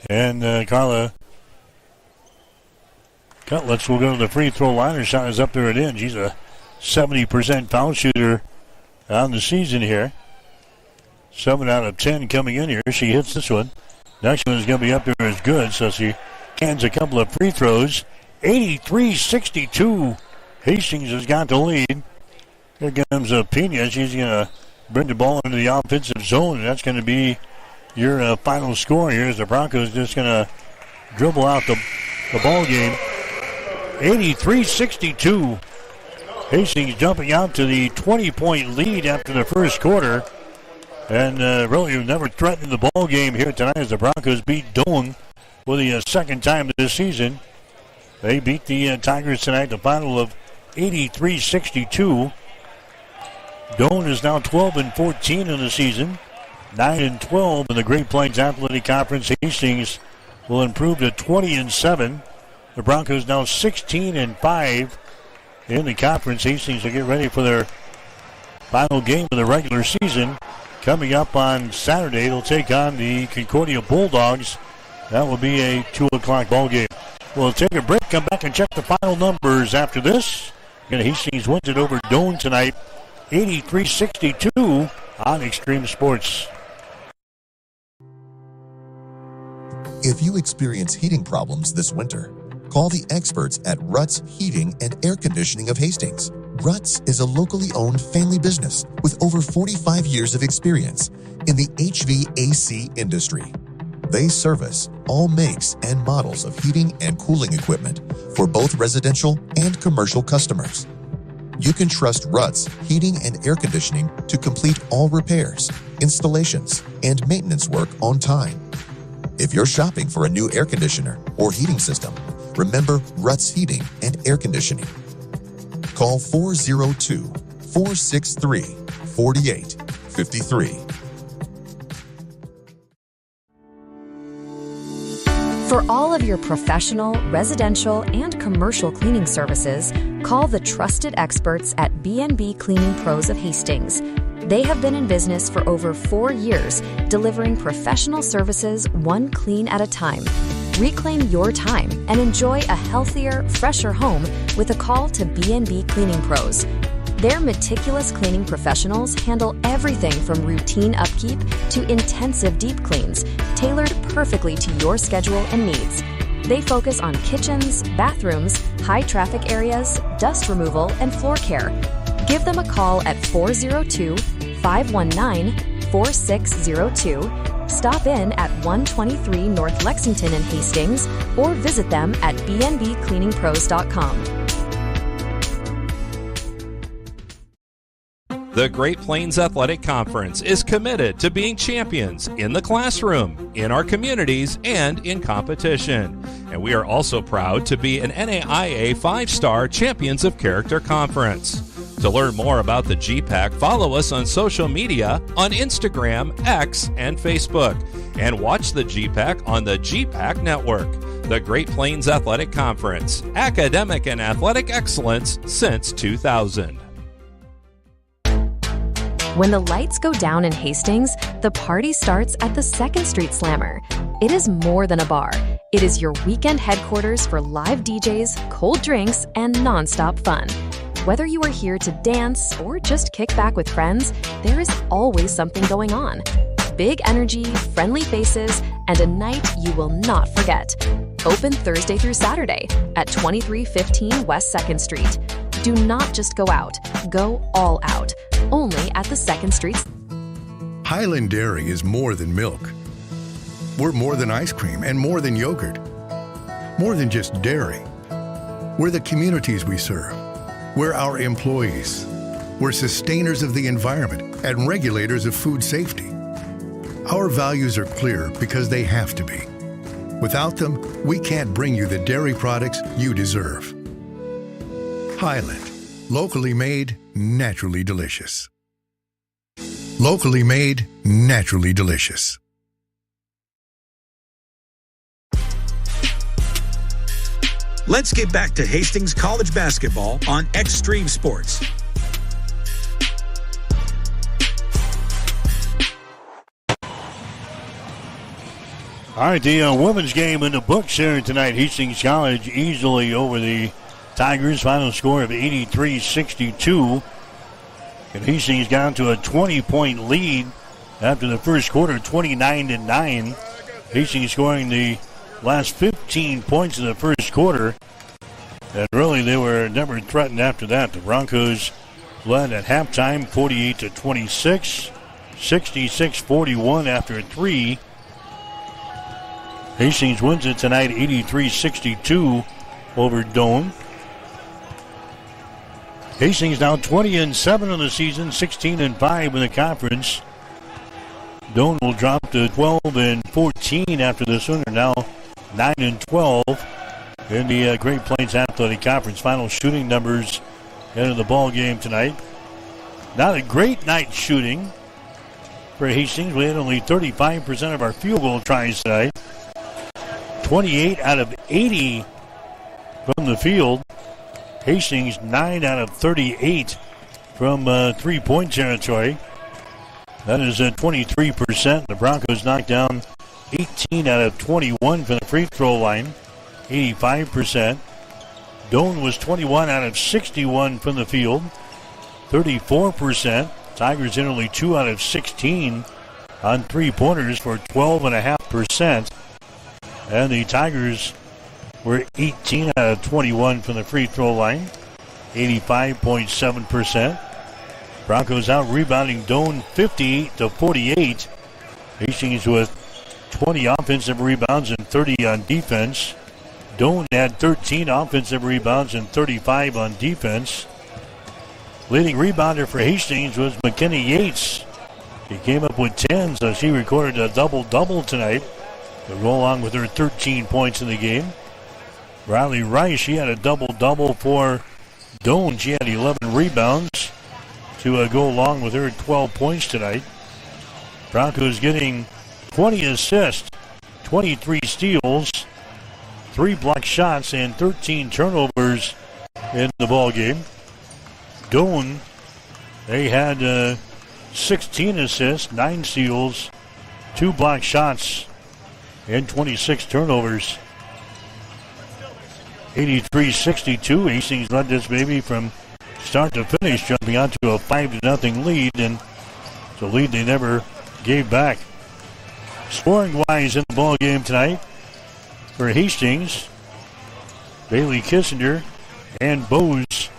S3: And Carla Cutlets will go to the free throw line. Her shot is up there and in. She's a 70% foul shooter on the season here. 7 out of 10 coming in here. She hits this one. Next one is going to be up there as good, so she cans a couple of free throws. 83-62. Hastings has got the lead. Here comes Pena. She's going to bring the ball into the offensive zone, and that's going to be your final score here as the Broncos just going to dribble out the ball game. 83-62. Hastings jumping out to the 20-point lead after the first quarter. And really never threatened the ball game here tonight as the Broncos beat Doan for the second time this season. They beat the Tigers tonight, the final of 83-62. Doan is now 12-14 in the season, 9-12 in the Great Plains Athletic Conference. Hastings will improve to 20-7. The Broncos now 16-5 in the conference. Hastings will get ready for their final game of the regular season. Coming up on Saturday, they'll take on the Concordia Bulldogs. That will be a 2 o'clock ball game. We'll take a break, come back and check the final numbers after this. And Hastings wins it over Doan tonight, 83-62 on Extreme Sports.
S4: If you experience heating problems this winter, call the experts at Ruts Heating and Air Conditioning of Hastings. Ruts is a locally owned family business with over 45 years of experience in the HVAC industry. They service all makes and models of heating and cooling equipment for both residential and commercial customers. You can trust Ruts Heating and Air Conditioning to complete all repairs, installations, and maintenance work on time. If you're shopping for a new air conditioner or heating system, remember Ruts Heating and Air Conditioning. Call 402-463-4853.
S14: For all of your professional, residential, and commercial cleaning services, call the trusted experts at B&B Cleaning Pros of Hastings. They have been in business for over 4 years, delivering professional services one clean at a time. Reclaim your time and enjoy a healthier, fresher home with a call to B&B Cleaning Pros. Their meticulous cleaning professionals handle everything from routine upkeep to intensive deep cleans, tailored perfectly to your schedule and needs. They focus on kitchens, bathrooms, high traffic areas, dust removal, and floor care. Give them a call at 402-519-4602. Stop in at 123 North Lexington in Hastings or visit them at bnbcleaningpros.com.
S19: The Great Plains Athletic Conference is committed to being champions in the classroom, in our communities, and in competition. And we are also proud to be an NAIA 5-star Champions of Character Conference. To learn more about the G-Pack, follow us on social media on Instagram, X, and Facebook. And watch the G-Pack on the G-Pack Network. The Great Plains Athletic Conference. Academic and athletic excellence since 2000.
S14: When the lights go down in Hastings, the party starts at the 2nd Street Slammer. It is more than a bar. It is your weekend headquarters for live DJs, cold drinks, and nonstop fun. Whether you are here to dance or just kick back with friends, there is always something going on. Big energy, friendly faces, and a night you will not forget. Open Thursday through Saturday at 2315 West 2nd Street. Do not just go out, go all out. Only at the 2nd Street.
S21: Highland Dairy is more than milk. We're more than ice cream and more than yogurt. More than just dairy. We're the communities we serve. We're our employees. We're sustainers of the environment and regulators of food safety. Our values are clear because they have to be. Without them, we can't bring you the dairy products you deserve. Highland, locally made, naturally delicious. Locally made, naturally delicious.
S15: Let's get back to Hastings College basketball on Extreme Sports.
S3: All right, the women's game in the books here tonight. Hastings College easily over the Tigers. Final score of 83-62. And Hastings got to a 20-point lead after the first quarter, 29-9. Hastings scoring the last 15 points in the first quarter. And really, they were never threatened after that. The Broncos led at halftime, 48-26, 66-41 after 3. Hastings wins it tonight, 83-62 over Doane. Hastings now 20-7 in the season, 16-5 in the conference. Doane will drop to 12-14 after this one. They're now 9-12 in the Great Plains Athletic Conference. Final shooting numbers into the ball game tonight. Not a great night shooting for Hastings. We had only 35% of our field goal tries tonight. 28 out of 80 from the field. Hastings 9 out of 38 from three-point territory. That is at 23%. The Broncos knocked down 18 out of 21 from the free throw line, 85%. Doane was 21 out of 61 from the field, 34%. Tigers in only 2 out of 16 on three-pointers for 12.5%. And the Tigers were 18 out of 21 from the free throw line, 85.7%. Broncos out rebounding Doane 50-48. Hastings with 20 offensive rebounds and 30 on defense. Doane had 13 offensive rebounds and 35 on defense. Leading rebounder for Hastings was McKenna Yates. He came up with 10, so she recorded a double-double tonight to go along with her 13 points in the game. Riley Rice, she had a double-double for Doane. She had 11 rebounds to go along with her 12 points tonight. Broncos getting 20 assists, 23 steals, 3 block shots, and 13 turnovers in the ball game. Doane, they had 16 assists, 9 steals, 2 block shots, and 26 turnovers. 83-62. Hastings led this baby from start to finish, jumping out to a 5-0 lead, and it's a lead they never gave back. Scoring-wise in the ball game tonight for Hastings, Bailey Kissinger and Bose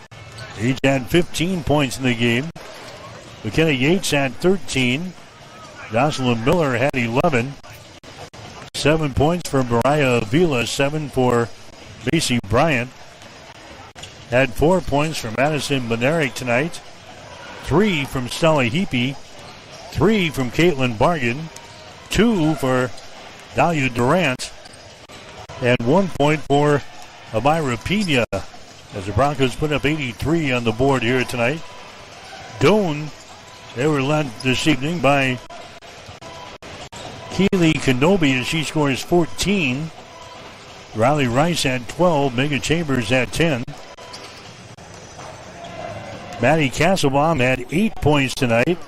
S3: each had 15 points in the game. McKenna Yates had 13. Jocelyn Miller had 11. 7 points for Mariah Avila, 7 for Macy Bryant. Had 4 points from Madison Benerick tonight. 3 from Stella Heapy. 3 from Caitlin Bargan. 2 for Dahlia Durant. And 1 point for Amira Pena. as the Broncos put up 83 on the board here tonight. Doane, they were led this evening by Keely Kenobi as she scores 14. Riley Rice had 12. Megan Chambers had 10. Maddie Castlebaum had 8 points tonight.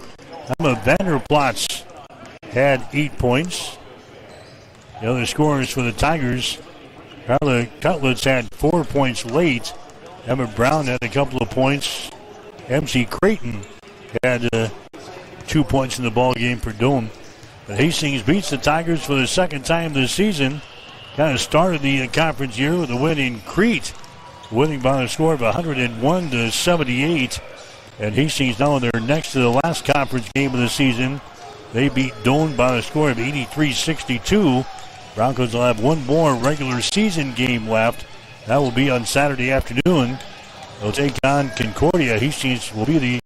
S3: Emma Vanderplatz had 8 points. The other scorers for the Tigers, Carla Cutlitz had 4 points late. Emma Brown had a couple of points. MC Creighton had 2 points in the ball game for Doane. But Hastings beats the Tigers for the second time this season. Kind of started the conference year with a win in Crete, winning by a score of 101-78. And Hastings now they're next to the last conference game of the season. They beat Doane by a score of 83-62. Broncos will have one more regular season game left. That will be on Saturday afternoon. They'll take on Concordia. Hastings will be the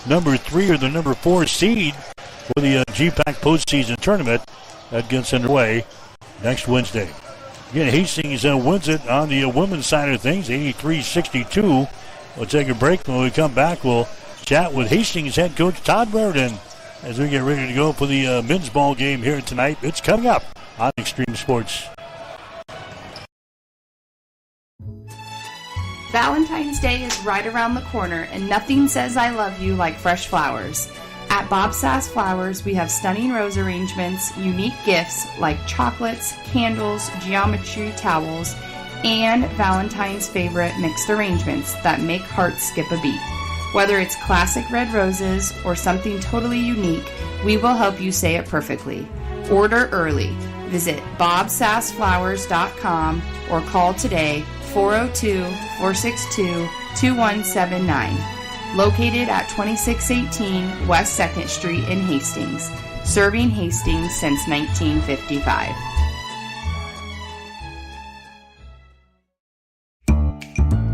S3: number 3 or the number 4 seed for the GPAC postseason tournament. That gets underway next Wednesday. Again, Hastings wins it on the women's side of things, 83-62. We'll take a break. When we come back, we'll chat with Hastings head coach Todd Raridan as we get ready to go for the men's ball game here tonight. It's coming up on Extreme Sports.
S6: Valentine's Day is right around the corner, and nothing says I love you like fresh flowers. At Bob Sass Flowers, we have stunning rose arrangements, unique gifts like chocolates, candles, geometry towels, and Valentine's favorite mixed arrangements that make hearts skip a beat. Whether it's classic red roses or something totally unique, we will help you say it perfectly. Order early. Visit bobsassflowers.com or call today 402-462-2179. Located at 2618 West 2nd Street in Hastings. Serving Hastings since 1955.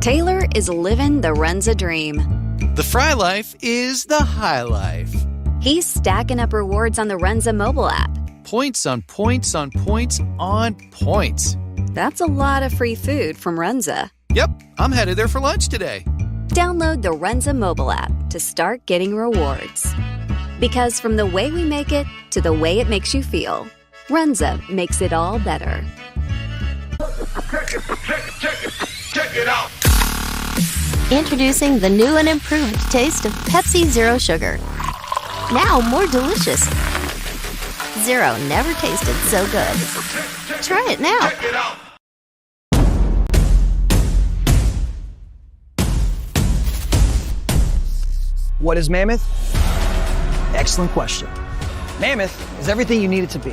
S13: Taylor is living the Runza dream.
S12: The Fry Life is the high life.
S13: He's stacking up rewards on the Runza mobile app.
S12: Points on points on points on points.
S13: That's a lot of free food from Runza.
S12: Yep, I'm headed there for lunch today.
S13: Download the Runza mobile app to start getting rewards. Because from the way we make it to the way it makes you feel, Runza makes it all better.
S22: Check it out.
S20: Introducing the new and improved taste of Pepsi Zero Sugar. Now more delicious. Zero never tasted so good. Try it now.
S22: Check it out.
S18: What is Mammoth? Excellent question. Mammoth is everything you need it to be.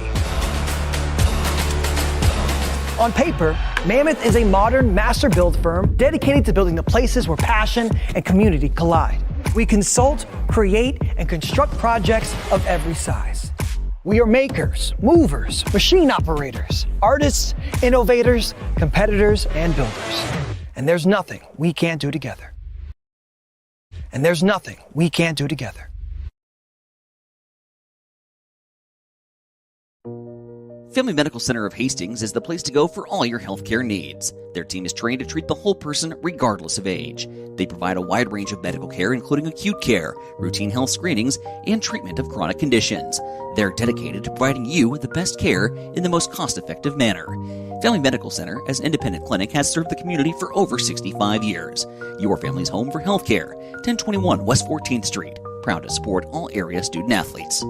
S18: On paper, Mammoth is a modern master build firm dedicated to building the places where passion and community collide. We consult, create, and construct projects of every size. We are makers, movers, machine operators, artists, innovators, competitors, and builders. And there's nothing we can't do together. And there's nothing we can't do together.
S1: Family Medical Center of Hastings is the place to go for all your healthcare needs. Their team is trained to treat the whole person regardless of age. They provide a wide range of medical care, including acute care, routine health screenings, and treatment of chronic conditions. They're dedicated to providing you with the best care in the most cost-effective manner. Family Medical Center, as an independent clinic, has served the community for over 65 years. Your family's home for healthcare. 1021 West 14th Street. Proud to support all area student athletes.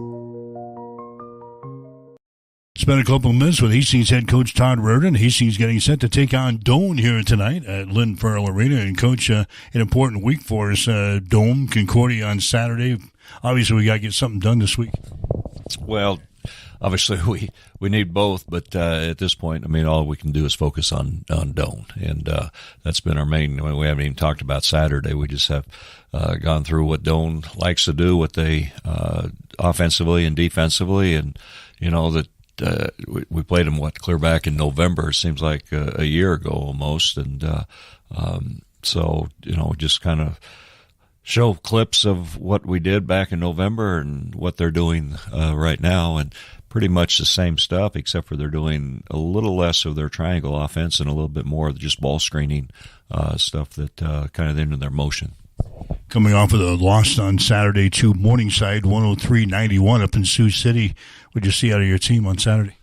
S3: Spent a couple of minutes with Hastings head coach Todd Raridan. Hastings getting set to take on Doane here tonight at Lynn Farrell Arena. And coach, an important week for us. Doane, Concordia on Saturday. Obviously, we got to get something done this week.
S23: Well, obviously we need both, but at this point, I mean, all we can do is focus on Doane, and that's been our main. I mean, we haven't even talked about Saturday. We just have gone through what Doane likes to do, what they offensively and defensively, and you know that. We played them clear back in November. It seems like a year ago almost, and so just kind of show clips of what we did back in November and what they're doing right now, and pretty much the same stuff, except for they're doing a little less of their triangle offense and a little bit more of just ball screening stuff that kind of into their motion.
S3: Coming off of the loss on Saturday to Morningside, 103-91 up in Sioux City. What did you see out of your team on Saturday?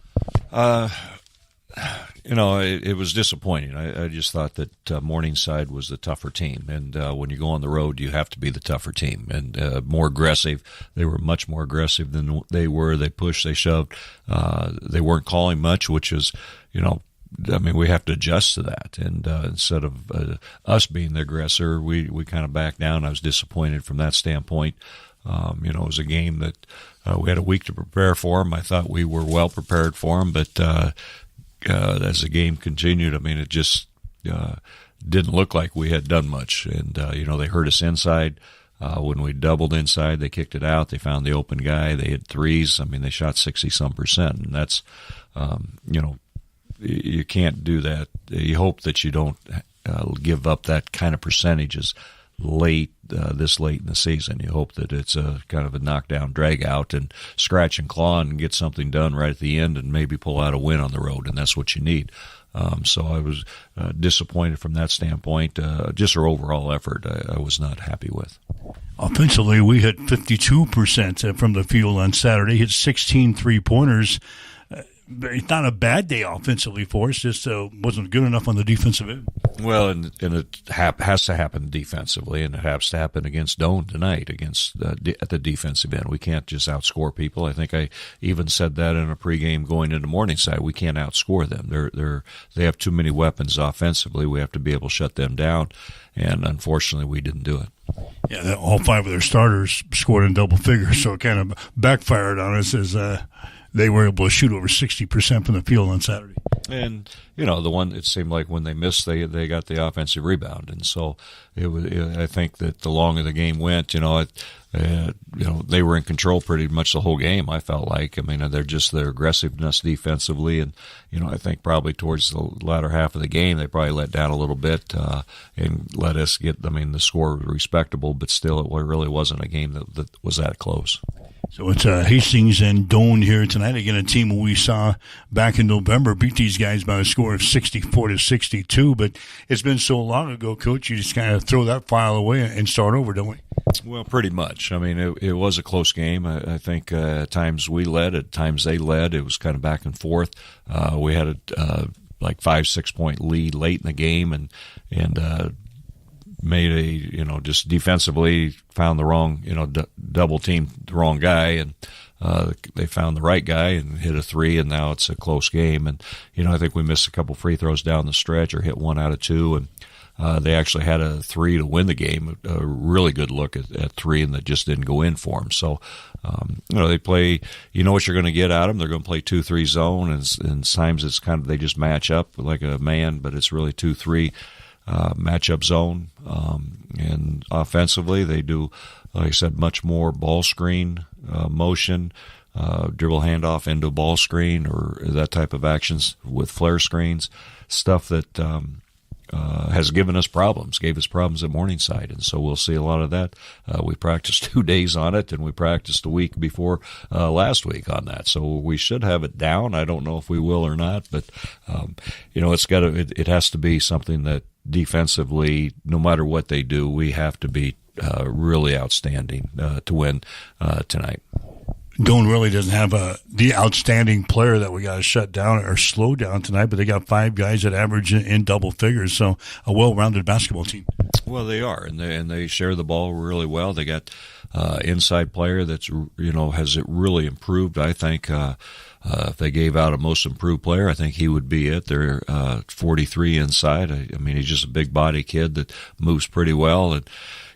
S23: It was disappointing. I just thought that Morningside was the tougher team, and when you go on the road, you have to be the tougher team and more aggressive. They were much more aggressive than they were. They pushed, they shoved. They weren't calling much, which is, we have to adjust to that. And instead of us being the aggressor, we kind of backed down. I was disappointed from that standpoint. It was a game that we had a week to prepare for them. I thought we were well prepared for them, but as the game continued, it just didn't look like we had done much. And, they hurt us inside. When we doubled inside, they kicked it out. They found the open guy. They hit threes. They shot 60-some%. And that's, you can't do that. You hope that you don't give up that kind of percentages this late in the season. You hope that it's a kind of a knockdown, drag out, and scratch and claw and get something done right at the end and maybe pull out a win on the road, and that's what you need. So I was disappointed from that standpoint. Just our overall effort, I was not happy with.
S3: Offensively, we hit 52% from the field on Saturday, hit 16 3-pointers. It's not a bad day offensively for us, just wasn't good enough on the defensive end.
S23: Well, and it has to happen defensively, and it has to happen against Doane tonight at the defensive end. We can't just outscore people. I think I even said that in a pregame going into Morningside. We can't outscore them. They have too many weapons offensively. We have to be able to shut them down, and unfortunately we didn't do it.
S3: Yeah, all 5 of their starters scored in double figures, so it kind of backfired on us as they were able to shoot over 60% from the field on Saturday.
S23: And, the one, it seemed like when they missed, they got the offensive rebound. And so I think that the longer the game went, they were in control pretty much the whole game, I felt like. Their aggressiveness defensively. And, I think probably towards the latter half of the game, they probably let down a little bit and let us get, the score was respectable, but still it really wasn't a game that was that close.
S3: So it's Hastings and Doane here tonight. Again, a team we saw back in November beat these guys by a score of 64-62. But it's been so long ago, Coach, you just kind of throw that file away and start over, don't we?
S23: Well, pretty much. It was a close game. I think at times we led, at times they led. It was kind of back and forth. We had a 5-6 point lead late in the game and made just defensively found the wrong, double team the wrong guy, and they found the right guy and hit a 3, and now it's a close game. And, I think we missed a couple free throws down the stretch or hit 1 out of 2, and they actually had a 3 to win the game, a really good look at 3, and that just didn't go in for them. So, they play, what you're going to get out of them. They're going to play 2-3 zone, and times it's kind of, they just match up like a man, but it's really 2-3 matchup zone. And offensively, they do, like I said, much more ball screen motion, dribble handoff into ball screen, or that type of actions with flare screens, stuff that has given us problems, gave us problems at Morningside. And so we'll see a lot of that. We practiced 2 days on it, and we practiced a week before last week on that. So we should have it down. I don't know if we will or not, but it has to be something that defensively, no matter what they do, we have to be really outstanding to win tonight.
S3: Doane really doesn't have the outstanding player that we got to shut down or slow down tonight, but they got 5 guys that average in double figures, so a well-rounded basketball team.
S23: Well, they are, and they share the ball really well. They got inside player that's has it really improved. I think if they gave out a most improved player, I think he would be it. They're 43 inside. He's just a big body kid that moves pretty well, and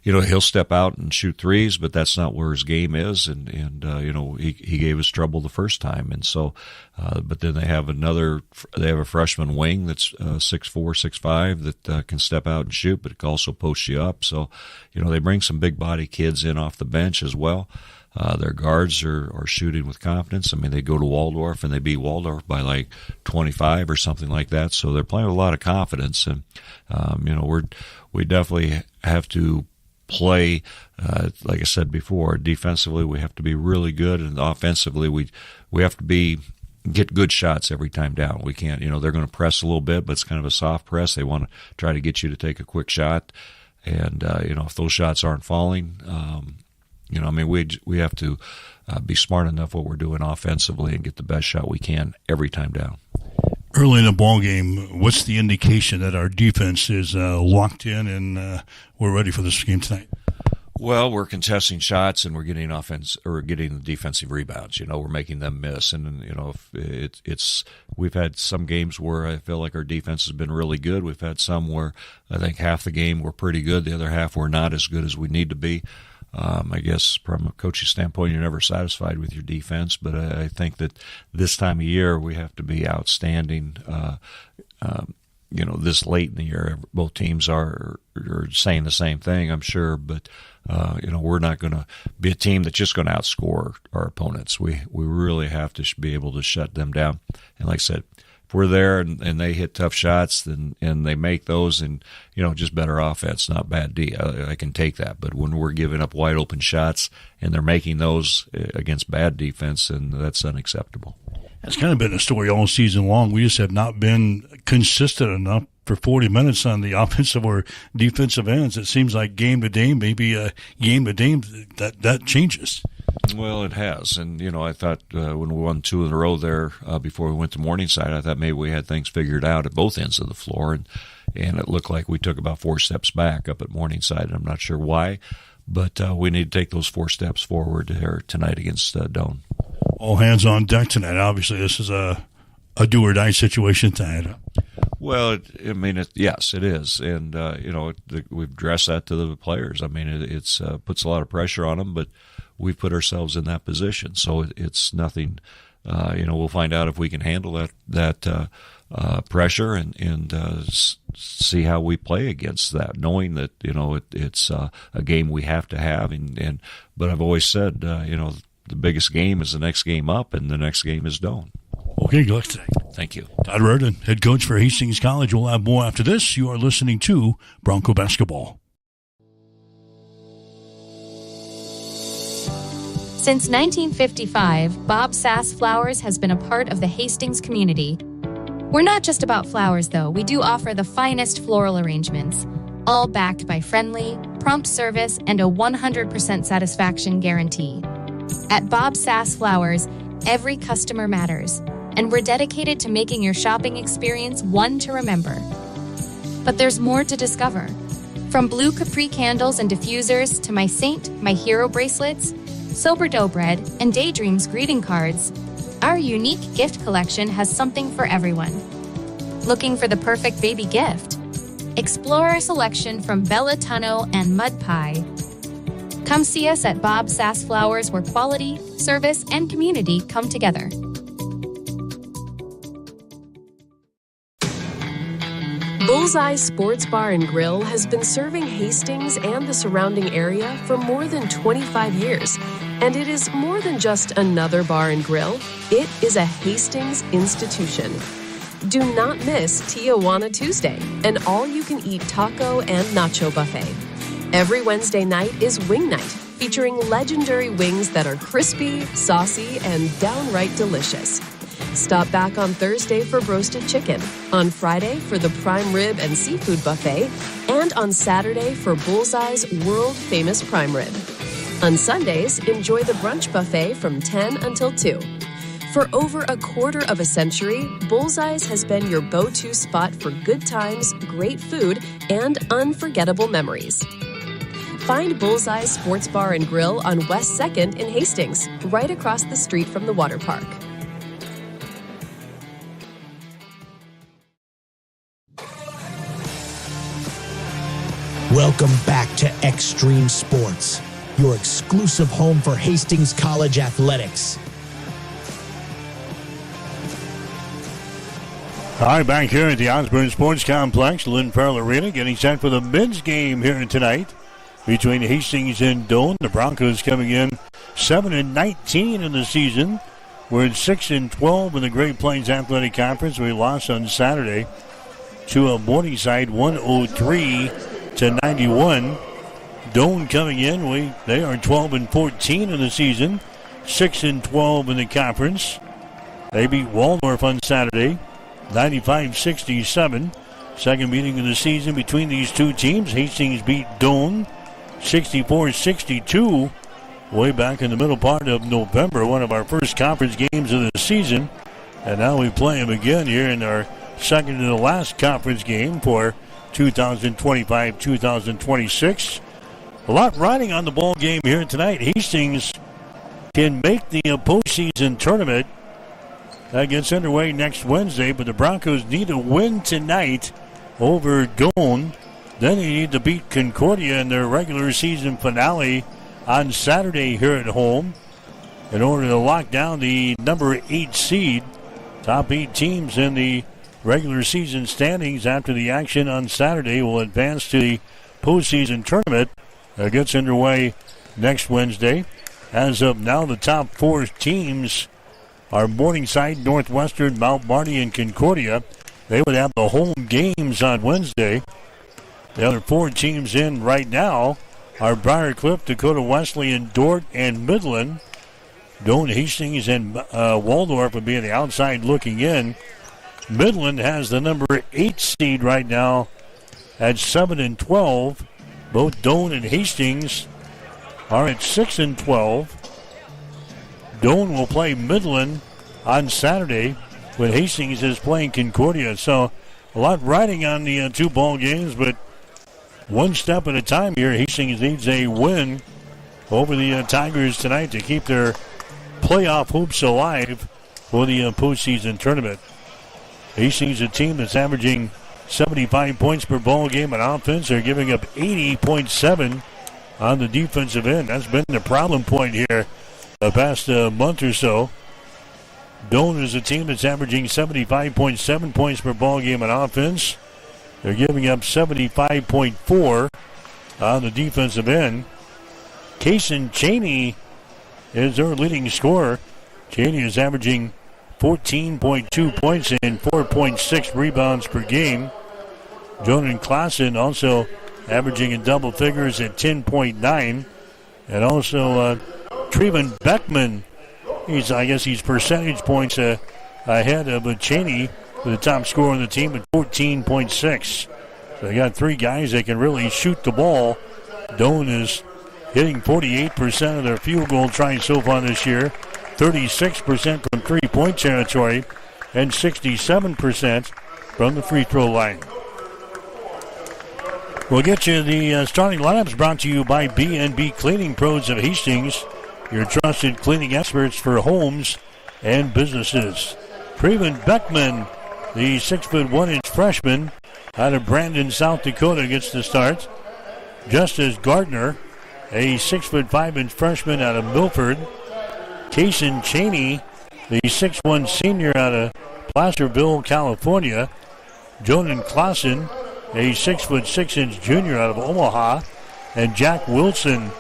S23: he'll step out and shoot threes, but that's not where his game is. And he gave us trouble the first time. And so, but then they have a freshman wing that's 6'4", 6'5", that can step out and shoot, but it can also post you up. So, they bring some big body kids in off the bench as well. Their guards are shooting with confidence. They go to Waldorf and they beat Waldorf by like 25 or something like that. So they're playing with a lot of confidence. And, we definitely have to play, like I said before, defensively we have to be really good, and offensively we have to be get good shots every time down. We can't, they're going to press a little bit, but it's kind of a soft press. They want to try to get you to take a quick shot. And, if those shots aren't falling, we have to be smart enough what we're doing offensively and get the best shot we can every time down.
S3: Early in the ball game, what's the indication that our defense is locked in and we're ready for this game tonight?
S23: Well, we're contesting shots and we're getting getting the defensive rebounds. We're making them miss, and we've had some games where I feel like our defense has been really good. We've had some where I think half the game we're pretty good, the other half we're not as good as we need to be. I guess from a coaching standpoint, you're never satisfied with your defense, but I think that this time of year we have to be outstanding. This late in the year, both teams are saying the same thing, I'm sure, but we're not going to be a team that's just going to outscore our opponents. We really have to be able to shut them down. And like I said, if we're there and they hit tough shots and they make those, and just better offense, not bad D, I can take that. But when we're giving up wide open shots and they're making those against bad defense, then that's unacceptable.
S3: It's kind of been a story all season long. We just have not been consistent enough for 40 minutes on the offensive or defensive ends. It seems like game to game, maybe game to game, that changes.
S23: Well, it has. And, I thought when we won 2 in a row there before we went to Morningside, I thought maybe we had things figured out at both ends of the floor. And it looked like we took about 4 steps back up at Morningside. I'm not sure why, but we need to take ththose 4 steps forward here tonight against Doane.
S3: All hands on deck tonight. Obviously, this is a do-or-die situation tonight.
S23: Well, yes, it is. And, we've addressed that to the players. It's puts a lot of pressure on them, but we've put ourselves in that position. So it's nothing, we'll find out if we can handle that pressure and see how we play against that, knowing that, it's a game we have to have. But I've always said, the biggest game is the next game up, and the next game is Doane.
S3: Okay, good luck today.
S23: Thank you.
S3: Todd Reardon, head coach for Hastings College. We'll have more after this. You are listening to Bronco Basketball.
S14: Since 1955, Bob Sass Flowers has been a part of the Hastings community. We're not just about flowers, though. We do offer the finest floral arrangements, all backed by friendly, prompt service and a 100% satisfaction guarantee. At Bob Sass Flowers, every customer matters, and we're dedicated to making your shopping experience one to remember. But there's more to discover. From blue Capri candles and diffusers to my Saint, my Hero bracelets, Sober Dough Bread, and Daydreams greeting cards, our unique gift collection has something for everyone. Looking for the perfect baby gift? Explore our selection from Bella Tunno and Mud Pie. Come see us at Bob Sass Flowers, where quality, service, and community come together.
S2: Bullseye Sports Bar and Grill has been serving Hastings and the surrounding area for more than 25 years. And it is more than just another bar and grill. It is a Hastings institution. Do not miss Tijuana Tuesday, an all-you-can-eat taco and nacho buffet. Every Wednesday night is Wing Night, featuring legendary wings that are crispy, saucy, and downright delicious. Stop back on Thursday for roasted chicken, on Friday for the prime rib and seafood buffet, and on Saturday for Bullseye's world-famous prime rib. On Sundays, enjoy the brunch buffet from 10 until 2. For over a quarter of a century, Bullseye's has been your go-to spot for good times, great food, and unforgettable memories. Find Bullseye's Sports Bar and Grill on West 2nd in Hastings, right across the street from the water park.
S11: Welcome back to Extreme Sports, your exclusive home for Hastings College athletics.
S3: All right, back here at the Osborne Sports Complex, Lynn Farrell Arena, getting set for the men's game here tonight between Hastings and Doane. The Broncos coming in 7-19 in the season. We're at 6-12 in the Great Plains Athletic Conference. We lost on Saturday to Morningside 103-91. Doane coming in, they are 12-14 in the season, 6-12 in the conference. They beat Waldorf on Saturday, 95-67. Second meeting of the season between these two teams. Hastings beat Doane 64-62 way back in the middle part of November, one of our first conference games of the season. And now we play them again here in our second to the last conference game for 2025-2026. A lot riding on the ball game here tonight. Hastings can make the postseason tournament. That gets underway next Wednesday, but the Broncos need a win tonight over Doane. Then they need to beat Concordia in their regular season finale on Saturday here at home in order to lock down the number 8 seed. Top 8 teams in the regular season standings after the action on Saturday will advance to the postseason tournament that gets underway next Wednesday. As of now, the top 4 teams are Morningside, Northwestern, Mount Marty, and Concordia. They would have the home games on Wednesday. The other 4 teams in right now are Briarcliff, Dakota Wesleyan, Dordt, and Midland. Doane, Hastings, and Waldorf would be on the outside looking in. Midland has the number 8 seed right now at 7-12. Both Doane and Hastings are at 6-12. Doane will play Midland on Saturday when Hastings is playing Concordia. So a lot riding on the 2 ball games, but one step at a time here. Hastings needs a win over the Tigers tonight to keep their playoff hopes alive for the postseason tournament. Hastings, a team that's averaging 75 points per ball game on offense. They're giving up 80.7 on the defensive end. That's been the problem point here the past month or so. Doane is a team that's averaging 75.7 points per ball game on offense. They're giving up 75.4 on the defensive end. Kaysen Cheney is their leading scorer. Cheney is averaging 14.2 points and 4.6 rebounds per game. Jordan Klassen also averaging in double figures at 10.9. And also Trevin Beckman, he's percentage points ahead of Cheney, the top scorer on the team at 14.6. So they got 3 guys that can really shoot the ball. Doane is hitting 48% of their field goal tries so far this year, 36% from three-point territory, and 67% from the free throw line. We'll get you the starting lineups brought to you by B&B Cleaning Pros of Hastings, your trusted cleaning experts for homes and businesses. Trevin Beckman, the 6'1" freshman out of Brandon, South Dakota, gets the start. Justice Gardner, a 6'5" freshman out of Milford. Kaysen Cheney, the 6'1" senior out of Placerville, California. Jordan Klassen, a 6'6" junior out of Omaha. And Jack Wilson,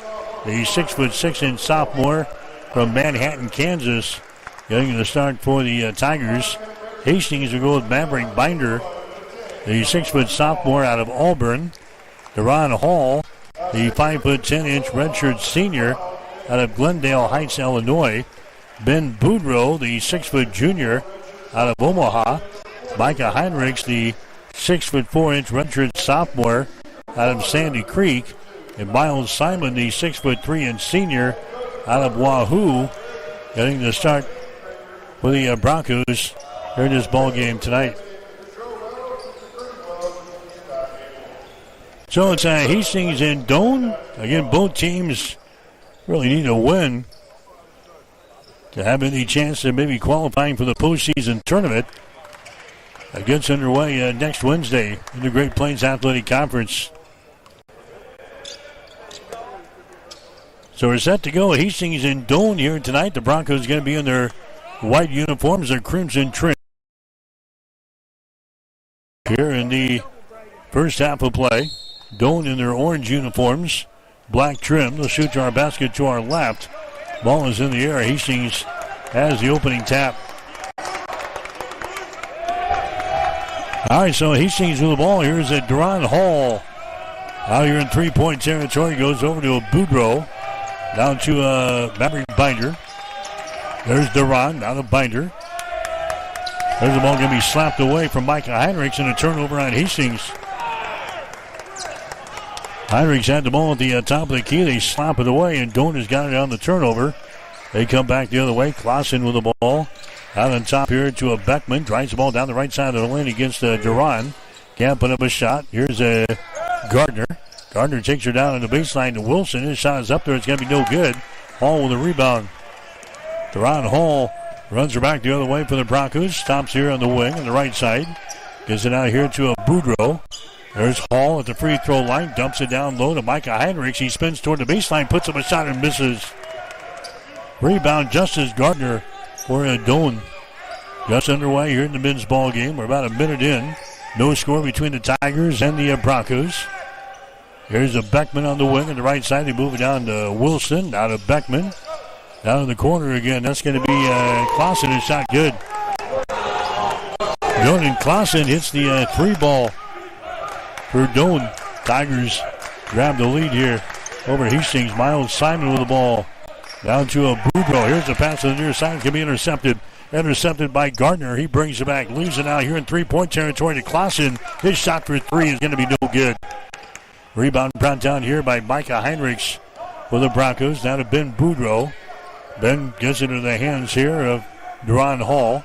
S3: the 6'6" sophomore from Manhattan, Kansas, getting the start for the Tigers. Hastings will go with Maverick Binder, the 6' sophomore out of Auburn. Deron Hall, the 5'10" redshirt senior out of Glendale Heights, Illinois. Ben Boudreau, the 6' junior out of Omaha. Micah Heinrichs, the 6'4" redshirt sophomore out of Sandy Creek. And Miles Simon, the 6'3" senior out of Wahoo, getting the start for the Broncos here in this ball game tonight. So it's Hastings and Doane. Again, both teams really need a win to have any chance of maybe qualifying for the postseason tournament. That gets underway next Wednesday in the Great Plains Athletic Conference. So we're set to go. Hastings and Doane here tonight. The Broncos going to be in their white uniforms, their crimson trim. Here in the first half of play, Doane in their orange uniforms, black trim. They'll shoot to our basket to our left. Ball is in the air. Hastings has the opening tap. All right, so Hastings with the ball. Here's a Deron Hall. Out here in three-point territory. Goes over to a Boudreau. Down to Maverick Binder. There's Deron, down to Binder. There's the ball going to be slapped away from Micah Heinrichs and a turnover on Hastings. Heinrichs had the ball at the top of the key. They slap it away, and Doan has got it on the turnover. They come back the other way. Clausen with the ball. Out on top here to a Beckman. Drives the ball down the right side of the lane against Duran. Can't put up a shot. Here's Gardner. Gardner takes her down on the baseline to Wilson. His shot is up there. It's going to be no good. Hall with a rebound. Duran Hall runs her back the other way for the Broncos. Stops here on the wing on the right side. Gives it out here to a Boudreau. There's Hall at the free throw line. Dumps it down low to Micah Heinrichs. He spins toward the baseline. Puts up a shot and misses. Rebound Justice Gardner for Doan. Just underway here in the men's ball game. We're about a minute in. No score between the Tigers and the Broncos. Here's a Beckman on the wing on the right side. They move it down to Wilson. Out of Beckman. Down in the corner again. That's going to be Clausen. His shot good. Jordan Clausen hits the three ball for Doan. Tigers grab the lead here over Hastings. Miles Simon with the ball. Down to a Boudreau. Here's the pass to the near side. Can be intercepted. Intercepted by Gardner. He brings it back. Leaves it out here in three-point territory to Clausen. His shot for three is going to be no good. Rebound brought down here by Micah Heinrichs for the Broncos. Now to Ben Boudreau. Ben gets it into the hands here of Duran Hall.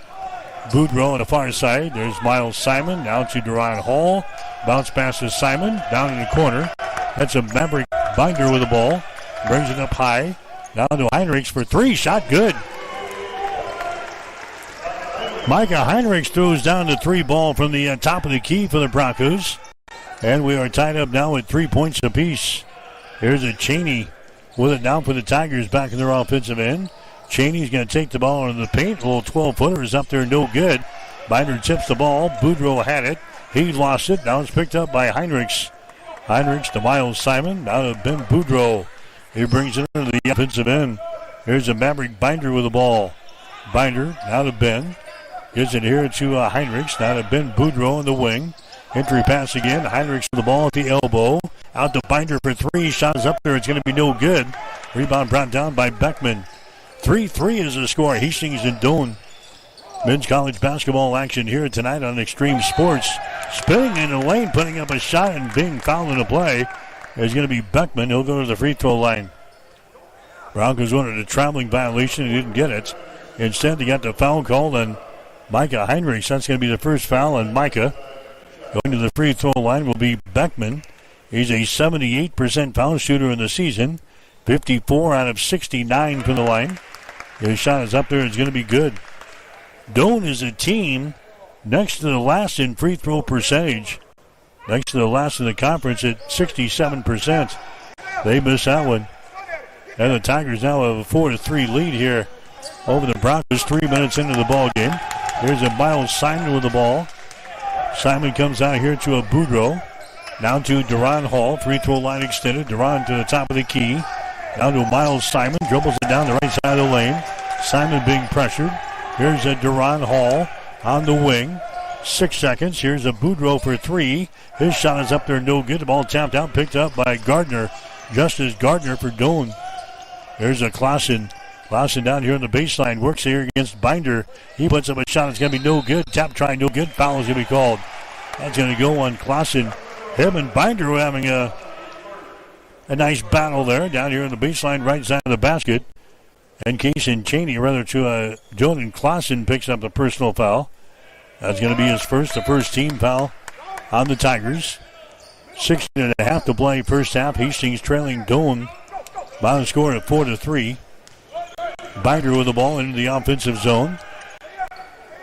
S3: Boudreau on the far side. There's Miles Simon. Now to Duran Hall. Bounce pass to Simon. Down in the corner. That's a Maverick Binder with the ball. Brings it up high. Down to Heinrichs for three. Shot good. Micah Heinrichs throws down the three ball from the top of the key for the Broncos. And we are tied up now at 3 points apiece. Here's a Cheney with it down for the Tigers back in their offensive end. Cheney's going to take the ball into the paint. A little 12-footer is up there, no good. Binder tips the ball. Boudreau had it. He lost it. Now it's picked up by Heinrichs. Heinrichs to Miles Simon. Now to Ben Boudreau. He brings it into the offensive end. Here's a Maverick Binder with the ball. Binder now to Ben. Gives it here to Heinrichs. Now to Ben Boudreau on the wing. Entry pass again. Heinrichs with the ball at the elbow. Out to Binder for three. Shot is up there. It's going to be no good. Rebound brought down by Beckman. 3-3 is the score. Hastings and Doan. Men's college basketball action here tonight on Extreme Sports. Spinning in the lane, putting up a shot and being fouled in the play. There's going to be Beckman. He'll go to the free throw line. Broncos wanted a traveling violation. He didn't get it. Instead, they got the foul called on Micah Heinrichs. That's going to be the first foul on Micah. Going to the free throw line will be Beckman. He's a 78% foul shooter in the season. 54 out of 69 from the line. His shot is up there. It's going to be good. Doan is a team next to the last in free throw percentage. Next to the last in the conference at 67%. They miss that one. And the Tigers now have a 4-3 lead here over the Broncos 3 minutes into the ball game. Here's a Miles Simon with the ball. Simon comes out here to a Boudreau. Now to Duran Hall. Free throw line extended. Duran to the top of the key. Now to Miles Simon. Dribbles it down the right side of the lane. Simon being pressured. Here's a Duran Hall on the wing. 6 seconds. Here's a Boudreau for three. His shot is up there, no good. The ball tapped out, picked up by Gardner. Justice Gardner for Doan. There's a Clausen. Clausen down here on the baseline. Works here against Binder. He puts up a shot. It's going to be no good. Tap try, no good. Foul is going to be called. That's going to go on Clausen. Him and Binder were having a nice battle there. Down here on the baseline, right side of the basket. And Cheney, rather to Jordan Clausen, picks up the personal foul. That's going to be his first, the first team foul on the Tigers. 16.5 to play first half. Hastings trailing Doan by the score of 4-3. Binder with the ball into the offensive zone.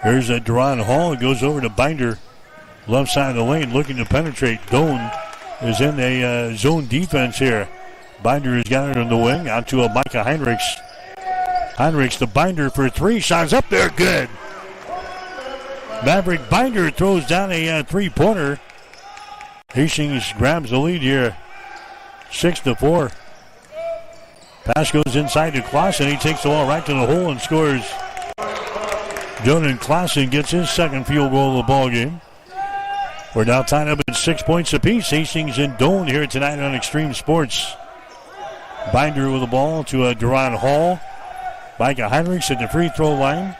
S3: Here's a Duran Hall. It goes over to Binder. Left side of the lane looking to penetrate. Doan is in a zone defense here. Binder has got it on the wing. Out to a Micah Heinrichs. Heinrichs to Binder for three. Shots up there. Good. Maverick Binder throws down a three-pointer. Hastings grabs the lead here. 6-4. Pass goes inside to Clausen. He takes the ball right to the hole and scores. Jordan Clausen gets his second field goal of the ball game. We're now tied up at 6 points apiece. Hastings and Doan here tonight on Extreme Sports. Binder with the ball to Duran Hall. Micah Heinrichs at the free throw line.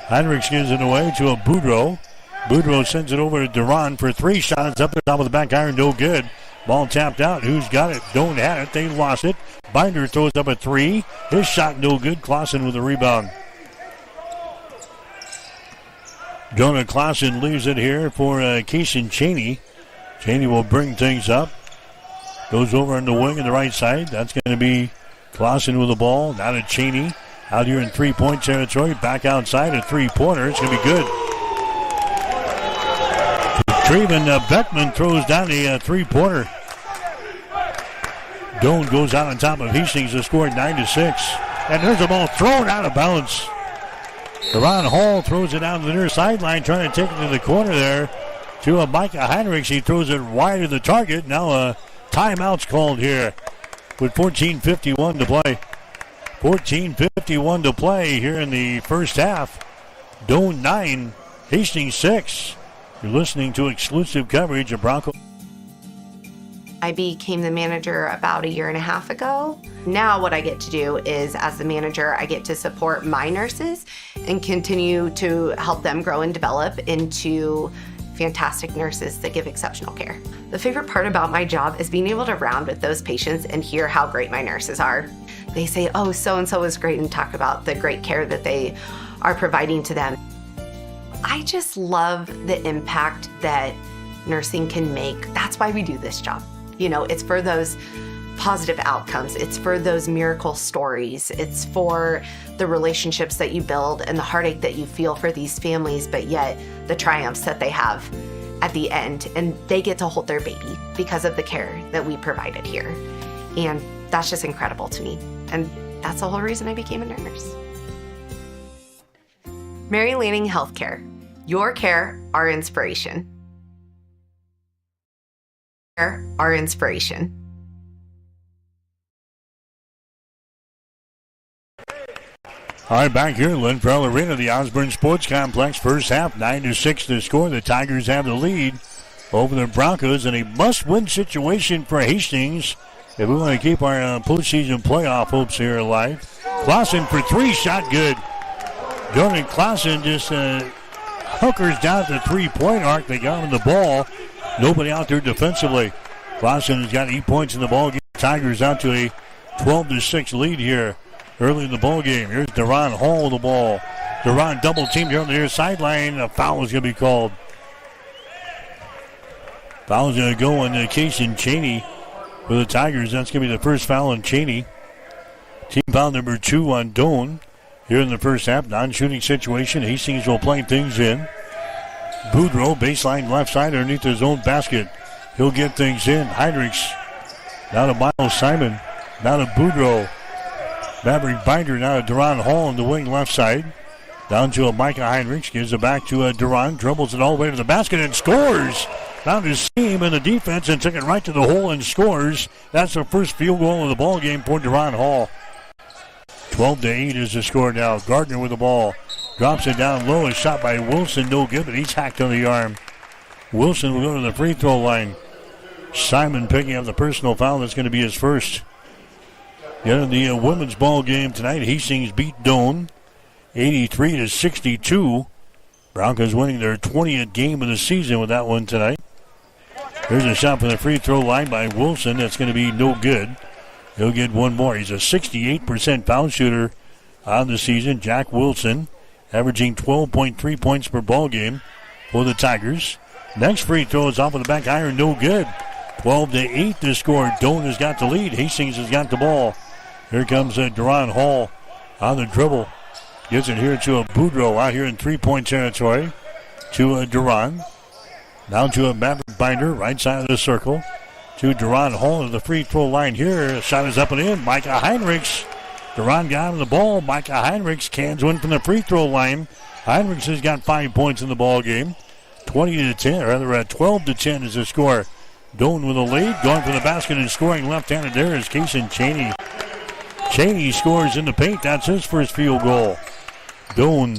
S3: Heinrichs gives it away to a Boudreaux. Boudreaux sends it over to Duran for 3 shots. Up the top of the back iron, no good. Ball tapped out. Who's got it? Don't have it. They lost it. Binder throws up a 3. His shot no good. Clausen with the rebound. Jonah Clausen leaves it here for Keeson Cheney. Cheney will bring things up. Goes over on the wing on the right side. That's going to be Clausen with the ball. Now to Cheney. Out here in 3-point territory. Back outside, a 3-pointer. It's going to be good. Treven Beckman throws down a 3-pointer. Doan goes out on top of Hastings to score 9-6. And there's a ball thrown out of bounds. Deron Hall throws it down to the near sideline, trying to take it to the corner there to Micah Heinrichs. He throws it wide of the target. Now a timeout's called here with 14:51 to play. 14:51 to play here in the first half. Doan 9, Hastings 6. You're listening to exclusive coverage of Bronco.
S5: I became the manager about a year and a half ago. Now what I get to do is, as the manager, I get to support my nurses and continue to help them grow and develop into fantastic nurses that give exceptional care. The favorite part about my job is being able to round with those patients and hear how great my nurses are. They say, oh, so-and-so is great, and talk about the great care that they are providing to them. I just love the impact that nursing can make. That's why we do this job. You know, it's for those positive outcomes. It's for those miracle stories. It's for the relationships that you build and the heartache that you feel for these families, but yet the triumphs that they have at the end. And they get to hold their baby because of the care that we provided here. And that's just incredible to me. And that's the whole reason I became a nurse. Mary Lanning Healthcare. Your care, our inspiration. Our inspiration.
S3: All right, back here, Lynn Farrell Arena, the Osborne Sports Complex. First half, 9-6 to score. The Tigers have the lead over the Broncos, and a must-win situation for Hastings if we want to keep our postseason playoff hopes here alive. Clausen for 3, shot good. Jordan Clausen just hookers down at the 3-point arc. They got him the ball. Nobody out there defensively. Clausen has got 8 points in the ball game. Tigers out to a 12-6 lead here early in the ball game. Here's Deron Hall with the ball. Deron double teamed here on the near sideline. A foul is going to be called. Foul's going to go on Keeson Cheney for the Tigers. That's going to be the first foul on Cheney. Team foul number 2 on Doan here in the first half. Non-shooting situation. Hastings will play things in. Boudreaux, baseline left side underneath his own basket. He'll get things in. Heinrichs. Now to Miles Simon. Now to Boudreaux. Maverick Binder now to Deron Hall on the wing left side. Down to a Micah Heinrichs. Gives it back to Deron. Dribbles it all the way to the basket and scores. Found his seam in the defense and took it right to the hole and scores. That's the first field goal of the ball game for Deron Hall. 12-8 is the score now. Gardner with the ball. Drops it down low. A shot by Wilson. No good, but he's hacked on the arm. Wilson will go to the free throw line. Simon picking up the personal foul. That's going to be his first. In the women's ball game tonight, Hastings beat Doan 83-62. Broncos winning their 20th game of the season with that one tonight. Here's a shot from the free throw line by Wilson. That's going to be no good. He'll get one more. He's a 68% foul shooter on the season. Jack Wilson averaging 12.3 points per ball game for the Tigers. Next free throw is off of the back iron. No good. 12-8 to score. Doan has got the lead. Hastings has got the ball. Here comes Deron Hall on the dribble. Gets it here to a Boudreaux out here in 3-point territory. To Deron. Down to a Maverick Binder, right side of the circle. To Deron Hall to the free throw line here. Shot is up and in. Micah Heinrichs. Deron got him the ball. Micah Heinrichs cans one from the free throw line. Heinrichs has got 5 points in the ball game. 20-10, or rather 12-10 is the score. Doan with a lead, going for the basket and scoring left-handed there is Keeson Cheney. Cheney scores in the paint. That's his first field goal. Doan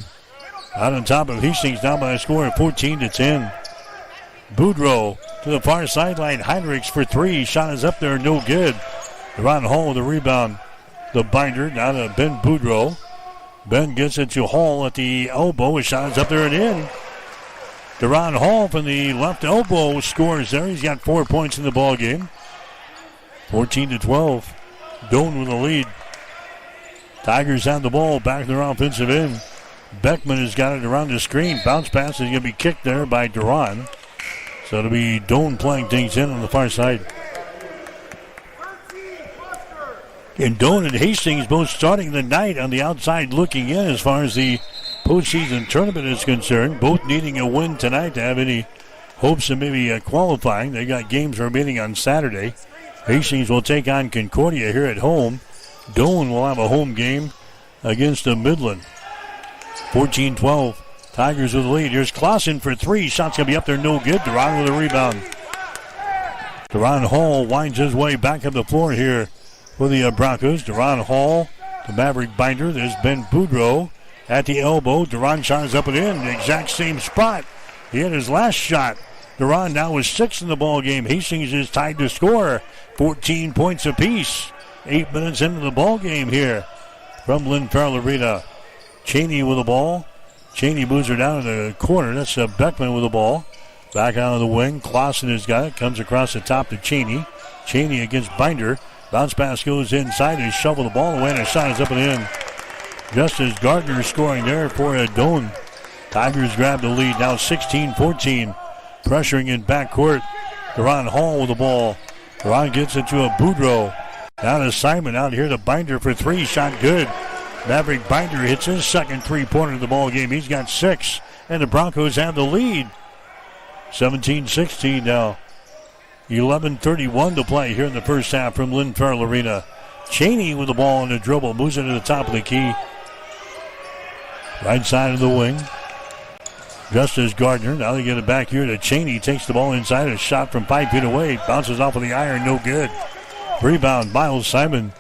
S3: out on top of Hastings, down by a score of 14-10. Boudreaux to the far sideline. Heinrichs for 3. Shot is up there, no good. Deron Hall with the rebound. The Binder now to Ben Boudreaux. Ben gets it to Hall at the elbow. His shot is up there and in. Deron Hall from the left elbow scores there. He's got 4 points in the ball game. 14-12. Doan with the lead. Tigers have the ball back in their offensive end. Beckman has got it around the screen. Bounce pass is going to be kicked there by Duran. So it'll be Doan playing things in on the far side. And Doan and Hastings both starting the night on the outside looking in as far as the postseason tournament is concerned. Both needing a win tonight to have any hopes of maybe qualifying. They got games remaining on Saturday. Hastings will take on Concordia here at home. Doan will have a home game against Midland. 14-12. Tigers with the lead. Here's Clausen for three. Shot's going to be up there, no good. Duran with a rebound. Deron Hall winds his way back up the floor here for the Broncos. Deron Hall, the Maverick Binder. There's Ben Boudreau at the elbow. Duran shot is up and in. The exact same spot. He had his last shot. Duran now with 6 in the ball game. Hastings is tied to score. 14 points apiece. 8 minutes into the ball game here from Lynn Farrell Arena. Cheney with the ball. Cheney moves her down in the corner. That's Beckman with the ball. Back out of the wing. Clausen has got it. Comes across the top to Cheney. Cheney against Binder. Bounce pass goes inside. He shovel the ball away and a shot is up and in. Justice Gardner scoring there for Doan. Tigers grab the lead now 16-14. Pressuring in backcourt. Deron Hall with the ball. Deron gets it to a Boudreau. Down to Simon out here to Binder for three. Shot good. Maverick Binder hits his second three-pointer of the ball game. He's got 6. And the Broncos have the lead. 17-16 now. 11:31 to play here in the first half from Lynn Farrell Arena. Cheney with the ball on the dribble. Moves it to the top of the key. Right side of the wing. Justice Gardner. Now they get it back here to Cheney. Takes the ball inside. A shot from 5 feet away. Bounces off of the iron. No good. Rebound. Miles Simon.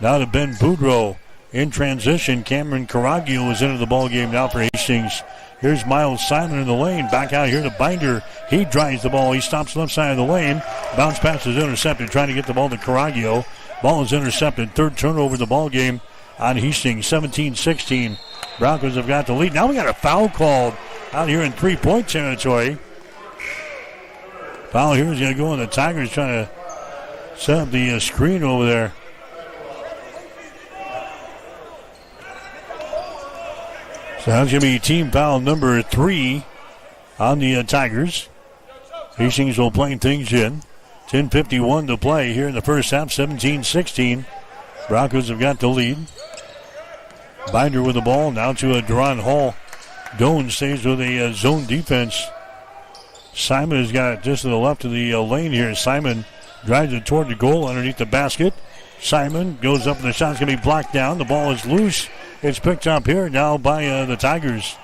S3: Now to Ben Boudreau. In transition, Cameron Caraglio is into the ball game now for Hastings. Here's Miles Simon in the lane. Back out here to Binder. He drives the ball. He stops left side of the lane. Bounce pass is intercepted. Trying to get the ball to Caraglio. Ball is intercepted. Third turnover of the ball game on Hastings. 17-16. Broncos have got the lead. Now we got a foul called out here in three-point territory. Foul here is going to go on the Tigers trying to set up the screen over there. So that's going to be team foul number 3 on the Tigers. Hastings will play things in. 10:51 to play here in the first half. 17-16. Broncos have got the lead. Binder with the ball. Now to Deron Hall. Doan stays with a zone defense. Simon has got it just to the left of the lane here. Simon drives it toward the goal underneath the basket. Simon goes up and the shot's going to be blocked down. The ball is loose. It's picked up here now by the Tigers.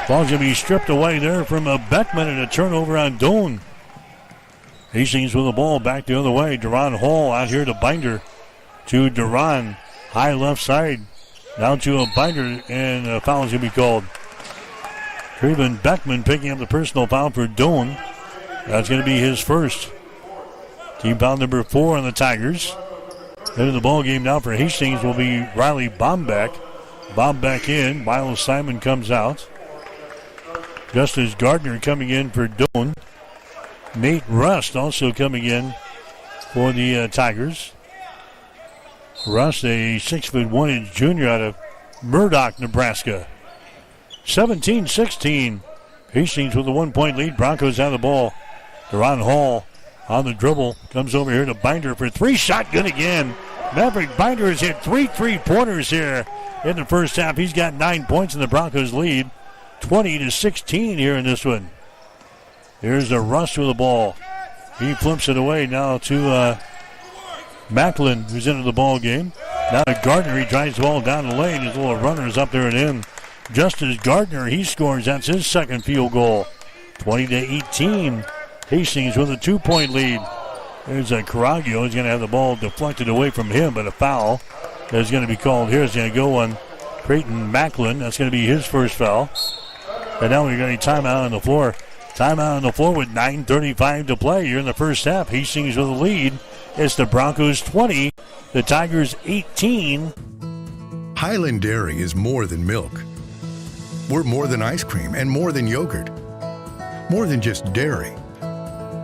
S3: Ball's going to be stripped away there from Beckman and a turnover on Doan. Hastings with the ball back the other way. Deron Hall out here to Binder. To Deron. High left side. Now to a Binder and a foul is going to be called. Trevin Beckman picking up the personal foul for Doan. That's going to be his first. Team foul number 4 on the Tigers. Into the ball game now for Hastings will be Riley Bombeck. Bombeck in. Miles Simon comes out. Justice Gardner coming in for Doan. Nate Rust also coming in for the Tigers. Rust, a 6'1" junior out of Murdoch, Nebraska. 17-16. Hastings with a 1-point lead. Broncos have the ball. Deron Hall on the dribble. Comes over here to Binder for three. Shot good again. Maverick Binder has hit 3 3-pointers here in the first half. He's got 9 points in the Broncos lead. 20-16 here in this one. Here's a Russ with the ball. He flips it away now to Macklin, who's into the ball game. Now to Gardner. He drives the ball down the lane. His little runner is up there and in. Justice Gardner, he scores. That's his second field goal. 20-18. Hastings with a 2-point lead. There's Caraglio. He's going to have the ball deflected away from him, but a foul is going to be called here. It's going to go on Creighton Macklin. That's going to be his first foul. And now we're getting timeout on the floor. Timeout on the floor with 9:35 to play here in the first half. Hastings with the lead. It's the Broncos 20, the Tigers 18.
S21: Highland Dairy is more than milk. We're more than ice cream and more than yogurt. More than just dairy.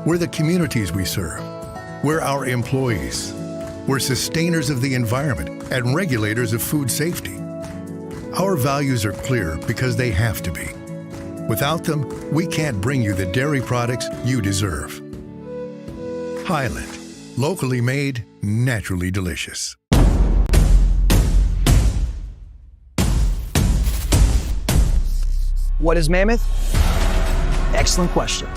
S21: We're the communities we serve. We're our employees. We're sustainers of the environment and regulators of food safety. Our values are clear because they have to be. Without them, we can't bring you the dairy products you deserve. Highland, locally made, naturally delicious.
S18: What is Mammoth? Excellent question.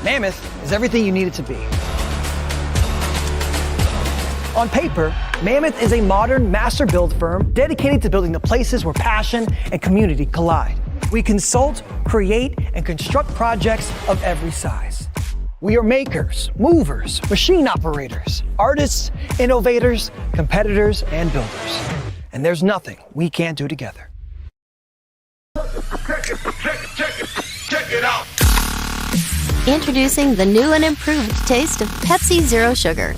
S18: Mammoth is everything you need it to be. On paper, Mammoth is a modern master build firm dedicated to building the places where passion and community collide. We consult, create, and construct projects of every size. We are makers, movers, machine operators, artists, innovators, competitors, and builders. And there's nothing we can't do together.
S22: Check it out.
S20: Introducing the new and improved taste of Pepsi Zero Sugar.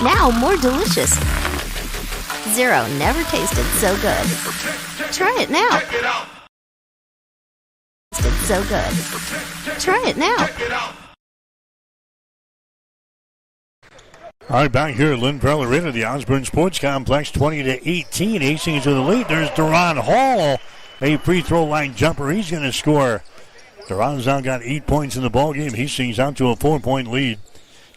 S20: Now more delicious. Zero never tasted so good. Try it now. Tasted so good. Try it now.
S3: All right, back here at Lynn Farrell Arena, the Osborne Sports Complex, 20-18. Hastings with the lead. There's Duran Hall, a free throw line jumper. He's going to score. Duran's now got 8 points in the ball game. Hastings out to a 4-point lead.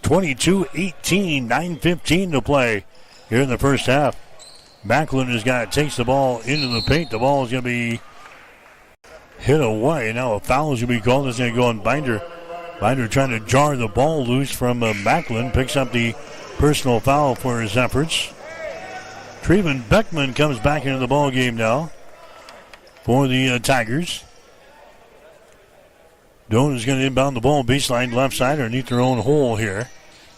S3: 22-18, 9:15 to play here in the first half. Macklin takes the ball into the paint. The ball is going to be hit away. Now a foul is going to be called. It's going to go on Binder. Binder trying to jar the ball loose from Macklin. Picks up the personal foul for his efforts. Treven Beckman comes back into the ball game now for the Tigers. Doan is going to inbound the ball baseline left side underneath their own hole here.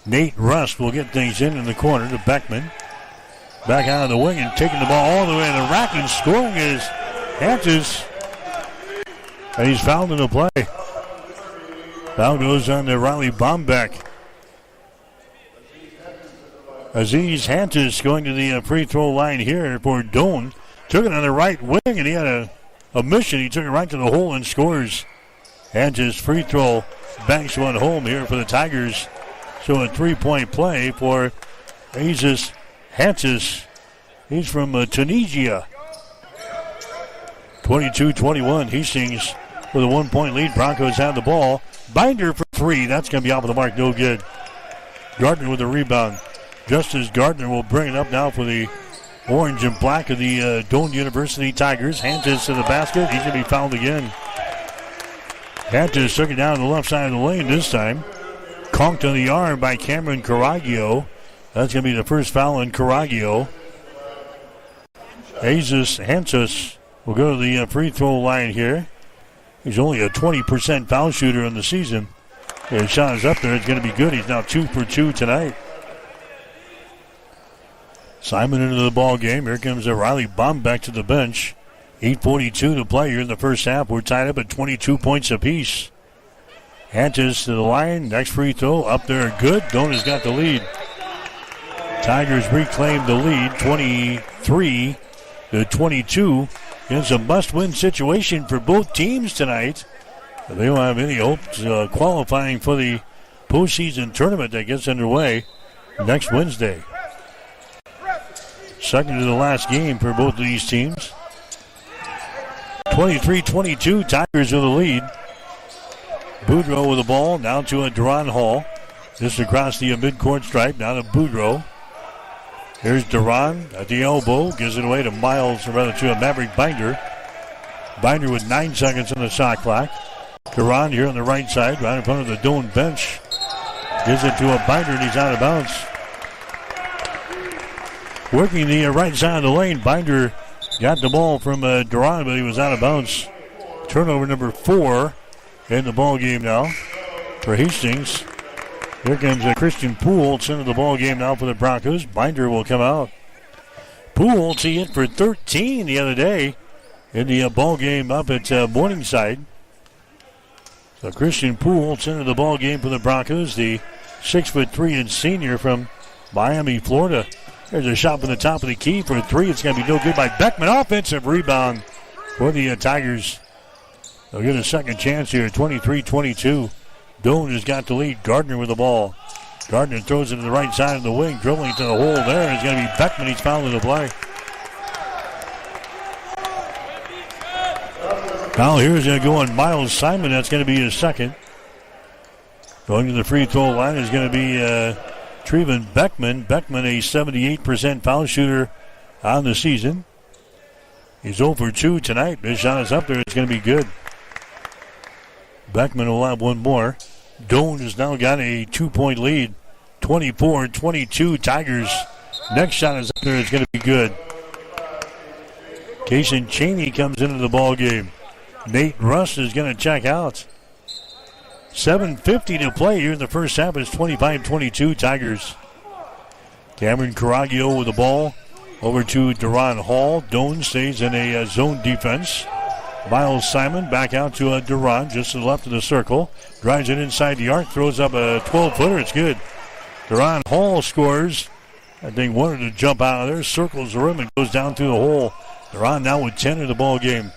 S3: Nate Rust will get things in the corner to Beckman. Back out of the wing and taking the ball all the way to the rack and scoring is Hantis. And he's fouled in the play. Foul goes on to Riley Bombeck. Aziz Hantis going to the free throw line here for Doan. Took it on the right wing and he had a mission. He took it right to the hole and scores. Hantis free throw banks one home here for the Tigers. So a 3-point play for Aziz Hantis. He's from Tunisia. 22-21. Hastings with a 1-point lead. Broncos have the ball. Binder for three. That's going to be off of the mark. No good. Gardner with a rebound. Justice Gardner will bring it up now for the orange and black of the Doan University Tigers. Hantis to the basket. He's going to be fouled again. Hantis took it down the left side of the lane this time. Conked on the arm by Cameron Caraggio. That's going to be the first foul on Caraggio. Aziz Hantis will go to the free throw line here. He's only a 20% foul shooter in the season. His shot is up there. It's going to be good. He's now 2 for 2 tonight. Simon into the ball game. Here comes Riley Bombeck to the bench. 8:42 to play here in the first half. We're tied up at 22 points apiece. Hantis to the line. Next free throw up there. Good. Doan has got the lead. Tigers reclaim the lead. 23-22. It's a must-win situation for both teams tonight. They don't have any hopes qualifying for the postseason tournament that gets underway next Wednesday. Second to the last game for both of these teams. 23-22, Tigers with the lead. Boudreau with the ball, now to a Duran Hall. Just across the midcourt stripe, now to Boudreau. Here's Duran at the elbow, gives it away to Miles, or rather to a Maverick Binder. Binder with 9 seconds on the shot clock. Duran here on the right side, right in front of the Doan bench. Gives it to a Binder and he's out of bounds. Working the right side of the lane, Binder got the ball from Duran, but he was out of bounds. Turnover number 4 in the ball game now for Hastings. Here comes Christian Puholtz into the ball game now for the Broncos. Binder will come out. Puholtz, he hit for 13 the other day in the ball game up at Morningside. So Christian Puholtz into the ball game for the Broncos, the 6'3" senior from Miami, Florida. There's a shot from the top of the key for 3. It's going to be no good by Beckman. Offensive rebound for the Tigers. They'll get a second chance here, 23-22. Doan has got the lead. Gardner with the ball. Gardner throws it to the right side of the wing, dribbling to the hole there. It's going to be Beckman. He's fouled in the play. Now here's going to go on Miles Simon. That's going to be his second. Going to the free throw line is going to be Treven Beckman. Beckman, a 78% foul shooter on the season. He's 0 for 2 tonight. His shot is up there. It's going to be good. Beckman will have one more. Doan has now got a 2-point lead. 24-22 Tigers. Next shot is up there. It's going to be good. Kason Cheney comes into the ball game. Nate Russ is going to check out. 7:50 to play here in the first half. It's 25-22 Tigers. Cameron Caraglio with the ball. Over to Duran Hall. Doan stays in a zone defense. Miles Simon back out to Duran, just to the left of the circle. Drives it inside the arc, throws up a 12-footer. It's good. Duran Hall scores. I think wanted to jump out of there, circles the rim and goes down through the hole. Duran now with 10 in the ball game.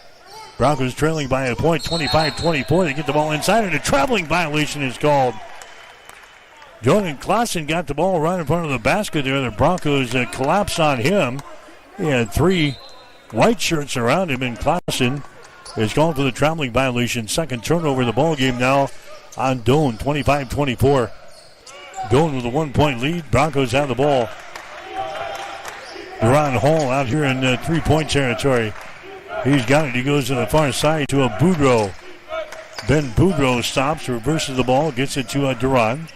S3: Broncos trailing by a point, 25-24. They get the ball inside, and a traveling violation is called. Jordan Clausen got the ball right in front of the basket there. The Broncos collapse on him. He had 3 white shirts around him, and Clausen is called for the traveling violation. Second turnover of the ball game now on Doan, 25-24. Doan with a 1-point lead. Broncos have the ball. Duran Hall out here in 3-point territory. He's got it. He goes to the far side to a Boudreau. Ben Boudreau stops, reverses the ball, gets it to Duran.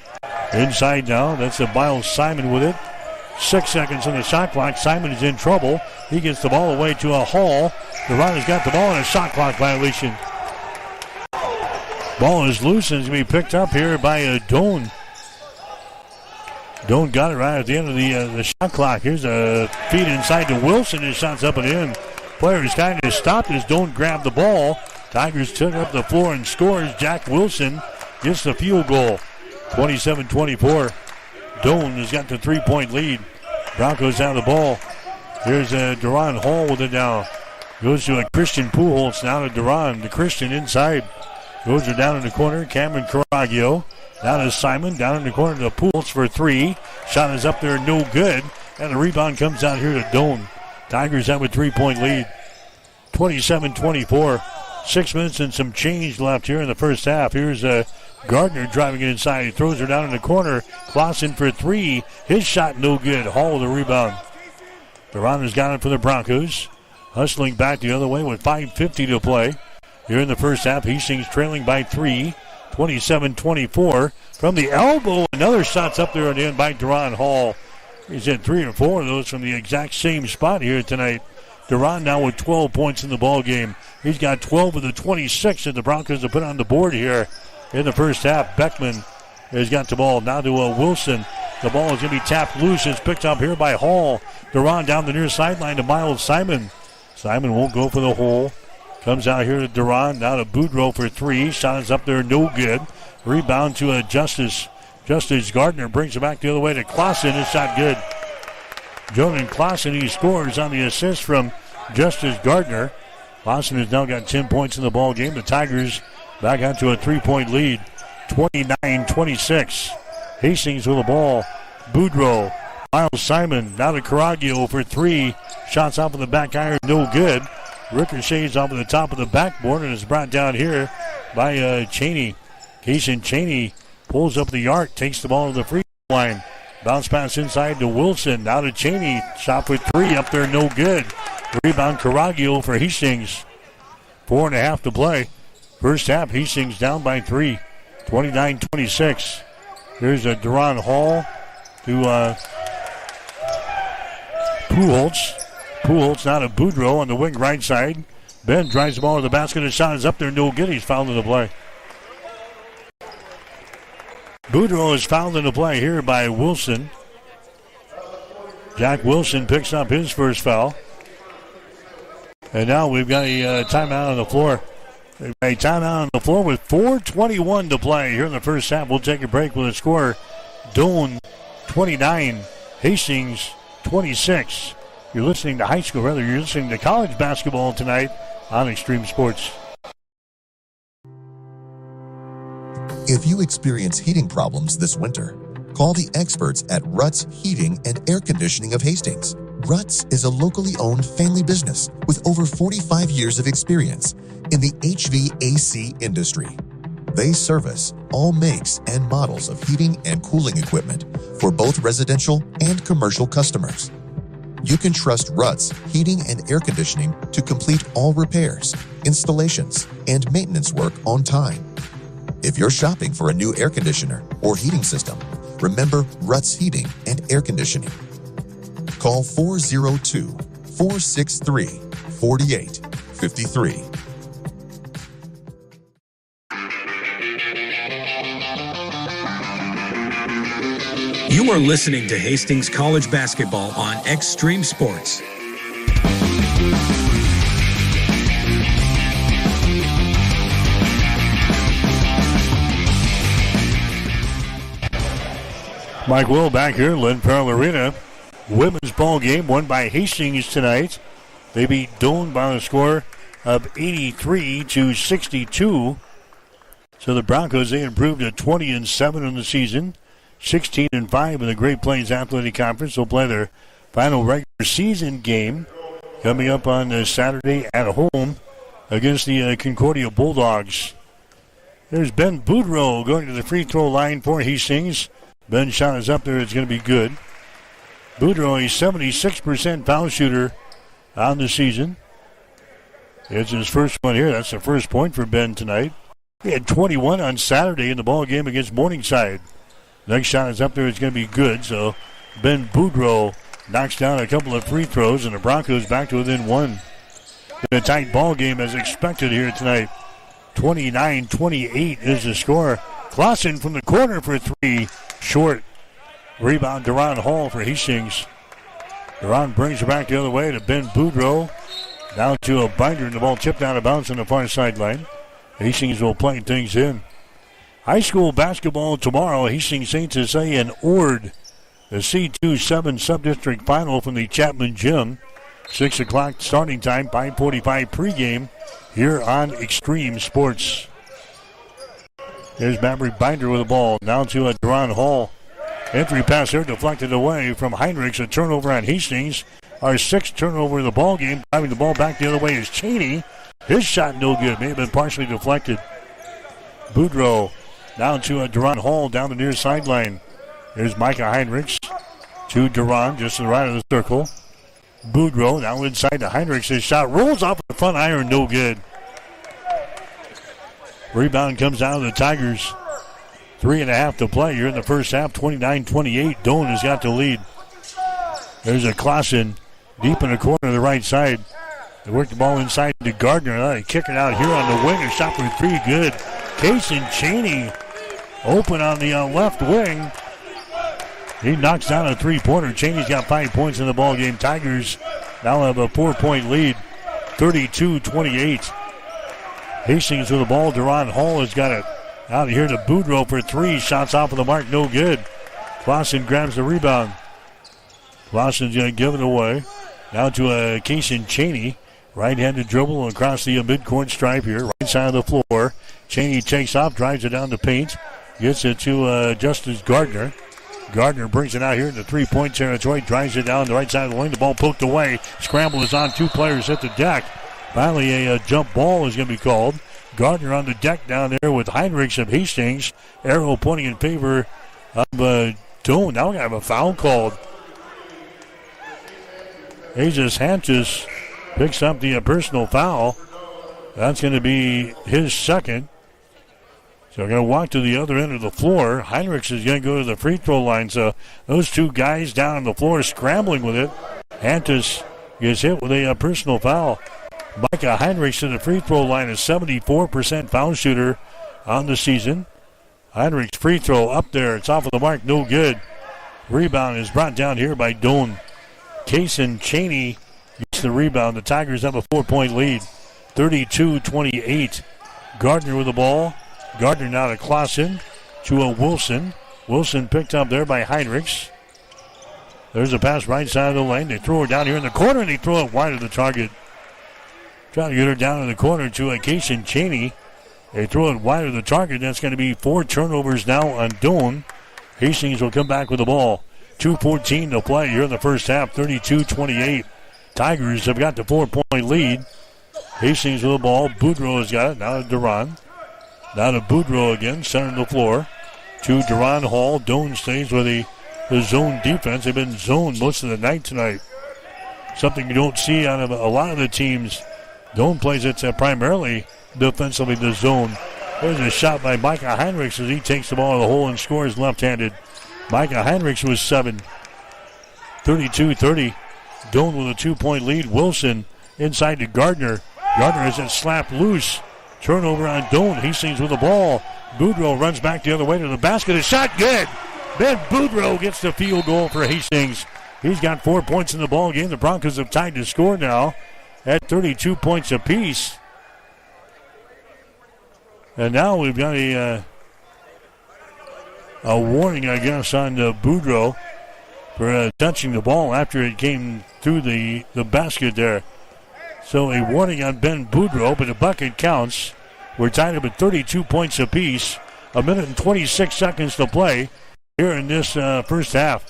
S3: Inside now. That's a Miles Simon with it. 6 seconds on the shot clock. Simon is in trouble. He gets the ball away to a Hall. Duran has got the ball and a shot clock violation. Ball is loose and is going to be picked up here by Doan. Doan got it right at the end of the shot clock. Here's a feed inside to Wilson. His shot's up and in. Player is kind of stopped as Doan grabbed the ball. Tigers took up the floor and scores. Jack Wilson gets the field goal. 27-24. Doan has got the 3-point lead. Broncos have the ball. Here's Duran Hall with it now. Goes to a Christian Pujols now to Duran. The Christian inside. Goes her down in the corner. Cameron Caraglio. Down to Simon. Down in the corner to Pujols for 3. Shot is up there, no good. And the rebound comes out here to Doan. Tigers have a 3-point lead. 27-24. 6 minutes and some change left here in the first half. Here's Gardner driving it inside. He throws her down in the corner. Clausen for 3. His shot no good. Hall with the rebound. Duran has got it for the Broncos. Hustling back the other way with 5:50 to play. Here in the first half, Hastings trailing by 3. 27-24. From the elbow, another shot's up there at the end by Duran Hall. He's had 3 or 4 of those from the exact same spot here tonight. Duran now with 12 points in the ball game. He's got 12 of the 26 that the Broncos have put on the board here in the first half. Beckman has got the ball now to Wilson. The ball is going to be tapped loose. It's picked up here by Hall. Duran down the near sideline to Miles Simon. Simon won't go for the hole. Comes out here to Duran. Now to Boudreau for 3. Shot is up there, no good. Rebound to Justice. Justice Gardner brings it back the other way to Clausen. His shot good. Jordan Clausen, he scores on the assist from Justice Gardner. Clausen has now got 10 points in the ball game. The Tigers back out to a 3-point lead. 29-26. Hastings with the ball. Boudreau. Miles Simon now to Caraglio for 3. Shots off of the back iron, no good. Ricochets off of the top of the backboard and is brought down here by Cheney. Kason Cheney pulls up the arc, takes the ball to the free throw line. Bounce pass inside to Wilson. Now to Cheney. Shot for 3 up there, no good. Rebound Caraglio for Hastings. 4.5 to play. First half, Hastings down by 3. 29-26. Here's a Duran Hall to Pujols. Pujols now to Boudreau on the wing right side. Ben drives the ball to the basket. His shot is up there, no good. He's fouled in the play. Boudreau is fouled in the play here by Wilson. Jack Wilson picks up his first foul. And now we've got a timeout on the floor. We've got a timeout on the floor with 4:21 to play here in the first half. We'll take a break with a score. Doan 29, Hastings 26. You're listening to you're listening to college basketball tonight on Extreme Sports.
S4: If you experience heating problems this winter, call the experts at Ruts Heating and Air Conditioning of Hastings. Ruts is a locally owned family business with over 45 years of experience in the HVAC industry. They service all makes and models of heating and cooling equipment for both residential and commercial customers. You can trust Ruts Heating and Air Conditioning to complete all repairs, installations, and maintenance work on time. If you're shopping for a new air conditioner or heating system, remember Ruts Heating and Air Conditioning. Call 402-463-4853.
S15: You are listening to Hastings College Basketball on Extreme Sports.
S3: Mike Will back here, Lynn Farrell Arena. Women's ball game won by Hastings tonight. They beat Doane by a score of 83-62. So the Broncos, they improved to 20-7 in the season, 16-5 in the Great Plains Athletic Conference. They'll play their final regular season game coming up on Saturday at home against the Concordia Bulldogs. There's Ben Boudreau going to the free throw line for Hastings. Ben's shot is up there. It's going to be good. Boudreau, a 76% foul shooter on the season. It's his first one here. That's the first point for Ben tonight. He had 21 on Saturday in the ball game against Morningside. Next shot is up there. It's going to be good. So Ben Boudreau knocks down a couple of free throws, and the Broncos back to within one. A tight ball game as expected here tonight. 29-28 is the score. Clausen from the corner for three. Short. Rebound, Deron Hall for Hastings. Deron brings it back the other way to Ben Boudreau. Down to a Binder, and the ball tipped out of bounds on the far sideline. Hastings will play things in. High school basketball tomorrow. Hastings St. Cecilia and Ord. The C2-7 sub-district final from the Chapman Gym. 6 o'clock starting time, 5:45 pregame here on Extreme Sports. There's Maverick Binder with the ball. Down to Deron Hall. Entry pass there deflected away from Heinrichs. A turnover on Hastings. Our sixth turnover of the ball game. Driving the ball back the other way is Cheney. His shot no good. May have been partially deflected. Boudreau down to Deron Hall down the near sideline. There's Micah Heinrichs to Deron just to the right of the circle. Boudreau now inside to Heinrichs. His shot rolls off the front iron. No good. Rebound comes out of the Tigers. 3.5 to play here in the first half. 29-28. Doane has got the lead. There's a Clausen deep in the corner of the right side. They work the ball inside to Gardner. They kick it out here on the wing. A shot for three. Good. Kason Cheney open on the left wing. He knocks down a three-pointer. Cheney's got 5 points in the ball game. Tigers now have a 4-point lead. 32-28. Hastings with the ball. Deron Hall has got it out here to Boudreau for three. Shots off of the mark. No good. Clausen grabs the rebound. Clausen's going to give it away. Now to Kason Cheney. Right-handed dribble across the midcourt stripe here. Right side of the floor. Cheney takes off. Drives it down the paint. Gets it to Justice Gardner. Gardner brings it out here in the three-point territory. Drives it down the right side of the lane. The ball poked away. Scramble is on. Two players at the deck. Finally, a jump ball is going to be called. Gardner on the deck down there with Heinrichs of Hastings. Arrow pointing in favor of Doane. Now we have a foul called. Jesus Hanches picks up the personal foul. That's going to be his second. So we're going to walk to the other end of the floor. Heinrichs is going to go to the free throw line. So those two guys down on the floor scrambling with it. Hanches gets hit with a personal foul. Micah Heinrichs to the free throw line, a 74% foul shooter on the season. Heinrichs free throw up there. It's off of the mark. No good. Rebound is brought down here by Doane. Kason Cheney gets the rebound. The Tigers have a 4-point lead. 32-28. Gardner with the ball. Gardner now to Clausen. To a Wilson. Wilson picked up there by Heinrichs. There's a pass right side of the lane. They throw her down here in the corner, and they throw it wide of the target. Trying to get her down in the corner to Kason Cheney. They throw it wide of the target. That's going to be 4 turnovers now on Doan. Hastings will come back with the ball. 2:14 to play here in the first half, 32-28. Tigers have got the 4-point lead. Hastings with the ball. Boudreaux has got it. Now to Duran. Now to Boudreaux again, center the floor. To Duran Hall. Doan stays with the zone defense. They've been zoned most of the night tonight. Something you don't see out of a lot of the teams. Doan plays it primarily defensively, the zone. There's a shot by Micah Heinrichs as he takes the ball to the hole and scores left-handed. Micah Heinrichs was 7. 32-30. Doan with a 2-point lead. Wilson inside to Gardner. Gardner has it slapped loose. Turnover on Doan. Hastings with the ball. Boudreaux runs back the other way to the basket. A shot good. Ben Boudreaux gets the field goal for Hastings. He's got 4 points in the ball game. The Broncos have tied to score now at 32 points apiece. And now we've got a warning, I guess, on Boudreaux for touching the ball after it came through the basket there. So a warning on Ben Boudreaux, but the bucket counts. We're tied up at 32 points apiece. 1 minute and 26 seconds to play here in this first half.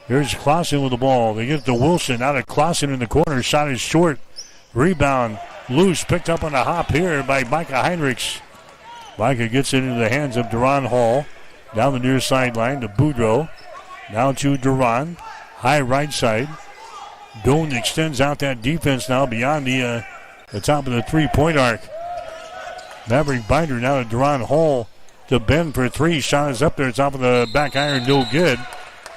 S3: Here's Clausen with the ball. They get it to Wilson. Out of Clausen in the corner. Shot is short. Rebound loose. Picked up on a hop here by Micah Heinrichs. Micah gets it into the hands of Duran Hall. Down the near sideline to Boudreaux. Now to Duran. High right side. Doan extends out that defense now beyond the top of the three-point arc. Maverick Binder now to Duran Hall to Ben for 3. Shot is up there. Top of the back iron. No good.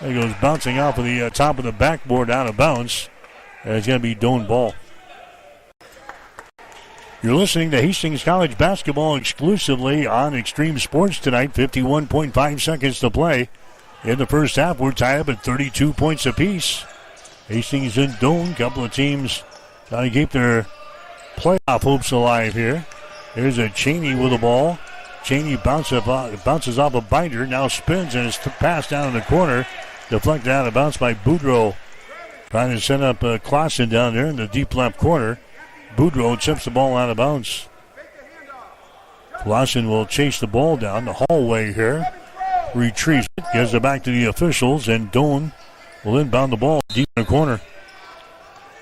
S3: It goes bouncing off of the top of the backboard out of bounds. And it's going to be Doan ball. You're listening to Hastings College basketball exclusively on Extreme Sports tonight. 51.5 seconds to play. In the first half, we're tied up at 32 points apiece. Hastings and Doan, couple of teams trying to keep their playoff hopes alive here. Here's a Cheney with the ball. Cheney bounces off a Binder, now spins and is passed down in the corner. Deflected out of bounds by Boudreaux. Trying to set up Clausen down there in the deep left corner. Boudreaux chips the ball out of bounds. Clausen will chase the ball down the hallway here. Retrieves it, gives it back to the officials, and Doan will inbound the ball deep in the corner.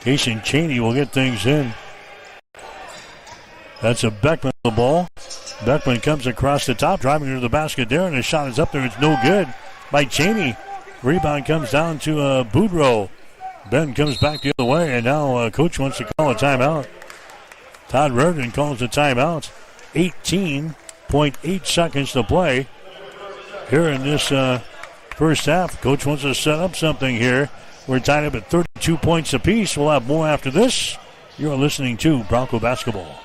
S3: Kason Cheney will get things in. That's a Beckman with the ball. Beckman comes across the top, driving to the basket there, and his shot is up there. It's no good by Cheney. Rebound comes down to Boudreaux. Ben comes back the other way, and now coach wants to call a timeout. Todd Reardon calls a timeout. 18.8 seconds to play here in this first half. Coach wants to set up something here. We're tied up at 32 points apiece. We'll have more after this. You're listening to Bronco Basketball.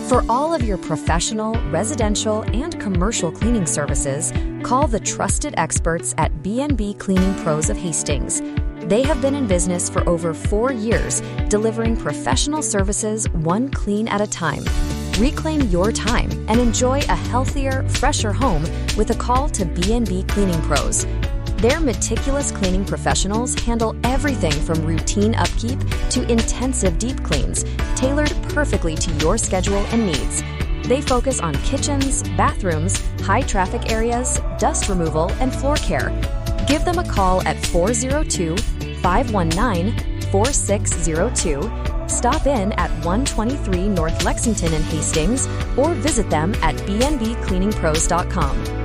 S14: For all of your professional, residential, and commercial cleaning services, call the trusted experts at B&B Cleaning Pros of Hastings. They have been in business for over 4 years, delivering professional services one clean at a time. Reclaim your time and enjoy a healthier, fresher home with a call to B&B Cleaning Pros. Their meticulous cleaning professionals handle everything from routine upkeep to intensive deep cleans, tailored perfectly to your schedule and needs. They focus on kitchens, bathrooms, high traffic areas, dust removal, and floor care. Give them a call at 402-519-4602. Stop in at 123 North Lexington in Hastings or visit them at bnbcleaningpros.com.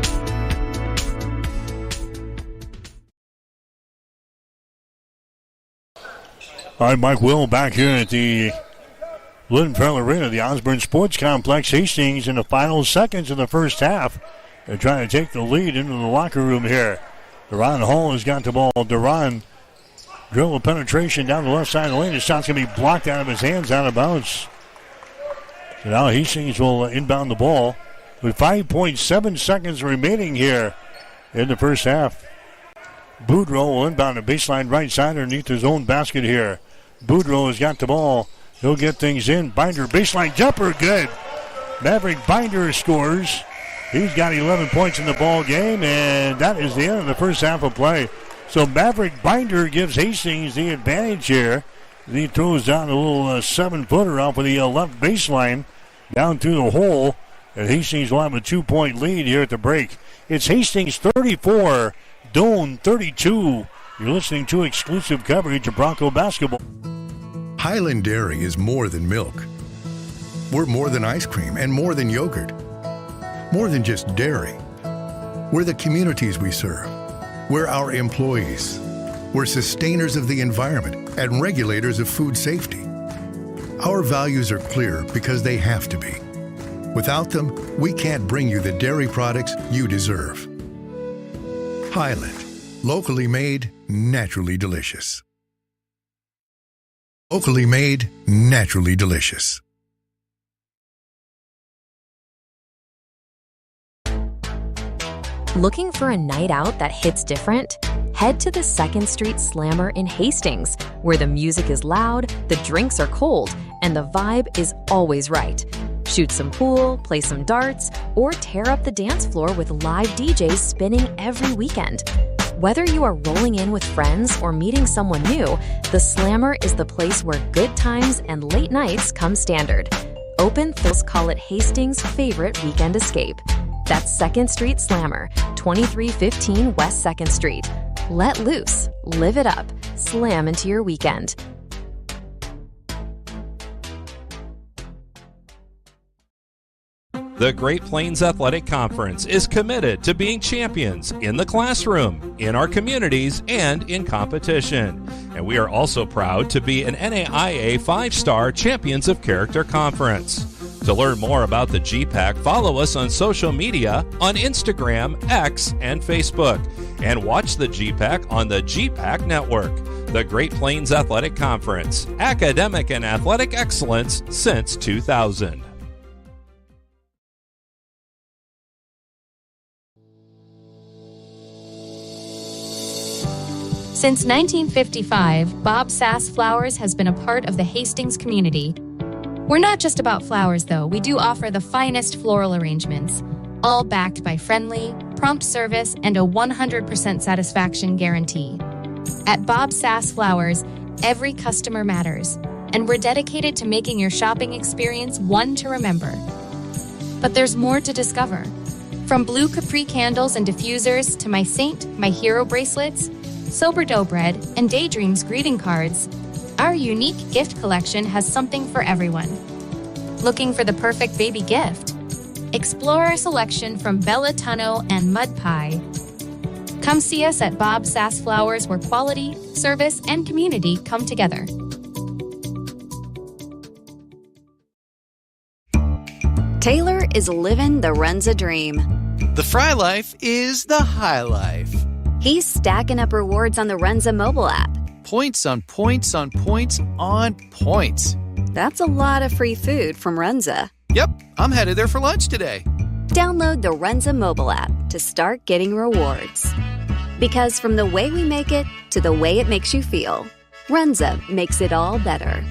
S3: All right, Mike Will back here at the Lindenfeld Arena, the Osborne Sports Complex. Hastings in the final seconds of the first half. They're trying to take the lead into the locker room here. Duran Hall has got the ball. Duran dribble penetration down the left side of the lane. The shot's going to be blocked out of his hands, out of bounds. So now Hastings will inbound the ball with 5.7 seconds remaining here in the first half. Boudreaux will inbound the baseline right side underneath his own basket here. Boudreaux has got the ball. He'll get things in. Binder baseline jumper, good. Maverick Binder scores. He's got 11 points in the ball game, and that is the end of the first half of play. So Maverick Binder gives Hastings the advantage here. He throws down a little 7-footer off of the left baseline down through the hole, and Hastings will have a 2-point lead here at the break. It's Hastings 34, Doane 32. You're listening to exclusive coverage of Bronco basketball.
S21: Highland Dairy is more than milk. We're more than ice cream and more than yogurt. More than just dairy. We're the communities we serve. We're our employees. We're sustainers of the environment and regulators of food safety. Our values are clear because they have to be. Without them, we can't bring you the dairy products you deserve. Highland. Locally made, naturally delicious. Locally made, naturally delicious.
S14: Looking for a night out that hits different? Head to the 2nd Street Slammer in Hastings, where the music is loud, the drinks are cold, and the vibe is always right. Shoot some pool, play some darts, or tear up the dance floor with live DJs spinning every weekend. Whether you are rolling in with friends or meeting someone new, the Slammer is the place where good times and late nights come standard. Open Thrills call it Hastings' favorite weekend escape. That's 2nd Street Slammer, 2315 West 2nd Street. Let loose, live it up, slam into your weekend.
S19: The Great Plains Athletic Conference is committed to being champions in the classroom, in our communities, and in competition. And we are also proud to be an NAIA 5-star Champions of Character Conference. To learn more about the GPAC, follow us on social media on Instagram, X, and Facebook. And watch the GPAC on the GPAC Network. The Great Plains Athletic Conference, academic and athletic excellence since 2000.
S8: Since 1955, Bob Sass Flowers has been a part of the Hastings community. We're not just about flowers, though. We do offer the finest floral arrangements, all backed by friendly, prompt service and a 100% satisfaction guarantee. At Bob Sass Flowers, every customer matters, and we're dedicated to making your shopping experience one to remember. But there's more to discover. From blue Capri candles and diffusers to my Saint, my Hero bracelets, Sober Dough Bread, and Daydreams greeting cards, our unique gift collection has something for everyone. Looking for the perfect baby gift? Explore our selection from Bella Tunno and Mud Pie. Come see us at Bob Sass Flowers, where quality, service, and community come together.
S13: Taylor is living the Runza dream.
S12: The Fry Life is the high life.
S13: He's stacking up rewards on the Runza mobile app.
S12: Points on points on points on points.
S13: That's a lot of free food from Runza.
S12: Yep, I'm headed there for lunch today.
S13: Download the Runza mobile app to start getting rewards. Because from the way we make it to the way it makes you feel, Runza makes it all better.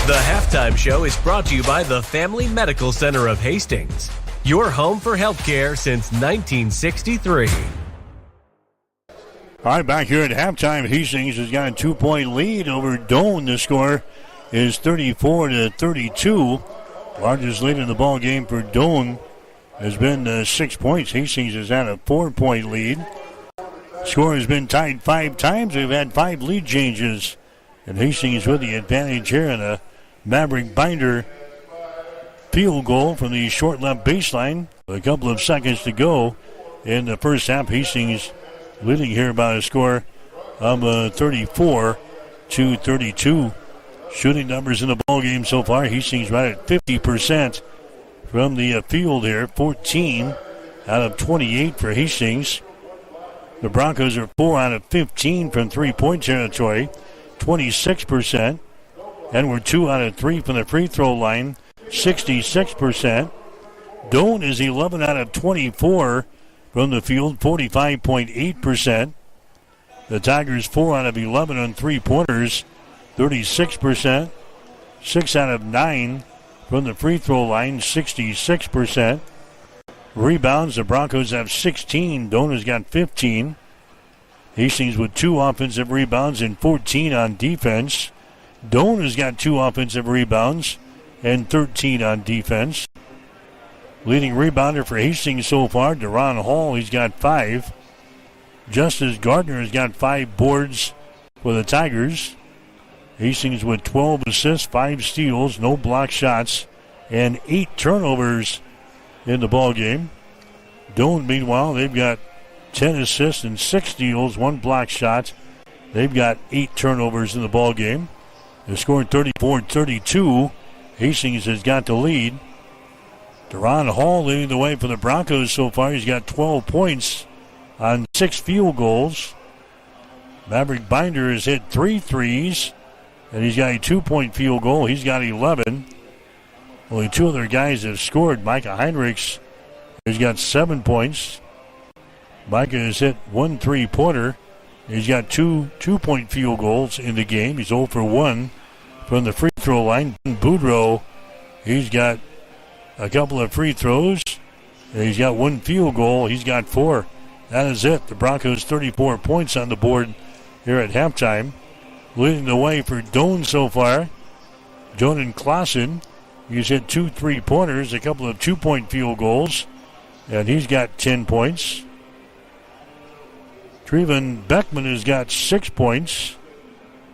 S9: The Halftime Show is brought to you by the Family Medical Center of Hastings, your home for healthcare since 1963.
S3: All right, back here at halftime, Hastings has got a 2-point lead over Doane. The score is 34-32. Largest lead in the ball game for Doane has been 6 points. Hastings has had a 4-point lead. Score has been tied 5 times. We've had 5 lead changes. And Hastings with the advantage here in a Maverick Binder field goal from the short left baseline. A couple of seconds to go in the first half. Hastings leading here by a score of 34-32. Shooting numbers in the ball game so far. Hastings right at 50% from the field here. 14 out of 28 for Hastings. The Broncos are 4 out of 15 from three-point territory. 26%. And we're 2 out of 3 from the free throw line. 66%. Doane is 11 out of 24 from the field. 45.8%. The Tigers 4 out of 11 on three-pointers. 36%. 6 out of 9 from the free throw line, 66%. Rebounds, the Broncos have 16. Doan has got 15. Hastings with 2 offensive rebounds and 14 on defense. Doan has got 2 offensive rebounds and 13 on defense. Leading rebounder for Hastings so far, Deron Hall, he's got 5. Justice Gardner has got 5 boards for the Tigers. Hastings with 12 assists, 5 steals, no block shots, and 8 turnovers in the ball game. Doan, meanwhile, they've got 10 assists and 6 steals, 1 block shot. They've got 8 turnovers in the ball game. They're scoring 34-32. Hastings has got the lead. Deron Hall leading the way for the Broncos so far. He's got 12 points on 6 field goals. Maverick Binder has hit 3 threes, and he's got a 2-point field goal. He's got 11. Only 2 other guys have scored. Micah Heinrichs has got 7 points. Micah has hit 1 3-pointer. He's got 2 2-point field goals in the game. He's 0 for 1 from the free throw line. Boudreaux, he's got a couple of free throws. He's got 1 field goal. He's got 4. That is it. The Broncos 34 points on the board here at halftime. Leading the way for Doan so far, Jonan Clausen. He's hit 2 3-pointers, a couple of 2-point field goals, and he's got 10 points. Treven Beckman has got 6 points.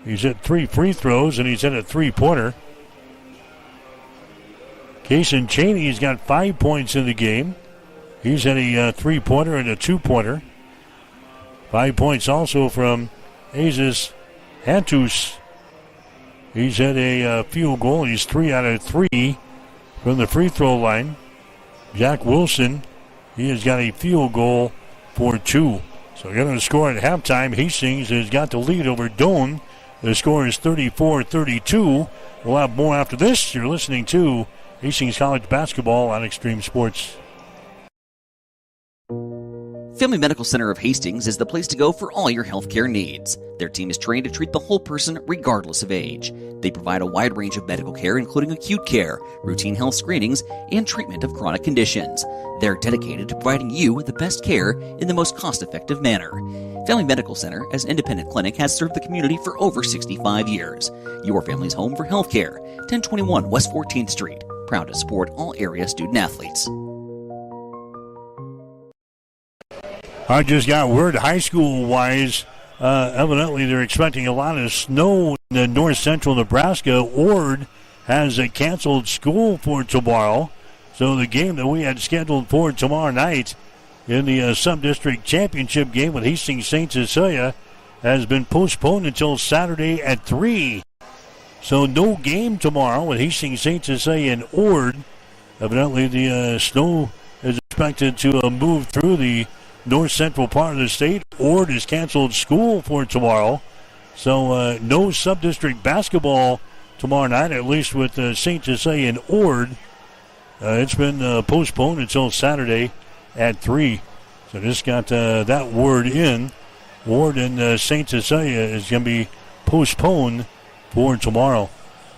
S3: He's hit 3 free throws, and he's hit a 3-pointer. Kaysen Chaney's got 5 points in the game. He's hit a 3-pointer and a 2-pointer. 5 points also from Aziz Hantus. He's hit a field goal. He's 3 out of 3 from the free throw line. Jack Wilson, he has got a field goal for 2. So going to score at halftime. Hastings has got the lead over Doan. The score is 34-32. We'll have more after this. You're listening to Hastings College Basketball on Extreme Sports.
S1: Family Medical Center of Hastings is the place to go for all your healthcare needs. Their team is trained to treat the whole person regardless of age. They provide a wide range of medical care, including acute care, routine health screenings, and treatment of chronic conditions. They're dedicated to providing you the best care in the most cost-effective manner. Family Medical Center, as an independent clinic, has served the community for over 65 years. Your family's home for healthcare. 1021 West 14th Street. Proud to support all area student athletes.
S3: I just got word high school-wise, evidently they're expecting a lot of snow in the north central Nebraska. Ord has canceled school for tomorrow. So the game that we had scheduled for tomorrow night in the sub-district championship game with Hastings St. Cecilia has been postponed until Saturday at 3. So no game tomorrow with Hastings St. Cecilia and Ord. Evidently the snow is expected to move through the north central part of the state. Ord has canceled school for tomorrow. So no sub-district basketball tomorrow night, at least with St. Cecilia and Ord. It's been postponed until Saturday at 3. So just got that word in. Ord and St. Cecilia is going to be postponed for tomorrow.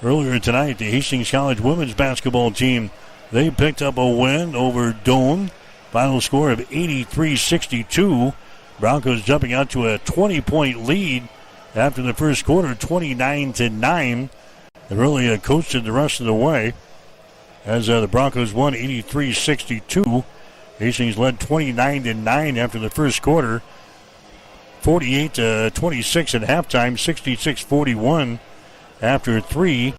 S3: Earlier tonight, the Hastings College women's basketball team, they picked up a win over Doan. Final score of 83-62. Broncos jumping out to a 20-point lead after the first quarter, 29-9. They really coached it the rest of the way as the Broncos won 83-62. Hastings led 29-9 after the first quarter. 48-26 at halftime, 66-41 after 3.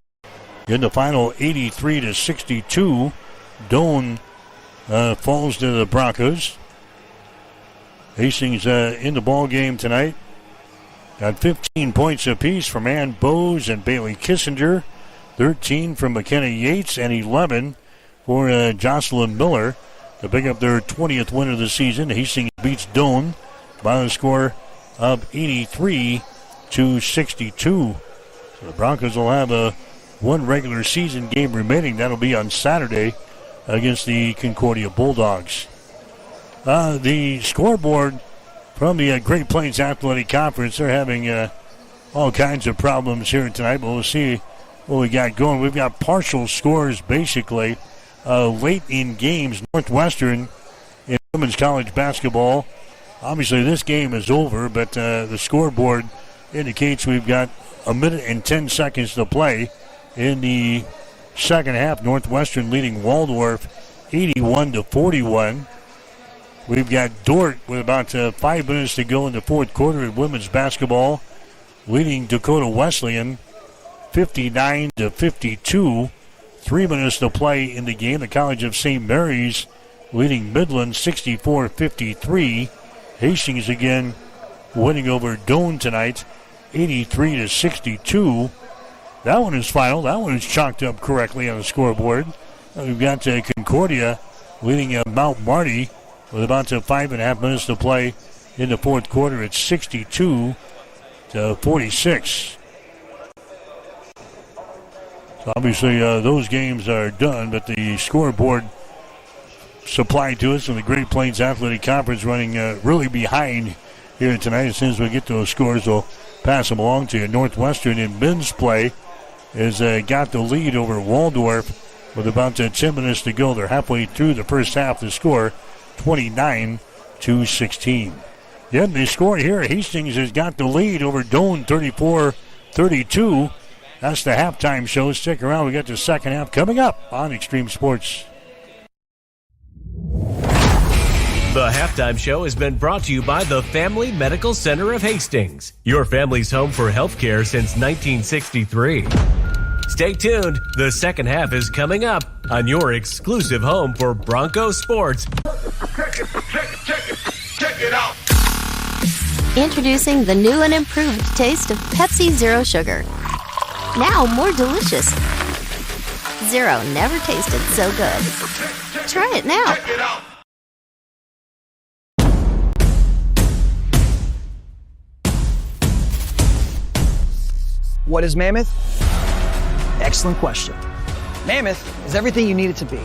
S3: In the final, 83-62. Doan falls to the Broncos. Hastings in the ball game tonight. Got 15 points apiece from Ann Bowes and Bailey Kissinger. 13 from McKenna Yates and 11 for Jocelyn Miller to pick up their 20th win of the season. Hastings beats Doan by a score of 83-62. So the Broncos will have one regular season game remaining. That'll be on Saturday against the Concordia Bulldogs. The scoreboard from the Great Plains Athletic Conference, they're having all kinds of problems here tonight, but we'll see what we got going. We've got partial scores basically late in games. Northwestern in women's college basketball. Obviously, this game is over, but the scoreboard indicates we've got 1 minute and 10 seconds to play in the second half. Northwestern leading Waldorf 81-41. We've got Dordt with about 5 minutes to go in the fourth quarter in women's basketball, leading Dakota Wesleyan 59-52. 3 minutes to play in the game. The College of St. Mary's leading Midland 64-53. Hastings again winning over Doane tonight 83-62. That one is final. That one is chalked up correctly on the scoreboard. We've got Concordia leading Mount Marty with about 5.5 minutes to play in the fourth quarter. It's 62-46. So obviously those games are done, but the scoreboard supplied to us from the Great Plains Athletic Conference running really behind here tonight. As soon as we get those scores, we'll pass them along to you. Northwestern in men's play has got the lead over Waldorf with about 10 minutes to go. They're halfway through the first half. The score 29-16. Yeah, the score here, Hastings has got the lead over Doane 34-32. That's the halftime show. Stick around. We got the second half coming up on Extreme Sports.
S9: The halftime show has been brought to you by the Family Medical Center of Hastings, your family's home for healthcare since 1963. Stay tuned. The second half is coming up on your exclusive home for Bronco Sports.
S22: Check it out.
S20: Introducing the new and improved taste of Pepsi Zero Sugar. Now more delicious. Zero never tasted so good. Try it now.
S22: Check it out.
S18: What is Mammoth? Excellent question. Mammoth is everything you need it to be.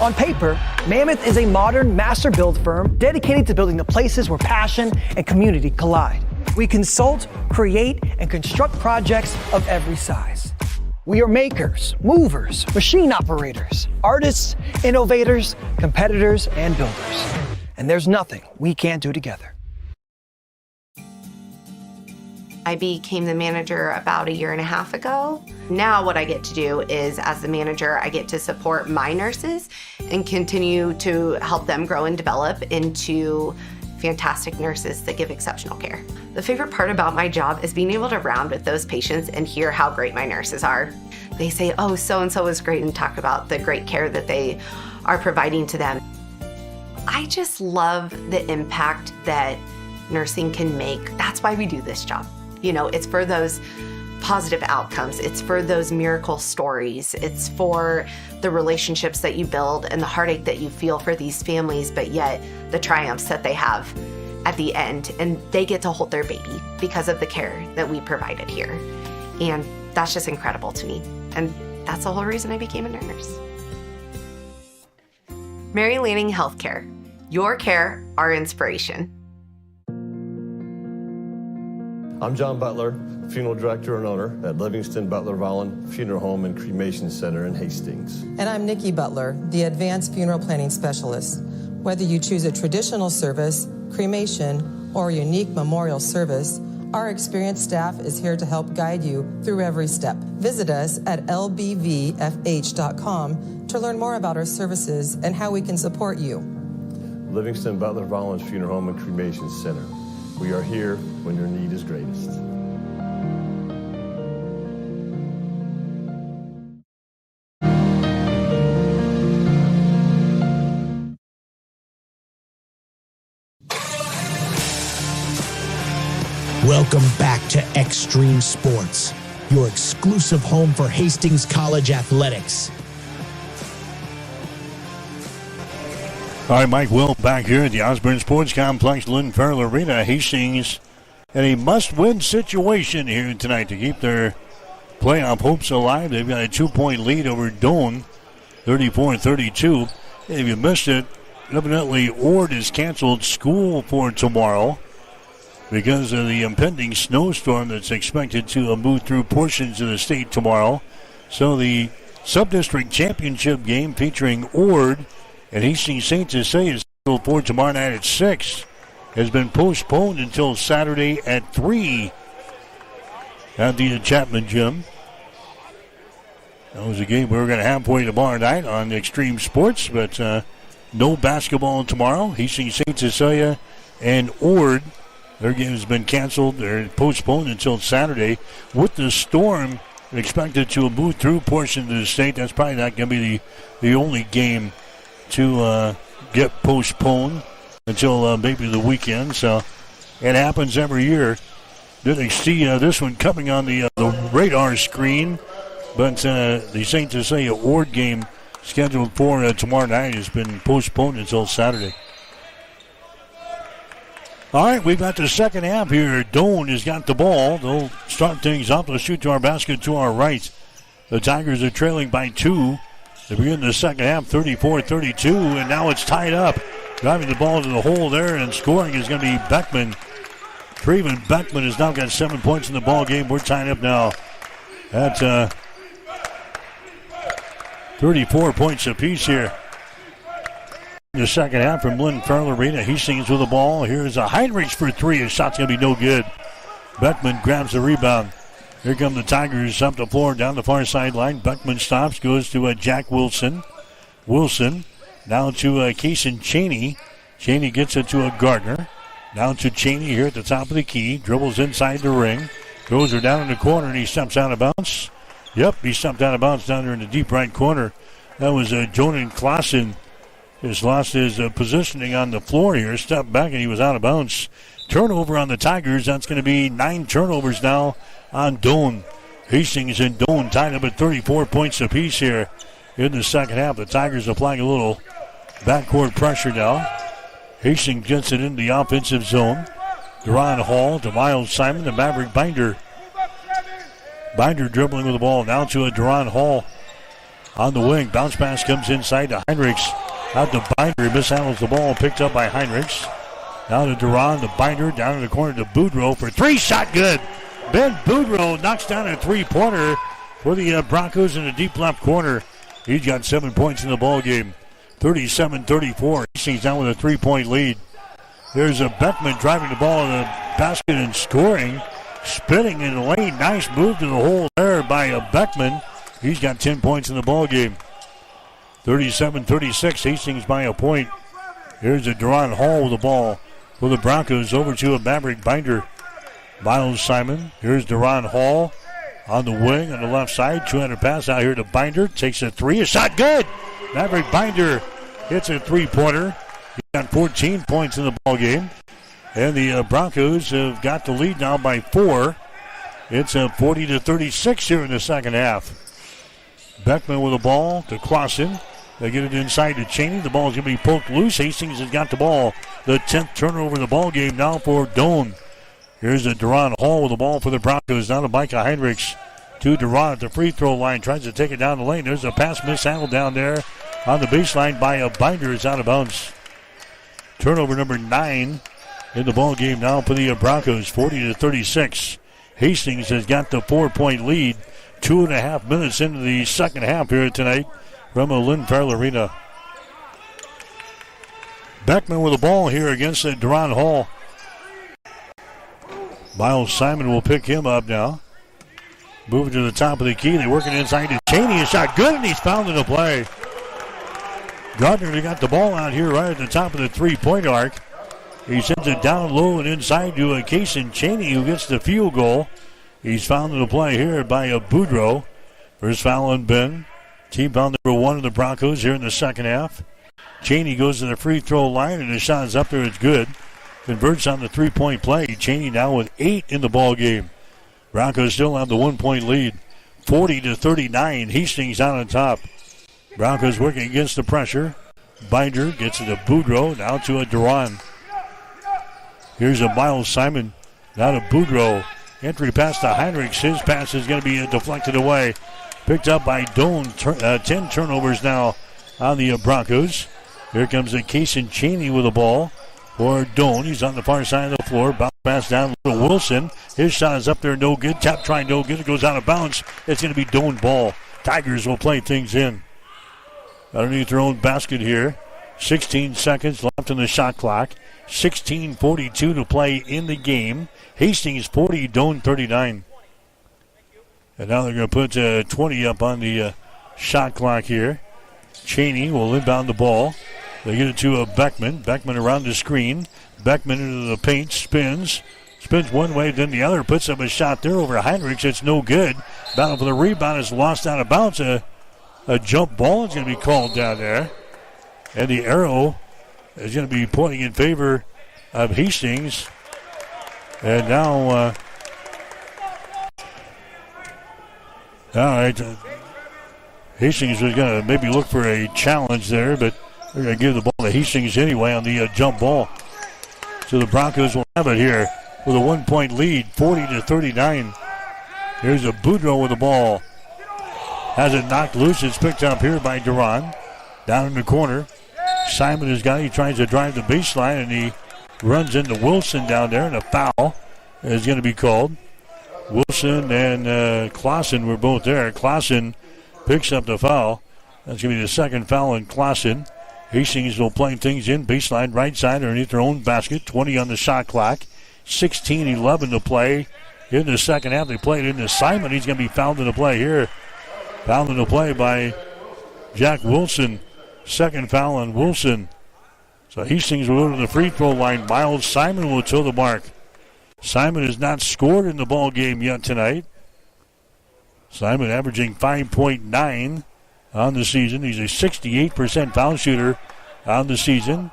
S18: On paper, Mammoth is a modern master build firm dedicated to building the places where passion and community collide. We consult, create, and construct projects of every size. We are makers, movers, machine operators, artists, innovators, competitors, and builders. And there's nothing we can't do together.
S5: I became the manager about 1.5 years ago. Now what I get to do is, as the manager, I get to support my nurses and continue to help them grow and develop into fantastic nurses that give exceptional care. The favorite part about my job is being able to round with those patients and hear how great my nurses are. They say, oh, so-and-so is great, and talk about the great care that they are providing to them. I just love the impact that nursing can make. That's why we do this job. You know, it's for those positive outcomes. It's for those miracle stories. It's for the relationships that you build and the heartache that you feel for these families, but yet the triumphs that they have at the end. And they get to hold their baby because of the care that we provided here. And that's just incredible to me. And that's the whole reason I became a nurse. Mary Lanning Healthcare. Your care, our inspiration.
S16: I'm John Butler, funeral director and owner at Livingston Butler Vollen Funeral Home and Cremation Center in Hastings.
S7: And I'm Nikki Butler, the Advanced Funeral Planning Specialist. Whether you choose a traditional service, cremation, or a unique memorial service, our experienced staff is here to help guide you through every step. Visit us at lbvfh.com to learn more about our services and how we can support you.
S16: Livingston Butler Vollen Funeral Home and Cremation Center. We are here when your need is greatest.
S11: Welcome back to Extreme Sports, your exclusive home for Hastings College athletics.
S3: All right, Mike Will back here at the Osborne Sports Complex, Lynn Farrell Arena. Hastings in a must-win situation here tonight to keep their playoff hopes alive. They've got a 2-point lead over Doane, 34-32. If you missed it, evidently Ord has canceled school for tomorrow. because of the impending snowstorm that's expected to move through portions of the state tomorrow. So the Sub-District Championship game featuring Ord and Hastings St. Cecilia is scheduled for tomorrow night at 6. Has been postponed until Saturday at 3 at the Chapman Gym. That was a game we were going to have for you tomorrow night on Extreme Sports, but no basketball tomorrow. Hastings St. Cecilia and Ord, their game has been canceled. They're postponed until Saturday. With the storm expected to move through portions of the state, that's probably not going to be the only game to get postponed until maybe the weekend. So it happens every year. Didn't see this one coming on the radar screen, but the St. Cecilia Ord game scheduled for tomorrow night has been postponed until Saturday. All right, we've got the second half here. Doane has got the ball. They'll start things up. They'll shoot to our basket to our right. The Tigers are trailing by 2. They begin the second half 34-32, and now it's tied up. Driving the ball to the hole there, and scoring is going to be Beckman. Treven Beckman has now got 7 points in the ball game. We're tied up now at 34 points apiece here. The second half from Lynn Farrell Arena. Hastings with the ball. Here's a Heinrich for 3. His shot's going to be no good. Beckman grabs the rebound. Here come the Tigers up the floor down the far sideline. Beckman stops, goes to Jack Wilson. Wilson now to Kaysen Cheney. Cheney gets it to Gardner. Now to Cheney here at the top of the key. Dribbles inside the ring. Throws her down in the corner, and he steps out of bounds. Yep, he stepped out of bounds down there in the deep right corner. That was Jonan Clausen. Just lost his positioning on the floor here. Stepped back, and he was out of bounds. Turnover on the Tigers. That's going to be 9 turnovers now on Doane. Hastings and Doane tied up at 34 points apiece here in the second half. The Tigers applying a little backcourt pressure now. Hastings gets it into the offensive zone. Deron Hall to Miles Simon to Maverick Binder. Binder dribbling with the ball now to Deron Hall on the wing. Bounce pass comes inside to Heinrichs. Out to Binder. He mishandles the ball, picked up by Heinrichs. Now to Deron, the Binder down in the corner to Boudreaux for 3. Shot good. Ben Boudreaux knocks down a 3-pointer for the Broncos in the deep left corner. He's got 7 points in the ball game. 37-34. Hastings down with a 3-point lead. There's Beckman driving the ball in the basket and scoring. Spinning in the lane. Nice move to the hole there by Beckman. He's got 10 points in the ball game. 37-36. Hastings by a point. Here's Deron Hall with the ball for the Broncos. Over to Maverick Binder. Miles Simon. Here's Deron Hall on the wing on the left side. 200 pass out here to Binder. Takes a 3. A shot good. Maverick Binder hits a 3-pointer. He got 14 points in the ball game. And the Broncos have got the lead now by 4. It's 40-36 here in the second half. Beckman with the ball to Clausen. They get it inside to Cheney. The ball's going to be poked loose. Hastings has got the ball. The 10th turnover in the ball game now for Doane. Here's Deron Hall with the ball for the Broncos. Down to Micah Heinrichs. To Deron at the free throw line. Tries to take it down the lane. There's a pass mishandled down there on the baseline by a Binder. It's out of bounds. Turnover number 9 in the ball game now for the Broncos. 40-36. Hastings has got the 4-point lead. 2.5 minutes into the second half here tonight from Lynn Farrell Arena. Beckman with the ball here against Deron Hall. Miles Simon will pick him up now. Moving to the top of the key. They're working inside to Cheney. A shot good, and he's fouled in the play. Gardner got the ball out here right at the top of the 3-point arc. He sends it down low and inside to Kaysen Cheney, who gets the field goal. He's fouled in the play here by Boudreaux. First foul on Ben. Team foul number 1 of the Broncos here in the second half. Cheney goes to the free throw line, and his shot is up there. It's good. Converts on the 3-point play. Cheney now with 8 in the ball game. Broncos still have the 1-point lead. 40-39. Hastings out on top. Broncos working against the pressure. Binder gets it to Boudreaux. Now to Deron. Here's Miles Simon. Now to Boudreaux. Entry pass to Heinrichs. His pass is going to be deflected away. Picked up by Doane. 10 turnovers now on the Broncos. Here comes Kaysen Cheney with the ball for Doane. He's on the far side of the floor. Bounce pass down to Wilson. His shot is up there, no good. Tap try, no good. It goes out of bounds. It's going to be Doan ball. Tigers will play things in underneath their own basket here. 16 seconds left in the shot clock. 16:42 to play in the game. Hastings 40, Doan 39. And now they're going to put 20 up on the shot clock here. Cheney will inbound the ball. They get it to Beckman. Beckman around the screen. Beckman into the paint, spins one way, then the other, puts up a shot there over Heinrichs. It's no good. Battle for the rebound is lost out of bounds. A jump ball is going to be called down there. And the arrow is going to be pointing in favor of Hastings. And now, all right, Hastings was going to maybe look for a challenge there, but they're going to give the ball to Hastings anyway on the jump ball. So the Broncos will have it here with a 1-point lead, 40-39. Here's a Boudreaux with the ball. Has it knocked loose. It's picked up here by Duran. Down in the corner. Simon has got it. He tries to drive the baseline, and he runs into Wilson down there, and a foul is going to be called. Wilson and Clausen were both there. Clausen picks up the foul. That's going to be the second foul on Clausen. Hastings will play things in. Baseline right side underneath their own basket. 20 on the shot clock. 16-11 to play in the second half. They played into Simon. He's going to be fouled in the play here. Fouled in the play by Jack Wilson. Second foul on Wilson. So Hastings will go to the free throw line. Miles Simon will toe the mark. Simon has not scored in the ball game yet tonight. Simon averaging 5.9 on the season. He's a 68% foul shooter on the season.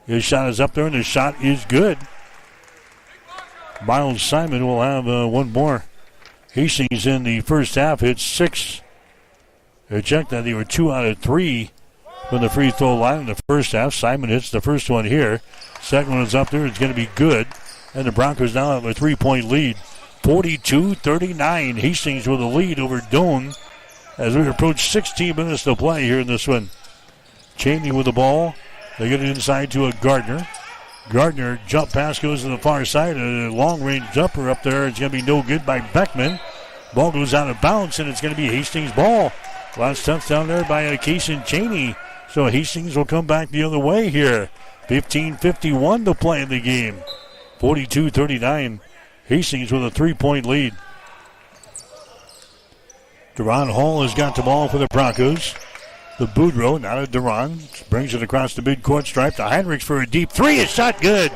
S3: His shot is up there, and his shot is good. Miles Simon will have one more. Hastings in the first half hit 6. Check that they were 2 out of 3 from the free throw line in the first half. Simon hits the first one here. Second one is up there. It's going to be good. And the Broncos now have a 3-point lead. 42-39. Hastings with a lead over Doan as we approach 16 minutes to play here in this one. Cheney with the ball. They get it inside to a Gardner. Gardner jump pass goes to the far side. A long-range jumper up there. It's going to be no good by Beckman. Ball goes out of bounds, and it's going to be Hastings' ball. Last touchdown there by Kaysen Cheney. So Hastings will come back the other way here. 15:51 to play in the game. 42-39. Hastings with a 3-point lead. Duran Hall has got the ball for the Broncos. The Boudreaux, now to Duran. Brings it across the midcourt stripe to Heinrichs for a deep three. It's shot good.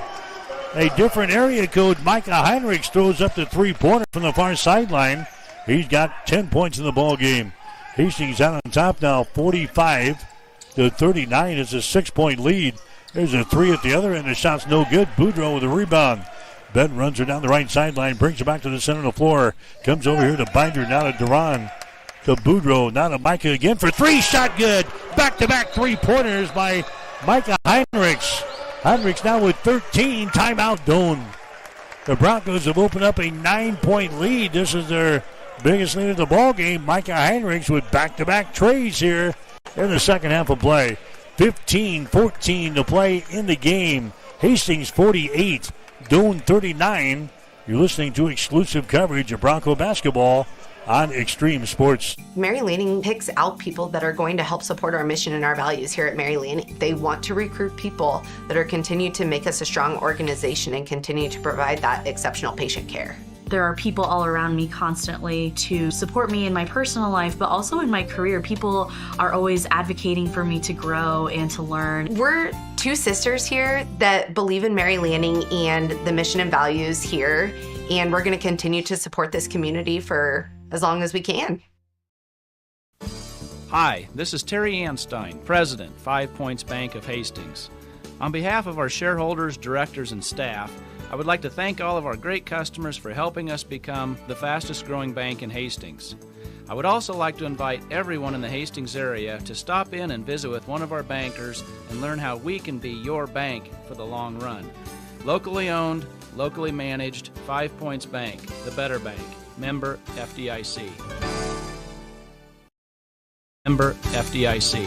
S3: A different area code. Micah Heinrichs throws up the three-pointer from the far sideline. He's got 10 points in the ball game. Hastings out on top now, 45-39. It's a 6-point lead. There's a three at the other end. The shot's no good. Boudreaux with a rebound. Ben runs her down the right sideline, brings her back to the center of the floor. Comes over here to Binder, now to Duran. To Boudreaux, now to Micah again for three. Shot good. Back-to-back three-pointers by Micah Heinrichs. Heinrichs now with 13. Timeout, Doan. The Broncos have opened up a 9-point lead. This is their biggest lead of the ball game. Micah Heinrichs with back-to-back trays here in the second half of play. 15-14 to play in the game. Hastings 48, Doan 39. You're listening to exclusive coverage of Bronco basketball on Extreme Sports.
S5: Mary Lanning picks out people that are going to help support our mission and our values here at Mary Lanning. They want to recruit people that are continue to make us a strong organization and continue to provide that exceptional patient care.
S6: There are people all around me constantly to support me in my personal life, but also in my career. People are always advocating for me to grow and to learn.
S5: We're two sisters here that believe in Mary Lanning and the mission and values here, and we're going to continue to support this community for as long as we can.
S12: Hi, this is Terry Anstein, President, 5 Points Bank of Hastings. On behalf of our shareholders, directors, and staff, I would like to thank all of our great customers for helping us become the fastest growing bank in Hastings. I would also like to invite everyone in the Hastings area to stop in and visit with one of our bankers and learn how we can be your bank for the long run. Locally owned, locally managed, 5 Points Bank, the better bank. Member FDIC. Member FDIC.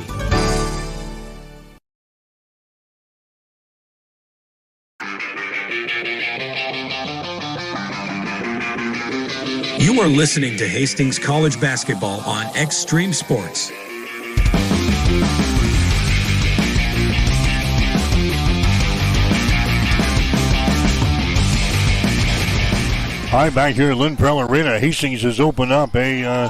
S15: You are listening to Hastings College Basketball on Extreme Sports.
S3: All right, back here at Lynn Pearl Arena, Hastings has opened up a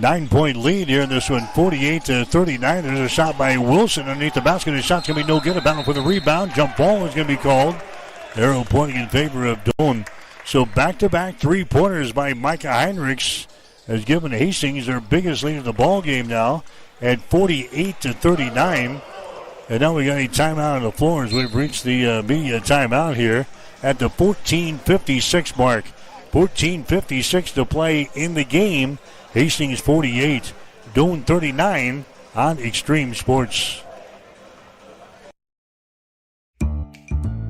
S3: 9-point lead here in this one, 48-39. There's a shot by Wilson underneath the basket. The shot's going to be no good. A battle for the rebound. Jump ball is going to be called. Arrow pointing in favor of Doan. So back-to-back three-pointers by Micah Heinrichs has given Hastings their biggest lead of the ball game now at 48-39. And now we got a timeout on the floor as we've reached the media timeout here at the 14:56 mark. 14:56 to play in the game. Hastings 48, Doan 39 on Extreme Sports.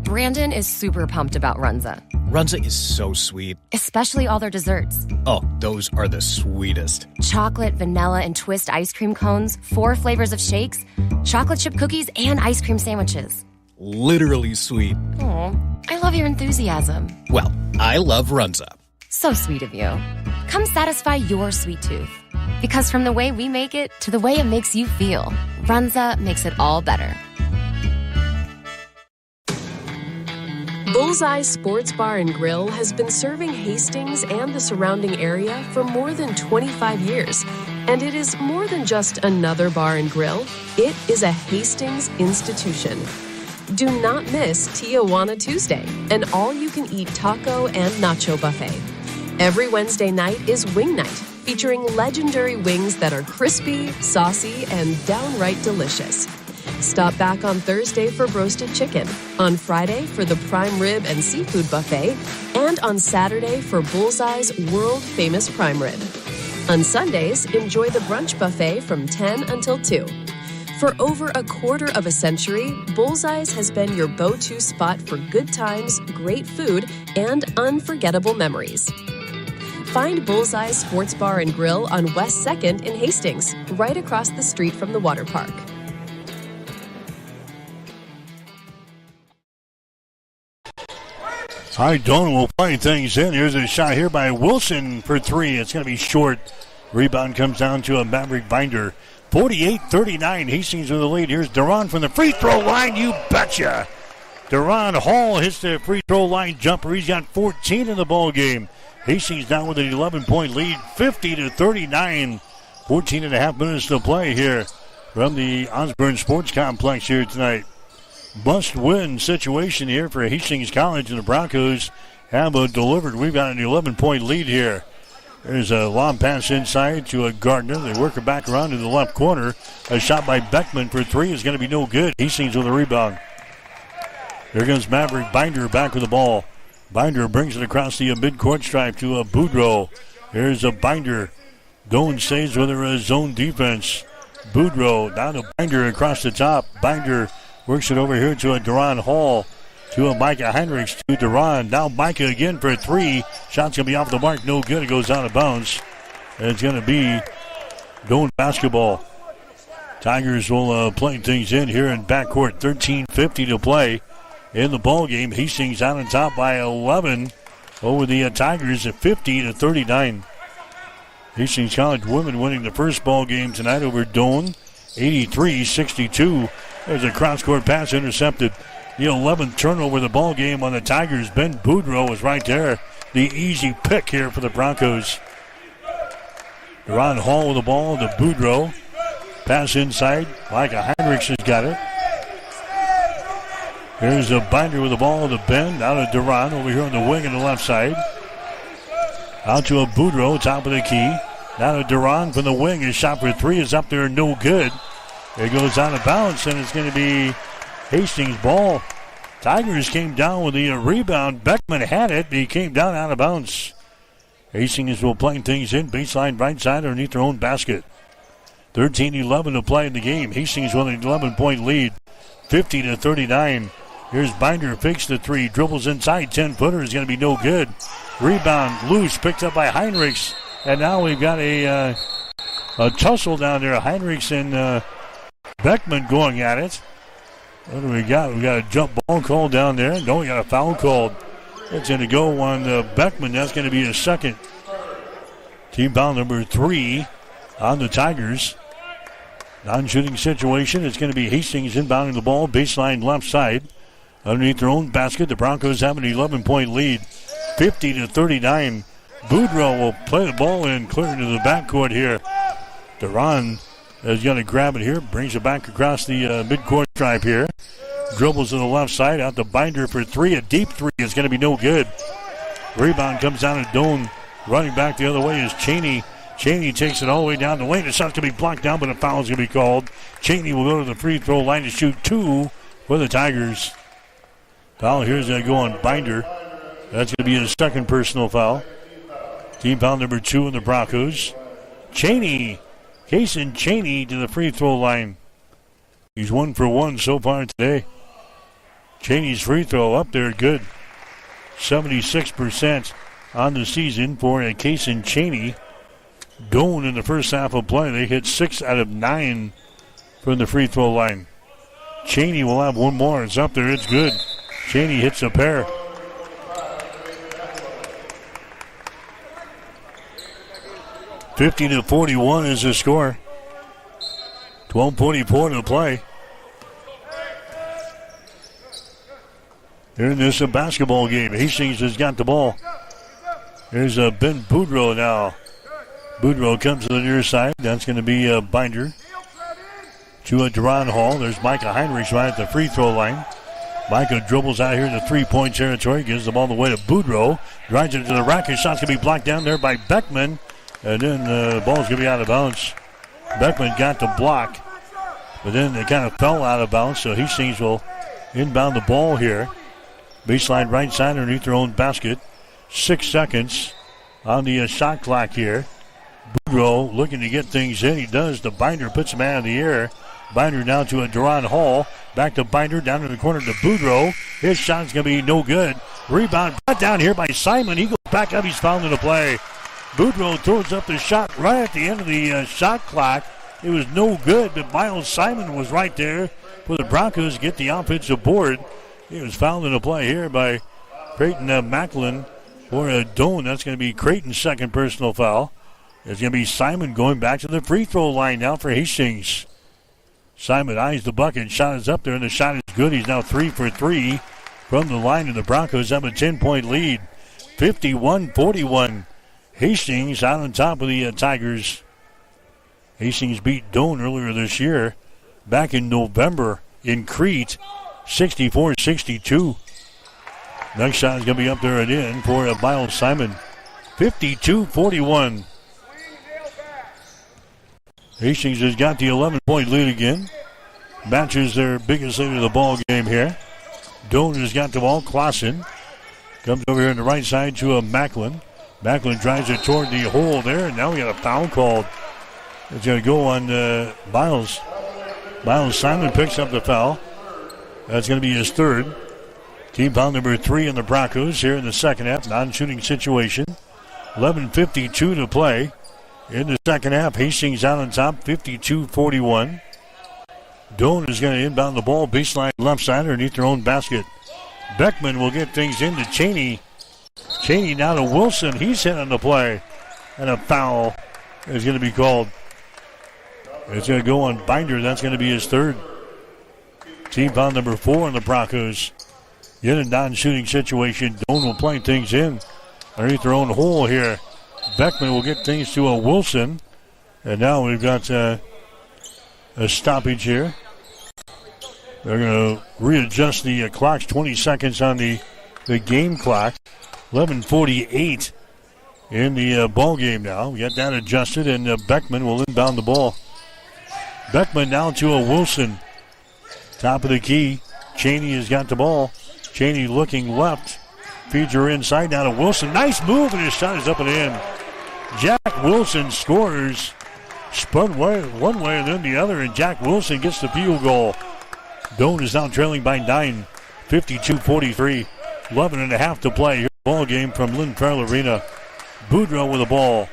S10: Brandon is super pumped about Runza.
S17: Runza is so sweet.
S10: Especially all their desserts.
S17: Oh, those are the sweetest.
S10: Chocolate, vanilla, and twist ice cream cones, 4 flavors of shakes, chocolate chip cookies, and ice cream sandwiches.
S17: Literally sweet.
S10: Aw, I love your enthusiasm.
S17: Well, I love Runza.
S10: So sweet of you. Come satisfy your sweet tooth. Because from the way we make it to the way it makes you feel, Runza makes it all better.
S2: Bullseye Sports Bar and Grill has been serving Hastings and the surrounding area for more than 25 years. And it is more than just another bar and grill. It is a Hastings institution. Do not miss Tijuana Tuesday, an all-you-can-eat taco and nacho buffet. Every Wednesday night is Wing Night, featuring legendary wings that are crispy, saucy, and downright delicious. Stop back on Thursday for roasted chicken, on Friday for the prime rib and seafood buffet, and on Saturday for Bullseye's world-famous prime rib. On Sundays, enjoy the brunch buffet from 10 until 2. For over a quarter of a century, Bullseye's has been your go-to spot for good times, great food, and unforgettable memories. Find Bullseye's Sports Bar and Grill on West 2nd in Hastings, right across the street from the water park.
S3: All right, Doan will play things in. Here's a shot here by Wilson for 3. It's going to be short. Rebound comes down to a Maverick Binder. 48-39, Hastings with the lead. Here's Duran from the free throw line, you betcha. Duran Hall hits the free throw line jumper. He's got 14 in the ball game. Hastings down with an 11-point lead, 50-39. 14 and a half minutes to play here from the Osborne Sports Complex here tonight. Must-win situation here for Hastings College, and the Broncos have delivered. We've got an 11-point lead here. There's a long pass inside to a Gardner. They work it back around to the left corner. A shot by Beckman for 3 is going to be no good. Hastings with a rebound. There goes Maverick Binder back with the ball. Binder brings it across the midcourt stripe to a Boudreau. Here's a Binder. Doan stays with her zone defense. Boudreau down to Binder across the top. Binder works it over here to a Duran Hall. To a Micah Heinrichs to Duran. Now Micah again for 3. Shot's going to be off the mark. No good. It goes out of bounds. And it's going to be Doan basketball. Tigers will play things in here in backcourt. 13:50 to play in the ball game. Hastings out on top by 11 over the Tigers at 50-39. Hastings College women winning the first ball game tonight over Doan, 83-62. There's a cross-court pass intercepted. The 11th turnover of the ball game on the Tigers. Ben Boudreau was right there. The easy pick here for the Broncos. Duran Hall with the ball to Boudreau. Pass inside. Micah Heinrichs has got it. Here's a Binder with the ball to Ben. Now to Duran over here on the wing on the left side. Out to a Boudreau, top of the key. Now to Duran from the wing. His shot for 3 is up there, no good. It goes out of bounds, and it's going to be Hastings ball. Tigers came down with the rebound. Beckman had it, but he came down out of bounds. Hastings will play things in. Baseline right side underneath their own basket. 13-11 to play in the game. Hastings with an 11-point lead. 50-39. Here's Binder, fakes the 3, dribbles inside. 10-footer is going to be no good. Rebound loose, picked up by Heinrichs. And now we've got a tussle down there. Heinrichs and Beckman going at it. What do we got? We got a jump ball call down there. No, we got a foul called. It's going to go on Beckman. That's going to be his second. Team foul number 3 on the Tigers. Non-shooting situation. It's going to be Hastings inbounding the ball, baseline left side. Underneath their own basket, the Broncos have an 11-point lead, 50-39. Boudreaux will play the ball and clear into the backcourt here. Duran is going to grab it here, brings it back across the midcourt stripe here. Dribbles to the left side, out to Binder for 3. A deep 3 is going to be no good. Rebound comes down to Doan. Running back the other way is Cheney. Cheney takes it all the way down the lane. The shot's going to be blocked down, but a foul is going to be called. Cheney will go to the free throw line to shoot 2 for the Tigers. Foul here is going to go on Binder. That's going to be his second personal foul. Team foul number 2 in the Broncos. Cheney, Kason Cheney to the free throw line. He's 1 for 1 so far today. Cheney's free throw up there, good. 76% on the season for Kason Cheney. Doan in the first half of play, they hit 6 out of 9 from the free throw line. Cheney will have one more. It's up there, it's good. Cheney hits a pair. (50-41) is the score. 12:44 to play. Here in this basketball game, Hastings has got the ball. Here's Ben Boudreaux now. Boudreaux comes to the near side. That's going to be Binder. To Duran Hall. There's Micah Heinrich right at the free throw line. Micah dribbles out here in the three-point territory. Gives the ball the way to Boudreaux. Drives it to the rack. His shot's going to be blocked down there by Beckman. And then the ball's going to be out of bounds. Beckman got the block. But then it kind of fell out of bounds. So Hastings will inbound the ball here. Baseline right side underneath their own basket. 6 seconds on the shot clock here. Boudreaux looking to get things in. He does. The Binder puts him out of the air. Binder down to Duran Hall. Back to Binder down in the corner to Boudreaux. His shot's going to be no good. Rebound brought down here by Simon. He goes back up. He's fouled in the play. Boudreaux throws up the shot right at the end of the shot clock. It was no good, but Miles Simon was right there for the Broncos to get the offensive board. He was fouled in the play here by Creighton Macklin for Doan. That's going to be Creighton's second personal foul. It's going to be Simon going back to the free throw line now for Hastings. Simon eyes the bucket. Shot is up there, and the shot is good. He's now 3 for 3 from the line, and the Broncos have a 10-point lead. 51-41. Hastings out on top of the Tigers. Hastings beat Doan earlier this year, back in November in Crete, 64-62. Next shot is going to be up there and in for Miles Simon. 52-41. Hastings has got the 11-point lead again. Matches their biggest lead of the ball game here. Doan has got the ball. Clausen comes over here on the right side to Macklin. Macklin drives it toward the hole there, and now we got a foul called. It's going to go on Miles. Miles Simon picks up the foul. That's going to be his third. Team foul number 3 in the Broncos here in the second half. Non-shooting situation. 11:52 to play. In the second half, Hastings out on top, 52-41. Doan is going to inbound the ball, baseline left side underneath their own basket. Beckman will get things into Cheney. Cheney now to Wilson. He's hit on the play. And a foul is going to be called. It's going to go on Binder. That's going to be his third. Team foul number 4 in the Broncos. In a non-shooting situation, Doan will play things in underneath their own hole here. Beckman will get things to Wilson. And now we've got a stoppage here. They're going to readjust the clocks. 20 seconds on the game clock. 11:48 in the ball game now. We got that adjusted, and Beckman will inbound the ball. Beckman down to Wilson. Top of the key. Cheney has got the ball. Cheney looking left. Feeds her inside down to Wilson. Nice move, and his shot is up and in. Jack Wilson scores. Spun one way and then the other, and Jack Wilson gets the field goal. Doan is now trailing by 9. 52-43. 11 and a half to play. Here's the ball game from Lynn Farrell Arena. Boudreaux with the ball.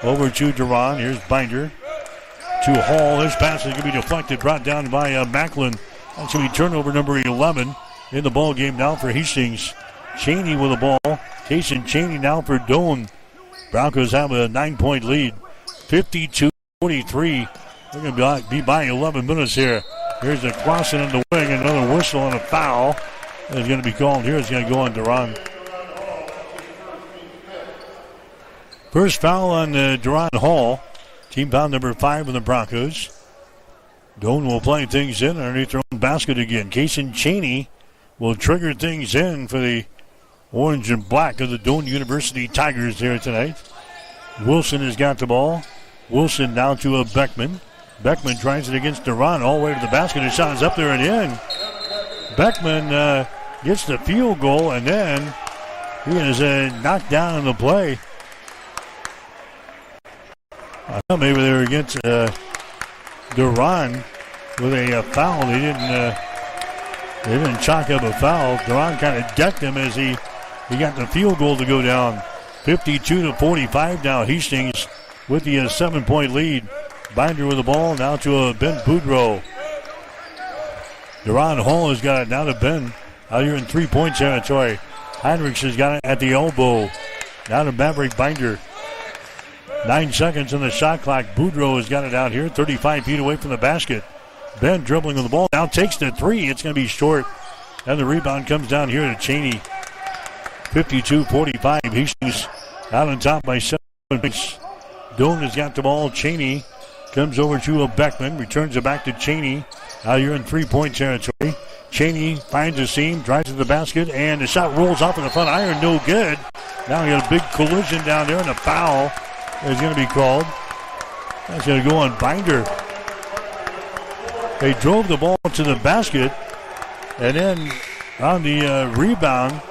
S3: Over to Duran. Here's Binder. To Hall. His pass is going to be deflected. Brought down by Macklin. That's going to be turnover number 11 in the ball game now for Hastings. Cheney with the ball. Kason Cheney now for Doan. Broncos have a 9-point lead. 52-43. They're going to be by 11 minutes here. Here's a crossing in the wing. Another whistle and a foul is going to be called here. It's going to go on Duran. First foul on Duran Hall. Team foul number 5 of the Broncos. Doan will play things in underneath their own basket again. Kason Cheney will trigger things in for the orange and black of the Doan University Tigers here tonight. Wilson has got the ball. Wilson down to a Beckman. Beckman tries it against Duran all the way to the basket. His shot is up there and in. Beckman gets the field goal, and then he is knocked down in the play. I thought maybe they were against Duran with a foul. They didn't chalk up a foul. Duran kind of decked him as he got the field goal to go down. 52-45 now. Hastings with the 7-point lead. Binder with the ball now to Ben Boudreau. Duran Hall has got it now to Ben out here in 3-point territory. Heinrichs has got it at the elbow. Now to Maverick Binder. 9 seconds on the shot clock. Boudreau has got it out here 35 feet away from the basket. Ben dribbling with the ball. Now takes the 3. It's going to be short. And the rebound comes down here to Cheney. 52-45. Hastings out on top by 7 points. Doan has got the ball. Cheney comes over to a Beckman. Returns it back to Cheney. Out here in 3-point territory. Cheney finds a seam. Drives to the basket. And the shot rolls off of the front iron. No good. Now we got a big collision down there. And a foul is going to be called. That's going to go on Binder. They drove the ball to the basket. And then on the rebound,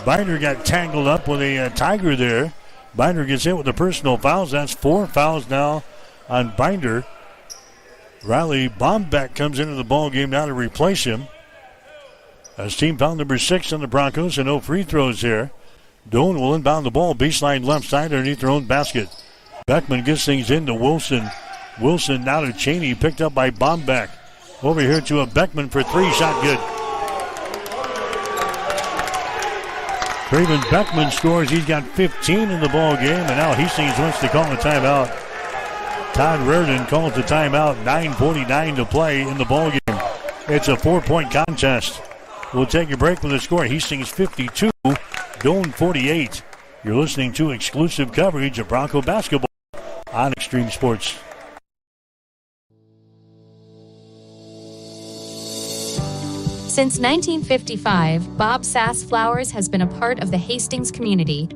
S3: Binder got tangled up with a Tiger there. Binder gets hit with the personal fouls. That's 4 fouls now on Binder. Riley Bombeck comes into the ball game now to replace him. As team foul number 6 on the Broncos, and no free throws here. Doan will inbound the ball, baseline left side underneath their own basket. Beckman gets things into Wilson. Wilson now to Cheney, picked up by Bombeck. Over here to a Beckman for 3, shot good. Craven Beckman scores. He's got 15 in the ball game, and now Hastings wants to call a timeout. Todd Reardon calls the timeout. 9:49 to play in the ball game. It's a 4-point contest. We'll take a break with the score. Hastings 52, Doan 48. You're listening to exclusive coverage of Bronco basketball on Extreme Sports.
S8: Since 1955, Bob Sass Flowers has been a part of the Hastings community.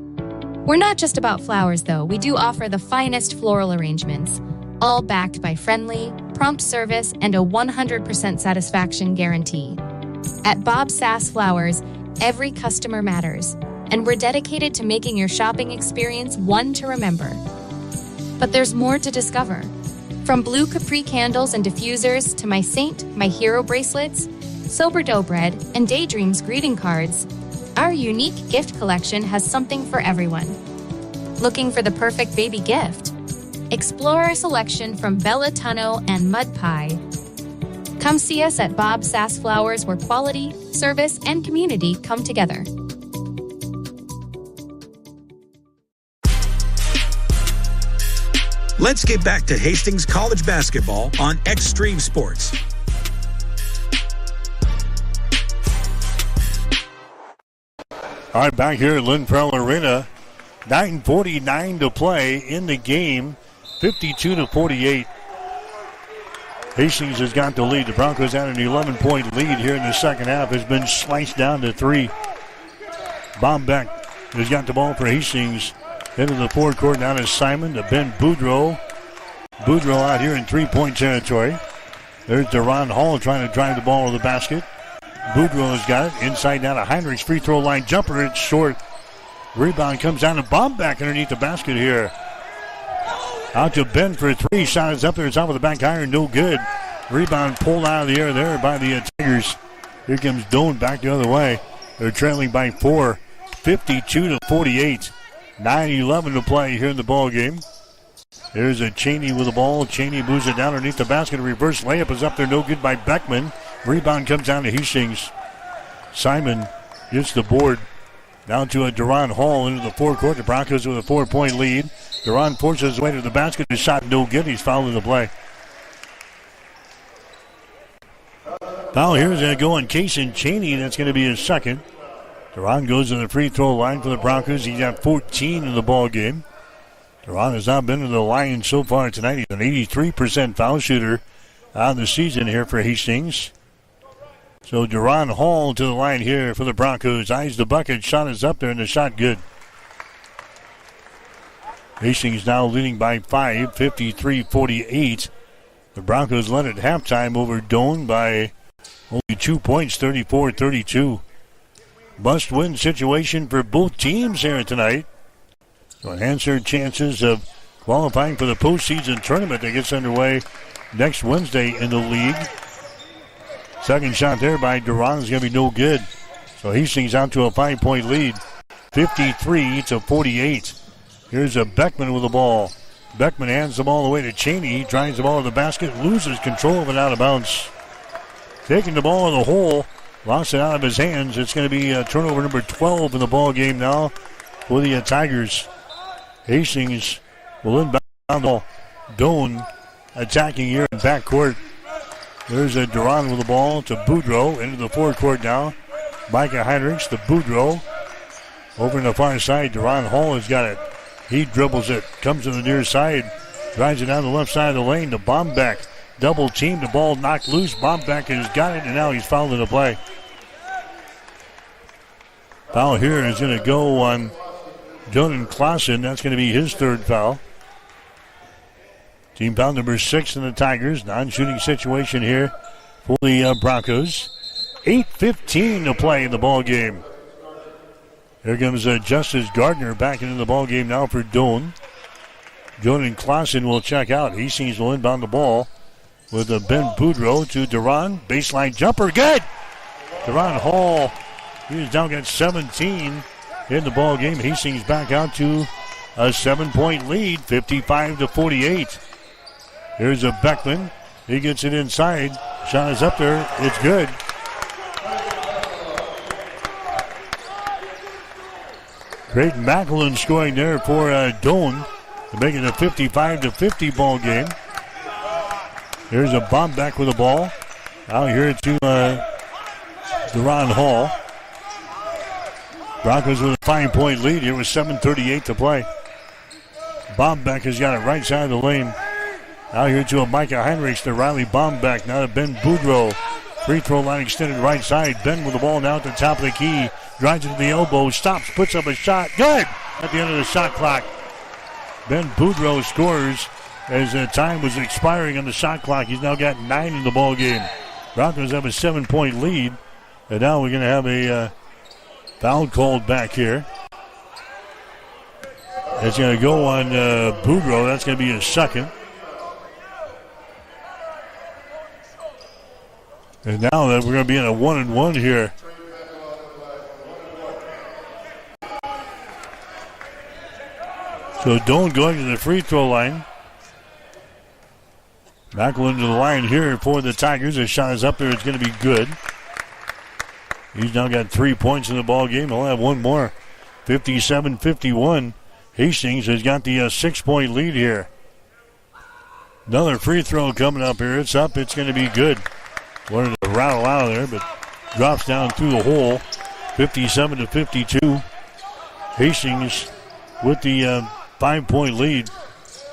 S8: We're not just about flowers, though. We do offer the finest floral arrangements, all backed by friendly, prompt service and a 100% satisfaction guarantee. At Bob Sass Flowers, every customer matters, and we're dedicated to making your shopping experience one to remember. But there's more to discover. From blue Capri candles and diffusers to my Saint, my Hero bracelets, Sober Dough Bread, and Daydreams greeting cards, our unique gift collection has something for everyone. Looking for the perfect baby gift? Explore our selection from Bella Tunno and Mud Pie. Come see us at Bob Sass Flowers, where quality, service, and community come together.
S15: Let's get back to Hastings College basketball on Extreme Sports.
S3: All right, back here at Lynn Farrell Arena. 9:49 to play in the game. 52-48. Hastings has got the lead. The Broncos had an 11-point lead here in the second half. Has been sliced down to 3. Bombeck has got the ball for Hastings. Into the forecourt now to Simon, to Ben Boudreau. Boudreau out here in 3-point territory. There's Duran Hall trying to drive the ball to the basket. Boudreau has got it. Inside now to Heinrichs. Free throw line jumper. It's short. Rebound comes down to Bombeck underneath the basket here. Out to Ben for 3. Shot is up there. It's off of the back iron. No good. Rebound pulled out of the air there by the Tigers. Here comes Doan back the other way. They're trailing by 4. 52-48. 9:11 to play here in the ball game. There's a Cheney with the ball. Cheney moves it down underneath the basket. A reverse layup is up there. No good by Beckman. Rebound comes down to Hastings. Simon gets the board. Down to a Duran Hall into the forecourt. The Broncos with a 4-point lead. Duran forces his way to the basket. His shot no good. He's fouled in the play. Foul here is going to go on Kason Cheney. That's going to be his second. Duran goes to the free throw line for the Broncos. He's got 14 in the ball game. Duran has not been to the line so far tonight. He's an 83% foul shooter on the season here for Hastings. So Duran Hall to the line here for the Broncos. Eyes the bucket. Shot is up there and the shot good. Hastings now leading by 5, 53-48. The Broncos led at halftime over Doane by only 2 points, 34-32. Must-win situation for both teams here tonight to enhance their chances of qualifying for the postseason tournament that gets underway next Wednesday in the league. Second shot there by Duran is going to be no good. So Hastings out to a 5-point lead, 53-48. Here's a Beckman with the ball. Beckman hands the ball away to Cheney. He drives the ball to the basket, loses control of it out of bounds. Taking the ball in the hole, lost it out of his hands. It's going to be turnover number 12 in the ball game now for the Tigers. Hastings will inbound the ball. Doane attacking here in backcourt. There's a Duran with the ball to Boudreau into the forecourt now. Micah Heinrichs to Boudreau. Over in the far side, Duran Hall has got it. He dribbles it, comes to the near side, drives it down the left side of the lane to Bombeck. Double team, the ball knocked loose. Bombeck has got it, and now he's fouled in the play. Foul here is going to go on Dylan Clausen. That's going to be his third foul. Team foul number 6 in the Tigers. Non-shooting situation here for the Broncos. 8:15 to play in the ball game. Here comes Justice Gardner back into the ball game now for Doane. Jordan Clausen will check out. Hastings will inbound the ball with Ben Boudreau to Duran. Baseline jumper, good! Duran Hall, he's now got 17 in the ball game. Hastings back out to a 7-point lead, 55-48. Here's a Beckman. He gets it inside. Shot is up there. It's good. Creighton Macklin scoring there for Doane to make it a 55-50 ball game. Here's a Bombeck with the ball. Out here to Duran Hall. Broncos with a 5-point lead here with 7:38 to play. Bombeck has got it right side of the lane. Out here to a Micah Heinrichs to Riley Bombeck. Now to Ben Boudreau. Free throw line extended right side. Ben with the ball now at the top of the key. Drives it to the elbow. Stops. Puts up a shot. Good! At the end of the shot clock. Ben Boudreau scores as time was expiring on the shot clock. He's now got 9 in the ball game. Broncos have a 7-point lead. And now we're going to have a foul called back here. It's going to go on Boudreau. That's going to be his second. And now that we're going to be in a 1-and-1 here. So Doane going to the free throw line. Macklin to the line here for the Tigers. His shot is up there. It's going to be good. He's now got 3 points in the ball game. He'll have one more. 57-51. Hastings has got the 6-point lead here. Another free throw coming up here. It's up. It's going to be good. Wanted to rattle out of there, but drops down through the hole. 57-52. Hastings with the 5-point lead.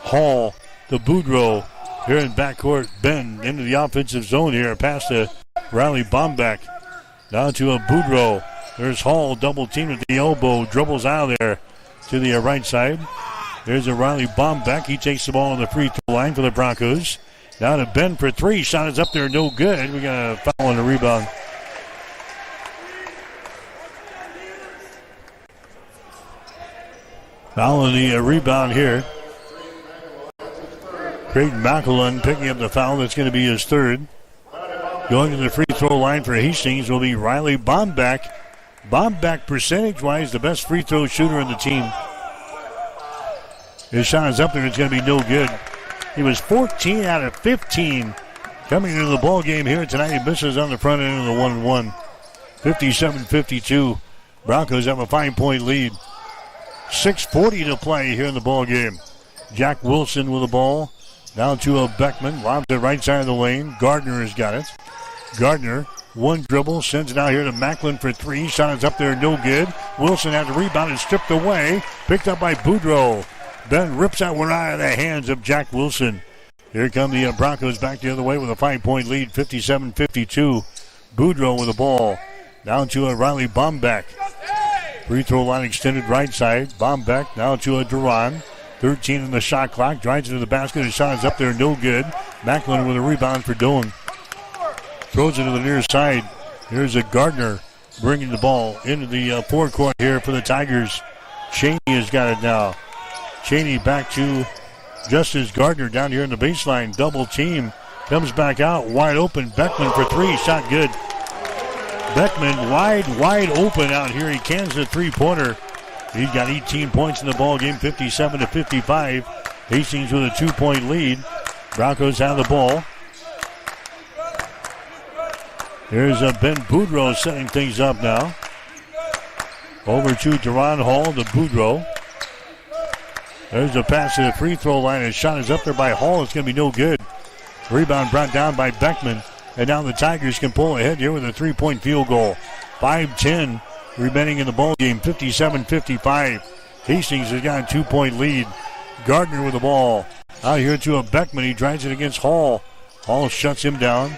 S3: Hall to Boudreau here in backcourt. Ben into the offensive zone here. Pass to Riley Bombeck. Down to a Boudreau. There's Hall, double team at the elbow. Dribbles out of there to the right side. There's a Riley Bombeck. He takes the ball on the free throw line for the Broncos. Down to Ben for 3. Shot is up there, no good. We got a foul on the rebound. Foul on the rebound here. Creighton Macklin picking up the foul. That's going to be his third. Going to the free throw line for Hastings will be Riley Bombeck. Bombeck, percentage-wise, the best free throw shooter in the team. His shot is up there. It's going to be no good. He was 14 out of 15 coming into the ball game here tonight. He misses on the front end of the 1-1. 57-52. Broncos have a 5-point lead. 6:40 to play here in the ball game. Jack Wilson with the ball. Down to Beckman. Lobs it right side of the lane. Gardner has got it. Gardner, one dribble, sends it out here to Macklin for three. Shot is up there, no good. Wilson had the rebound and stripped away. Picked up by Boudreau. Ben rips that one out of the hands of Jack Wilson. Here come the Broncos back the other way with a 5-point lead, 57-52. Boudreau with the ball. Down to Riley Bombeck. Free throw line extended right side. Bombeck now to Duran. 13 in the shot clock. Drives into the basket. His shot is up there, no good. Macklin with a rebound for Doan. Throws it to the near side. Here's a Gardner bringing the ball into the forecourt here for the Tigers. Cheney has got it now. Cheney back to Justice Gardner down here in the baseline. Double team. Comes back out. Wide open. Beckman for three. Shot good. Beckman wide open out here. He cans the three-pointer. He's got 18 points in the ball game, 57-55. Hastings with a 2-point lead. Broncos have the ball. Here's Ben Boudreau setting things up now. Over to Duran Hall to Boudreau. There's a pass to the free throw line. His shot is up there by Hall. It's going to be no good. Rebound brought down by Beckman. And now the Tigers can pull ahead here with a 3-point field goal. 5-10 remaining in the ball game, 57-55. Hastings has got a 2-point lead. Gardner with the ball. Out here to Beckman. He drives it against Hall. Hall shuts him down.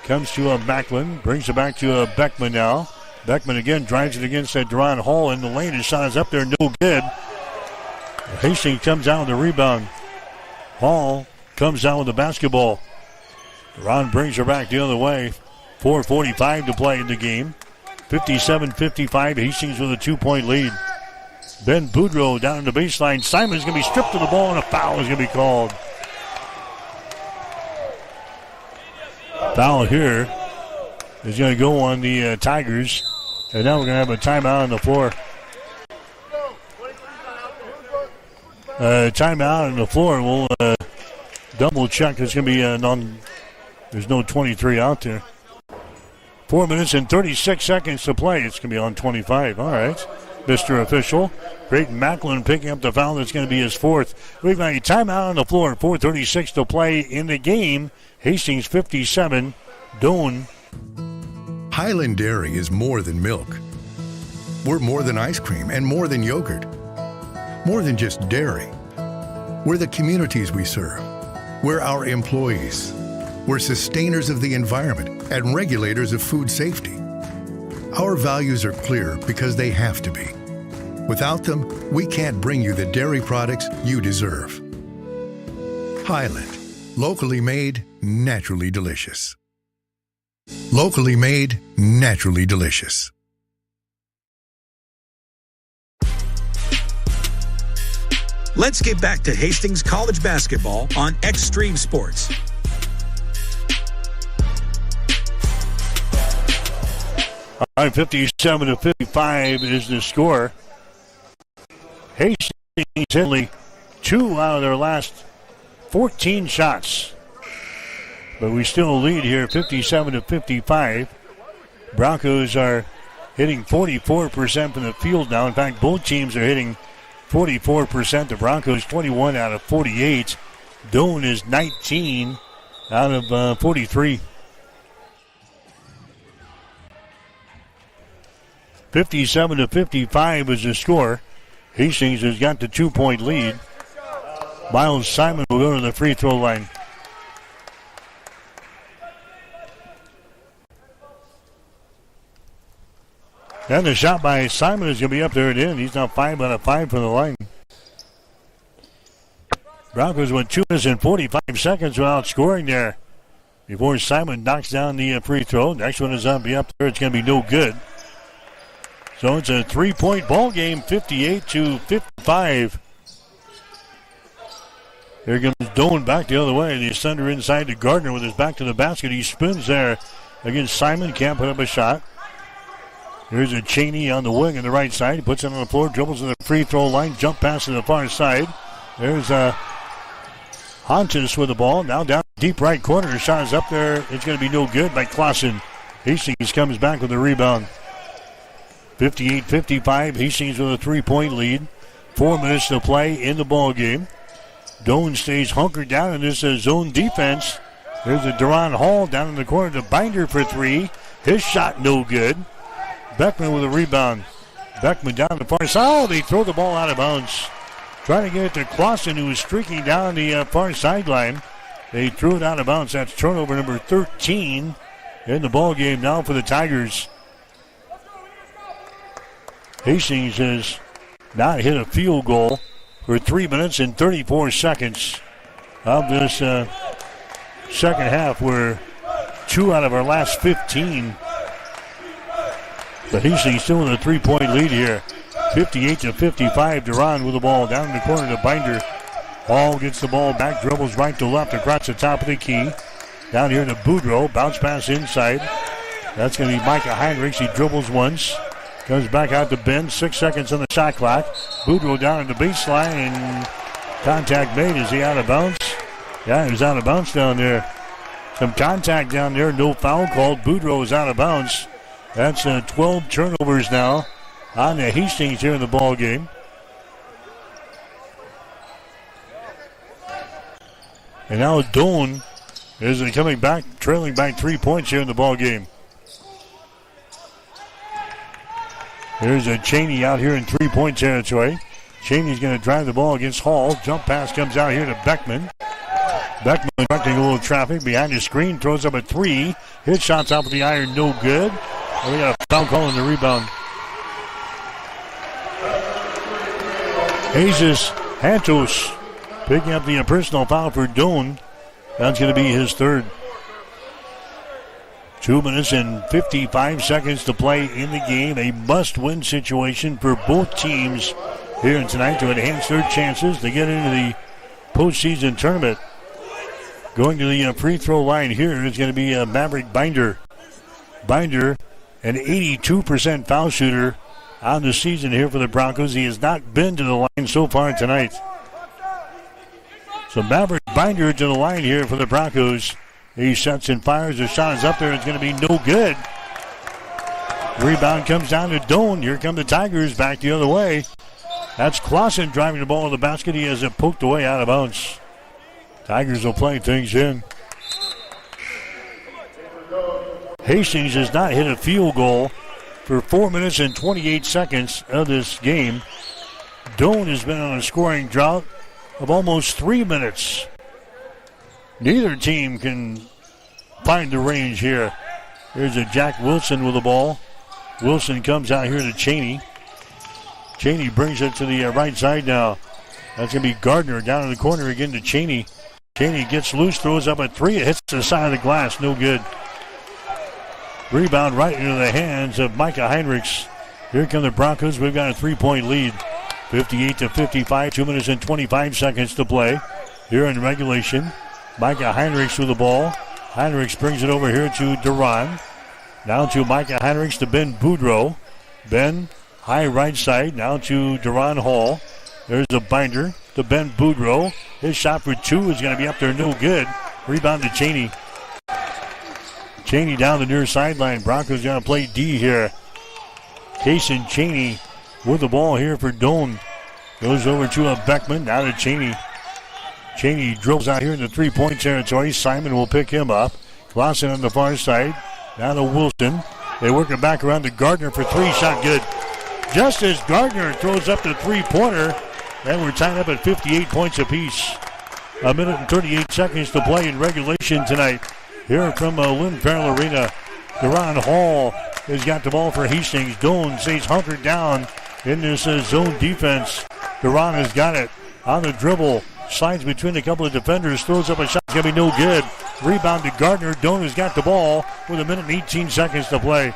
S3: Comes to Macklin. Brings it back to Beckman now. Beckman again drives it against Duran Hall in the lane. His shot is up there, no good. Hastings comes out with the rebound. Hall comes down with the basketball. Duran brings her back the other way. 4:45 to play in the game. 57-55. Hastings with a 2-point lead. Ben Boudreau down in the baseline. Simon's going to be stripped of the ball and a foul is going to be called. Foul here is going to go on the Tigers. And now we're going to have a timeout on the floor. Timeout on the floor. We'll double check. It's going to be there's no 23 out there. 4 minutes and 36 seconds to play. It's going to be on 25. All right, Mr. Official. Creighton Macklin picking up the foul. That's going to be his fourth. We've got a timeout on the floor. 4:36 to play in the game. Hastings 57. Doan.
S4: Highland Dairy is more than milk. We're more than ice cream and more than yogurt. More than just dairy. We're the communities we serve. We're our employees. We're sustainers of the environment and regulators of food safety. Our values are clear because they have to be. Without them, we can't bring you the dairy products you deserve. Highland, locally made, naturally delicious. Locally made, naturally delicious.
S15: Let's get back to Hastings College basketball on Extreme Sports.
S3: All right, 57-55 is the score. Hastings only 2 out of their last 14 shots. But we still lead here, 57-55. Broncos are hitting 44% from the field now. In fact, both teams are hitting 44%. The Broncos 21 out of 48. Doan is 19 out of 43. 57-55 is the score. Hastings has got the 2-point lead. Miles Simon will go to the free throw line. And the shot by Simon is going to be up there and in. He's now 5 out of 5 from the line. Broncos went 2 minutes and 45 seconds without scoring there before Simon knocks down the free throw. Next one is going to be up there. It's going to be no good. So it's a 3-point ball game, 58-55. Here comes Doan back the other way. The sender inside to Gardner with his back to the basket. He spins there against Simon. Can't put up a shot. Here's a Cheney on the wing on the right side. He puts it on the floor, dribbles to the free throw line, jump pass to the far side. There's Hontus with the ball. Now down deep right corner. His shot is up there. It's going to be no good by Clausen. Hastings comes back with the rebound. 58-55. Hastings with a 3-point lead. 4 minutes to play in the ball game. Doan stays hunkered down in this zone defense. There's a Duran Hall down in the corner to Binder for 3. His shot no good. Beckman with a rebound. Beckman down the far side. Oh, they throw the ball out of bounds. Trying to get it to Clausen, who was streaking down the far sideline. They threw it out of bounds. That's turnover number 13 in the ball game now for the Tigers. Hastings has not hit a field goal for 3 minutes and 34 seconds of this second half. We're 2 out of our last 15. But Hastings still in a 3-point lead here. 58-55. Duran with the ball down in the corner to Binder. Hall gets the ball back, dribbles right to left across the top of the key. Down here to Boudreau. Bounce pass inside. That's going to be Micah Heinrichs. He dribbles once. Comes back out to Ben. 6 seconds on the shot clock. Boudreau down at the baseline and contact made. Is he out of bounds? Yeah, he was out of bounds down there. Some contact down there. No foul called. Boudreau is out of bounds. That's 12 turnovers now on the Hastings here in the ball game. And now Doan is coming back, trailing back 3 points here in the ball game. There's a Cheney out here in 3-point territory. Cheney's going to drive the ball against Hall. Jump pass comes out here to Beckman. Beckman directing a little traffic behind the screen, throws up a 3. Hit shots off of the iron, no good. And we got a foul call on the rebound. Jesus Hantos picking up the personal foul for Doan. That's going to be his third. 2 minutes and 55 seconds to play in the game. A must-win situation for both teams here tonight to enhance their chances to get into the postseason tournament. Going to the free throw line here is going to be Maverick Binder. Binder, an 82% foul shooter on the season here for the Broncos. He has not been to the line so far tonight. So Maverick Binder to the line here for the Broncos. He sets and fires. The shot is up there. It's going to be no good. Rebound comes down to Doan. Here come the Tigers back the other way. That's Clausen driving the ball to the basket. He has it poked away out of bounds. Tigers will play things in. Hastings has not hit a field goal for 4 minutes and 28 seconds of this game. Doan has been on a scoring drought of almost 3 minutes. Neither team can find the range here. Here's a Jack Wilson with the ball. Wilson comes out here to Cheney. Cheney brings it to the right side now. That's going to be Gardner down in the corner again to Cheney. Cheney gets loose, throws up a 3. It hits the side of the glass. No good. Rebound right into the hands of Micah Heinrichs. Here come the Broncos. We've got a 3-point lead. 58-55. 2 minutes and 25 seconds to play here in regulation. Micah Heinrichs with the ball. Heinrichs brings it over here to Duran. Now to Micah Heinrichs to Ben Boudreau. Ben, high right side. Now to Duran Hall. There's a Binder to Ben Boudreau. His shot for 2 is going to be up there. No good. Rebound to Cheney. Cheney down the near sideline. Broncos going to play D here. Kason Cheney with the ball here for Doan. Goes over to Beckman. Now to Cheney. Cheney drills out here in the 3-point territory. Simon will pick him up. Clausen on the far side. Now to Wilson. They work it back around to Gardner for 3. Shot good. Just as Gardner throws up the 3-pointer, and we're tied up at 58 points apiece. 1 minute and 38 seconds to play in regulation tonight. Here from Lynn Farrell Arena, Duran Hall has got the ball for Hastings. Doan stays hunkered down in this zone defense. Duran has got it on the dribble. Slides between a couple of defenders. Throws up a shot. It's going to be no good. Rebound to Gardner. Doan has got the ball with 1 minute and 18 seconds to play.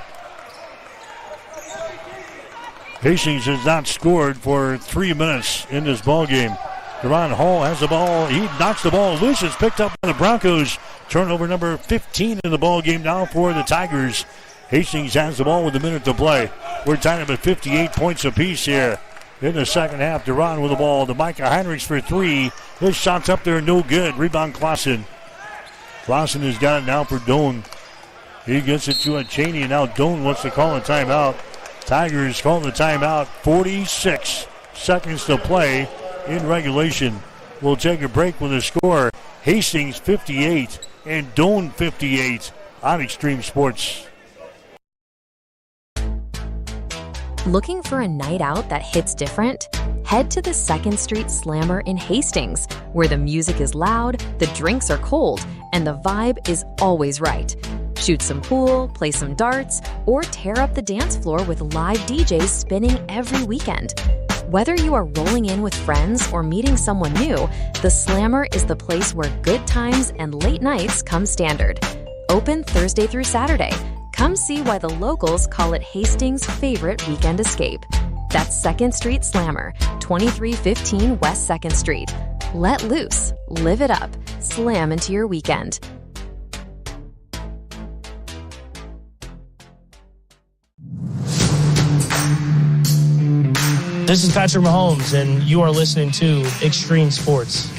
S3: Hastings has not scored for 3 minutes in this ball game. Duran Hall has the ball. He knocks the ball loose. It's picked up by the Broncos. Turnover number 15 in the ball game now for the Tigers. Hastings has the ball with 1 minute to play. We're tied up at 58 points apiece here. In the second half, Duran with the ball to Micah Heinrichs for 3. His shot's up there, no good. Rebound Clausen. Clausen has got it now for Doan. He gets it to Cheney, and now Doan wants to call a timeout. Tigers call the timeout. 46 seconds to play in regulation. We'll take a break with a score. Hastings 58 and Doane 58 on Extreme Sports.
S14: Looking for a night out that hits different? Head to the 2nd Street Slammer in Hastings, where the music is loud, the drinks are cold, and the vibe is always right. Shoot some pool, play some darts, or tear up the dance floor with live DJs spinning every weekend. Whether you are rolling in with friends or meeting someone new, the Slammer is the place where good times and late nights come standard. Open Thursday through Saturday. Come see why the locals call it Hastings' favorite weekend escape. That's 2nd Street Slammer, 2315 West 2nd Street. Let loose, live it up, slam into your weekend.
S21: This is Patrick Mahomes, and you are listening to Extreme Sports.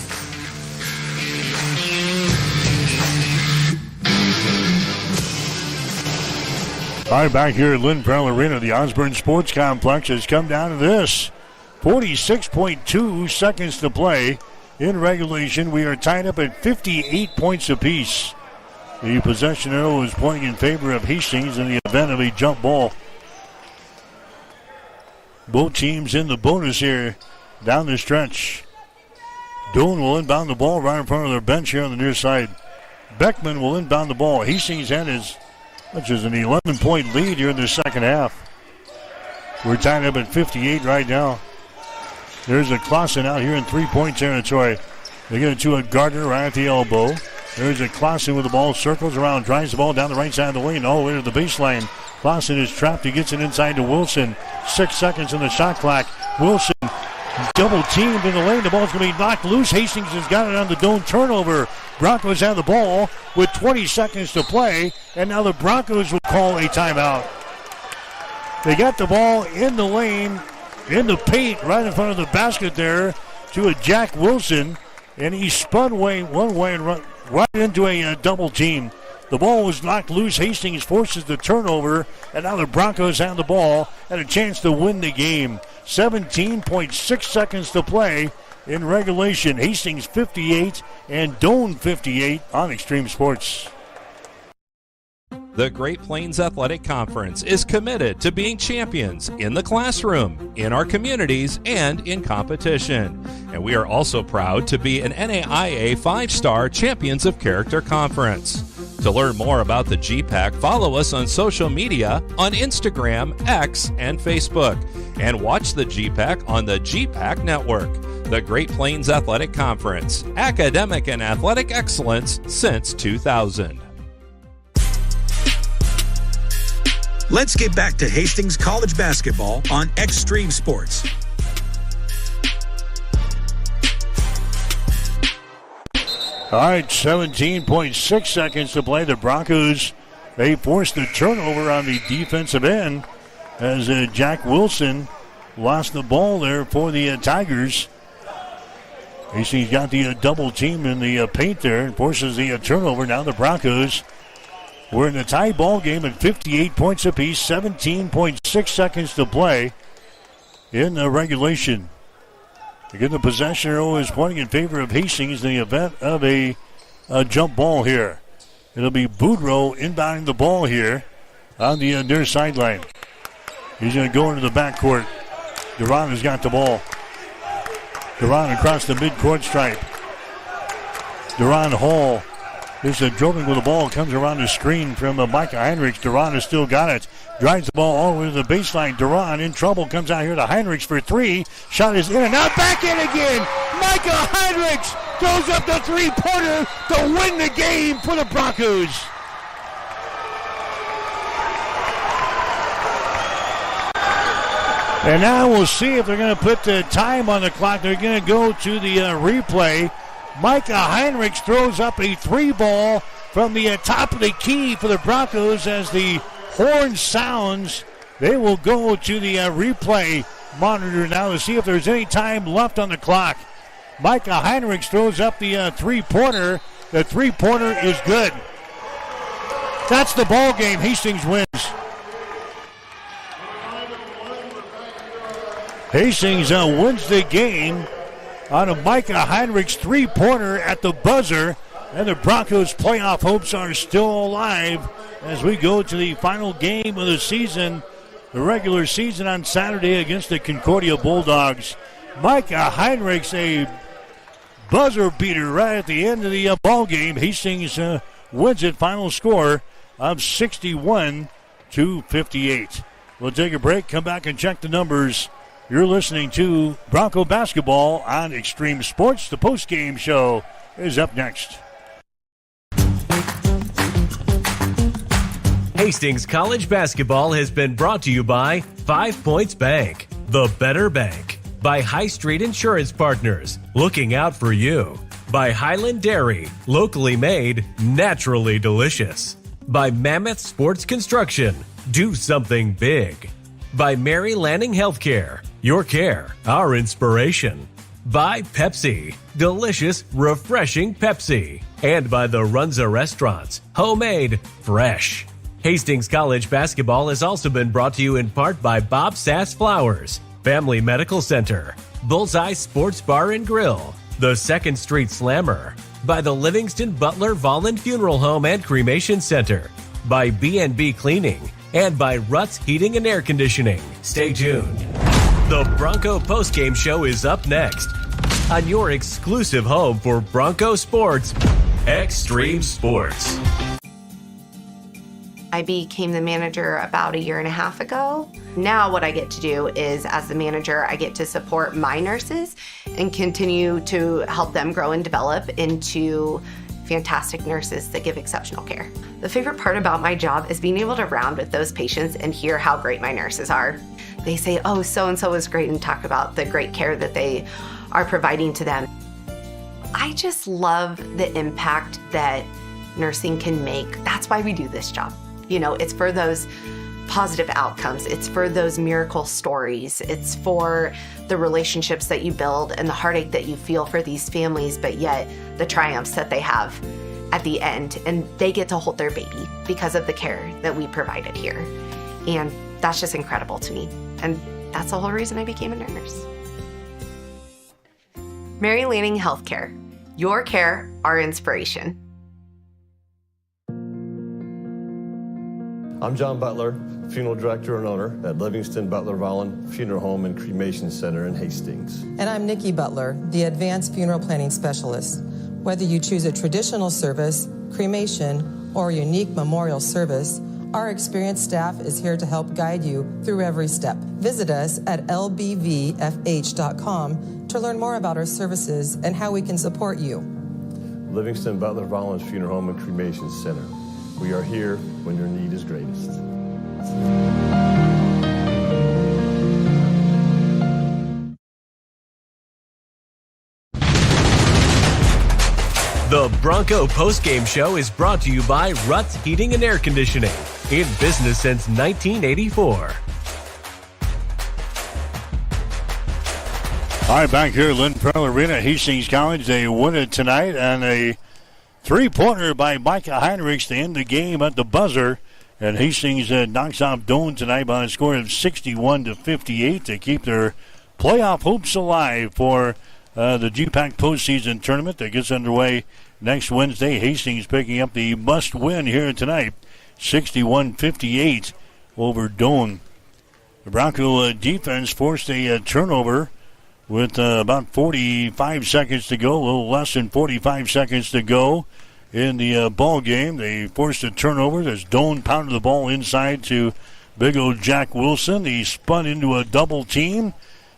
S3: All right, back here at Lynn Farrell Arena, the Osborne Sports Complex has come down to this. 46.2 seconds to play in regulation. We are tied up at 58 points apiece. The possession arrow is pointing in favor of Hastings in the event of a jump ball. Both teams in the bonus here down the stretch. Doane will inbound the ball right in front of their bench here on the near side. Beckman will inbound the ball. Hastings had as much as an 11-point lead here in the second half. We're tied up at 58 right now. There's a Clausen out here in three-point territory. They get it to a Gardner right at the elbow. There's a Clausen with the ball, circles around, drives the ball down the right side of the lane, all the way to the baseline. Clausen is trapped. He gets it inside to Wilson. 6 seconds in the shot clock. Wilson double teamed in the lane. The ball's going to be knocked loose. Hastings has got it on the Doane turnover. Broncos have the ball with 20 seconds to play, and now the Broncos will call a timeout. They got the ball in the lane, in the paint, right in front of the basket there to a Jack Wilson, and he spun one way and run right into a double team. The ball was knocked loose. Hastings forces the turnover, and now the Broncos have the ball and a chance to win the game. 17.6 seconds to play in regulation. Hastings 58 and Doane 58 on Extreme Sports.
S19: The Great Plains Athletic Conference is committed to being champions in the classroom, in our communities, and in competition. And we are also proud to be an NAIA 5-star Champions of Character Conference. To learn more about the GPAC, follow us on social media on Instagram, X, and Facebook. And watch the GPAC on the GPAC Network. The Great Plains Athletic Conference, academic and athletic excellence since 2000.
S15: Let's get back to Hastings College basketball on Extreme Sports.
S3: All right, 17.6 seconds to play. The Broncos, they forced the turnover on the defensive end as Jack Wilson lost the ball there for the Tigers. Hastings got the double team in the paint there and forces the turnover. Now the Broncos were in a tie ball game at 58 points apiece, 17.6 seconds to play in the regulation. Again, the possession arrow is pointing in favor of Hastings in the event of a jump ball here. It'll be Boudreaux inbounding the ball here on the near sideline. He's going to go into the backcourt. Duran has got the ball. Duran across the midcourt stripe. Duran Hall is dribbling with the ball. Comes around the screen from Micah Heinrichs. Duran has still got it. Drives the ball all the way to the baseline. Duran in trouble. Comes out here to Heinrichs for three. Shot is in and out. Back in again. Micah Heinrichs throws up the three-pointer to win the game for the Broncos. And now we'll see if they're going to put the time on the clock. They're going to go to the replay. Micah Heinrichs throws up a three ball from the top of the key for the Broncos as the horn sounds. They will go to the replay monitor now to see if there's any time left on the clock. Micah Heinrichs throws up the three-pointer. The three-pointer is good. That's the ball game. Hastings wins. Hastings wins the game on a Micah Heinrich's three-pointer at the buzzer. And the Broncos' playoff hopes are still alive as we go to the final game of the season, the regular season on Saturday against the Concordia Bulldogs. Micah Heinrich's a buzzer beater right at the end of the ball game. Hastings wins it. Final score of 61-58. We'll take a break, come back and check the numbers. You're listening to Bronco Basketball on Extreme Sports. The postgame show is up next.
S9: Hastings College Basketball has been brought to you by 5 Points Bank, the better bank. By High Street Insurance Partners, looking out for you. By Highland Dairy, locally made, naturally delicious. By Mammoth Sports Construction, do something big. By Mary Lanning Healthcare, your care, our inspiration. By Pepsi, delicious, refreshing Pepsi. And by the Runza Restaurants, homemade, fresh. Hastings College Basketball has also been brought to you in part by Bob Sass Flowers, Family Medical Center, Bullseye Sports Bar and Grill, the 2nd Street Slammer, by the Livingston Butler Volland Funeral Home and Cremation Center, by B&B Cleaning, and by Ruts Heating and Air Conditioning. Stay tuned. The Bronco Postgame Show is up next on your exclusive home for Bronco Sports, Extreme Sports.
S5: I became the manager about a year and a half ago. Now what I get to do is, as the manager, I get to support my nurses and continue to help them grow and develop into fantastic nurses that give exceptional care. The favorite part about my job is being able to round with those patients and hear how great my nurses are. They say, oh, so-and-so is great, and talk about the great care that they are providing to them. I just love the impact that nursing can make. That's why we do this job. You know, it's for those positive outcomes. It's for those miracle stories. It's for the relationships that you build and the heartache that you feel for these families, but yet the triumphs that they have at the end. And they get to hold their baby because of the care that we provided here. And that's just incredible to me. And that's the whole reason I became a nurse. Mary Lanning Healthcare. Your care, our inspiration.
S16: I'm John Butler, funeral director and owner at Livingston Butler Volland Funeral Home and Cremation Center in Hastings.
S7: And I'm Nikki Butler, the Advanced Funeral Planning Specialist. Whether you choose a traditional service, cremation, or a unique memorial service, our experienced staff is here to help guide you through every step. Visit us at lbvfh.com to learn more about our services and how we can support you.
S16: Livingston Butler Volland Funeral Home and Cremation Center. We are here when your need is greatest.
S9: The Bronco Postgame Show is brought to you by Ruts Heating and Air Conditioning, in business since 1984.
S3: All right, back here at Lynn Pearl Arena, Hastings College. They win it tonight on a three-pointer by Micah Heinrichs to end the game at the buzzer. And Hastings knocks off Doane tonight by a score of 61-58 to keep their playoff hopes alive for the GPAC postseason tournament that gets underway next Wednesday. Hastings picking up the must-win here tonight, 61-58 over Doane. The Bronco defense forced a turnover with about 45 seconds to go, a little less than 45 seconds to go in the ball game. They forced a turnover as Doane pounded the ball inside to big old Jack Wilson. He spun into a double team.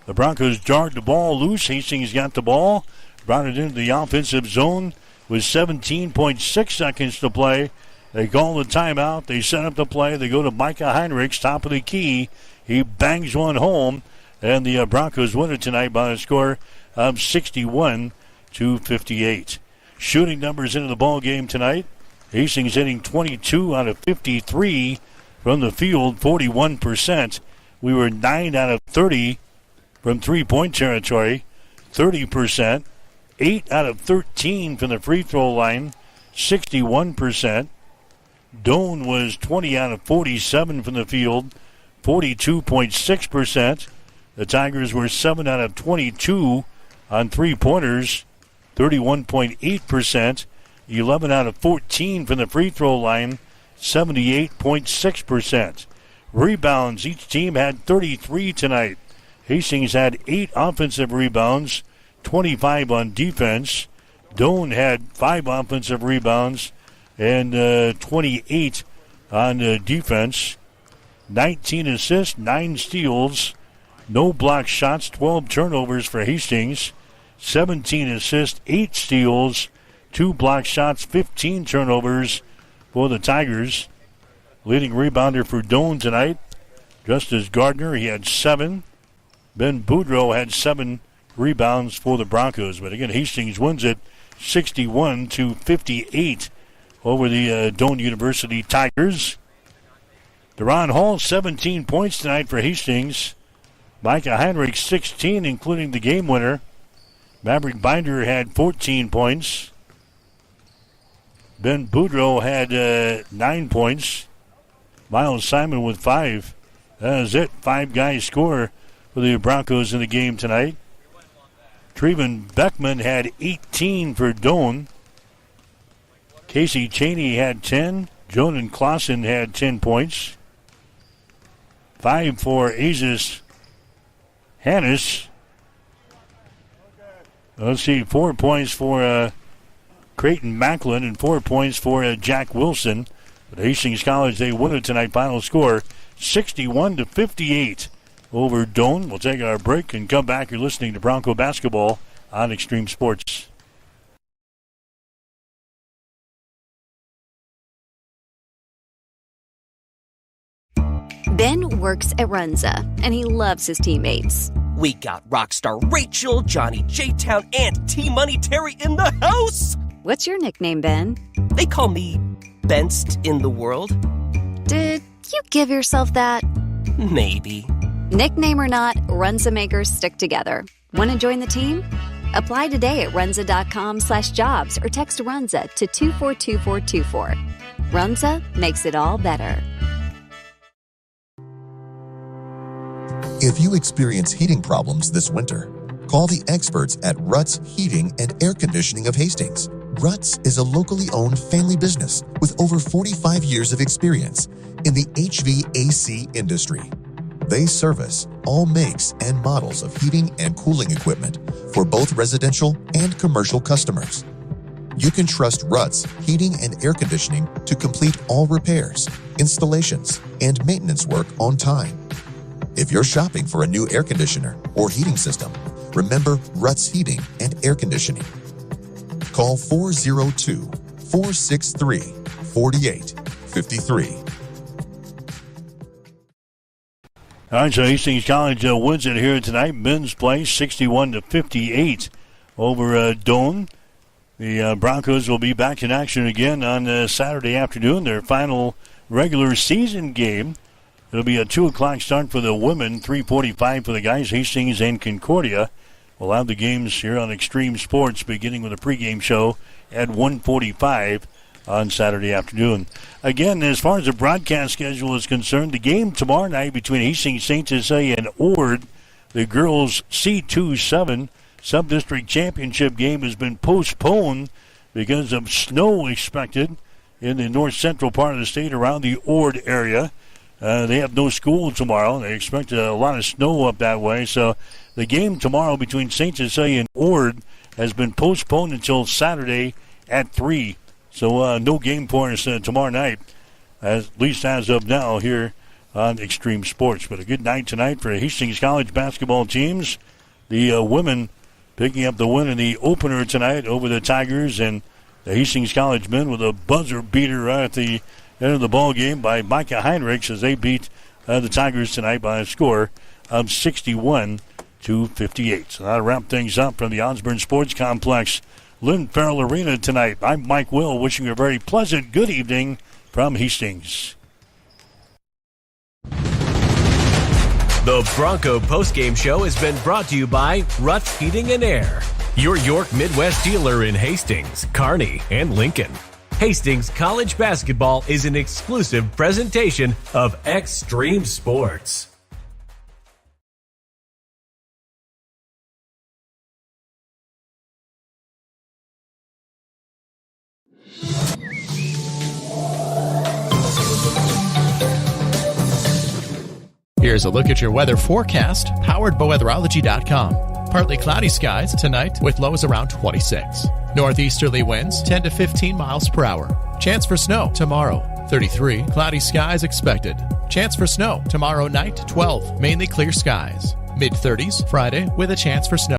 S3: The Broncos jarred the ball loose. Hastings got the ball, brought it into the offensive zone with 17.6 seconds to play. They call the timeout. They set up the play. They go to Micah Heinrichs, top of the key. He bangs one home. And the Broncos win it tonight by a score of 61-58. Shooting numbers into the ball game tonight. Hastings hitting 22 out of 53 from the field, 41%. We were 9 out of 30 from three-point territory, 30%. 8 out of 13 from the free throw line, 61%. Doane was 20 out of 47 from the field, 42.6%. The Tigers were 7 out of 22 on three-pointers, 31.8%. 11 out of 14 from the free throw line, 78.6%. Rebounds, each team had 33 tonight. Hastings had 8 offensive rebounds, 25 on defense. Doane had 5 offensive rebounds and 28 on defense. 19 assists, 9 steals, no block shots, 12 turnovers for Hastings. 17 assists, 8 steals, 2 block shots, 15 turnovers for the Tigers. Leading rebounder for Doane tonight, Justice Gardner, he had 7. Ben Boudreau had 7 rebounds for the Broncos. But again, Hastings wins it 61-58 over the Doane University Tigers. Deron Hall, 17 points tonight for Hastings. Micah Heinrich, 16, including the game winner. Maverick Binder had 14 points. Ben Boudreau had 9 points. Miles Simon with 5. That is it. 5 guys score for the Broncos in the game tonight. Treven Beckman had 18 for Doane. Casey Cheney had 10. Jonan Clausen had 10 points. 5 for Aziz Hannes. Let's see, 4 points for Creighton Macklin and 4 points for Jack Wilson. But Hastings College, they win it tonight. Final score, 61-58 over Doane. We'll take our break and come back. You're listening to Bronco Basketball on Extreme Sports.
S1: Ben works at Runza, and he loves his teammates.
S22: We got Rockstar Rachel, Johnny J-Town, and T-Money Terry in the house!
S1: What's your nickname, Ben?
S22: They call me Benst in the world.
S1: Did you give yourself that?
S22: Maybe.
S1: Nickname or not, Runza makers stick together. Want to join the team? Apply today at runza.com/jobs or text Runza to 242424. Runza makes it all better.
S13: If you experience heating problems this winter, call the experts at Ruts Heating and Air Conditioning of Hastings. Ruts is a locally owned family business with over 45 years of experience in the HVAC industry. They service all makes and models of heating and cooling equipment for both residential and commercial customers. You can trust Ruts Heating and Air Conditioning to complete all repairs, installations, and maintenance work on time. If you're shopping for a new air conditioner or heating system, remember Ruts Heating and Air Conditioning. Call 402-463-4853.
S3: All right, so Hastings College wins it here tonight. Men's play 61-58 over Doane. The Broncos will be back in action again on Saturday afternoon, their final regular season game. It'll be a 2 o'clock start for the women, 3:45 for the guys, Hastings and Concordia. We'll have the games here on Extreme Sports, beginning with a pregame show at 1:45 on Saturday afternoon. Again, as far as the broadcast schedule is concerned, the game tomorrow night between Hastings St. Cecilia and Ord, the girls' C2-7 sub-district championship game has been postponed because of snow expected in the north central part of the state around the Ord area. They have no school tomorrow. They expect a lot of snow up that way. So the game tomorrow between St. Cecilia and Ord has been postponed until Saturday at 3. So no game for us tomorrow night, at least as of now here on Extreme Sports. But a good night tonight for Hastings College basketball teams. The women picking up the win in the opener tonight over the Tigers, and the Hastings College men with a buzzer beater right at the end of the ball game by Micah Heinrichs as they beat the Tigers tonight by a score of 61-58. So that'll wrap things up from the Osborne Sports Complex, Lynn Farrell Arena tonight. I'm Mike Will, wishing you a very pleasant good evening from Hastings.
S9: The Bronco postgame show has been brought to you by Ruts Heating and Air, your York Midwest dealer in Hastings, Kearney, and Lincoln. Hastings College basketball is an exclusive presentation of Extreme Sports.
S18: Here's a look at your weather forecast, powered by weatherology.com. Partly cloudy skies tonight with lows around 26. Northeasterly winds 10 to 15 miles per hour. Chance for snow tomorrow, 33. Cloudy skies expected. Chance for snow tomorrow night, 12. Mainly clear skies. Mid-30s Friday with a chance for snow.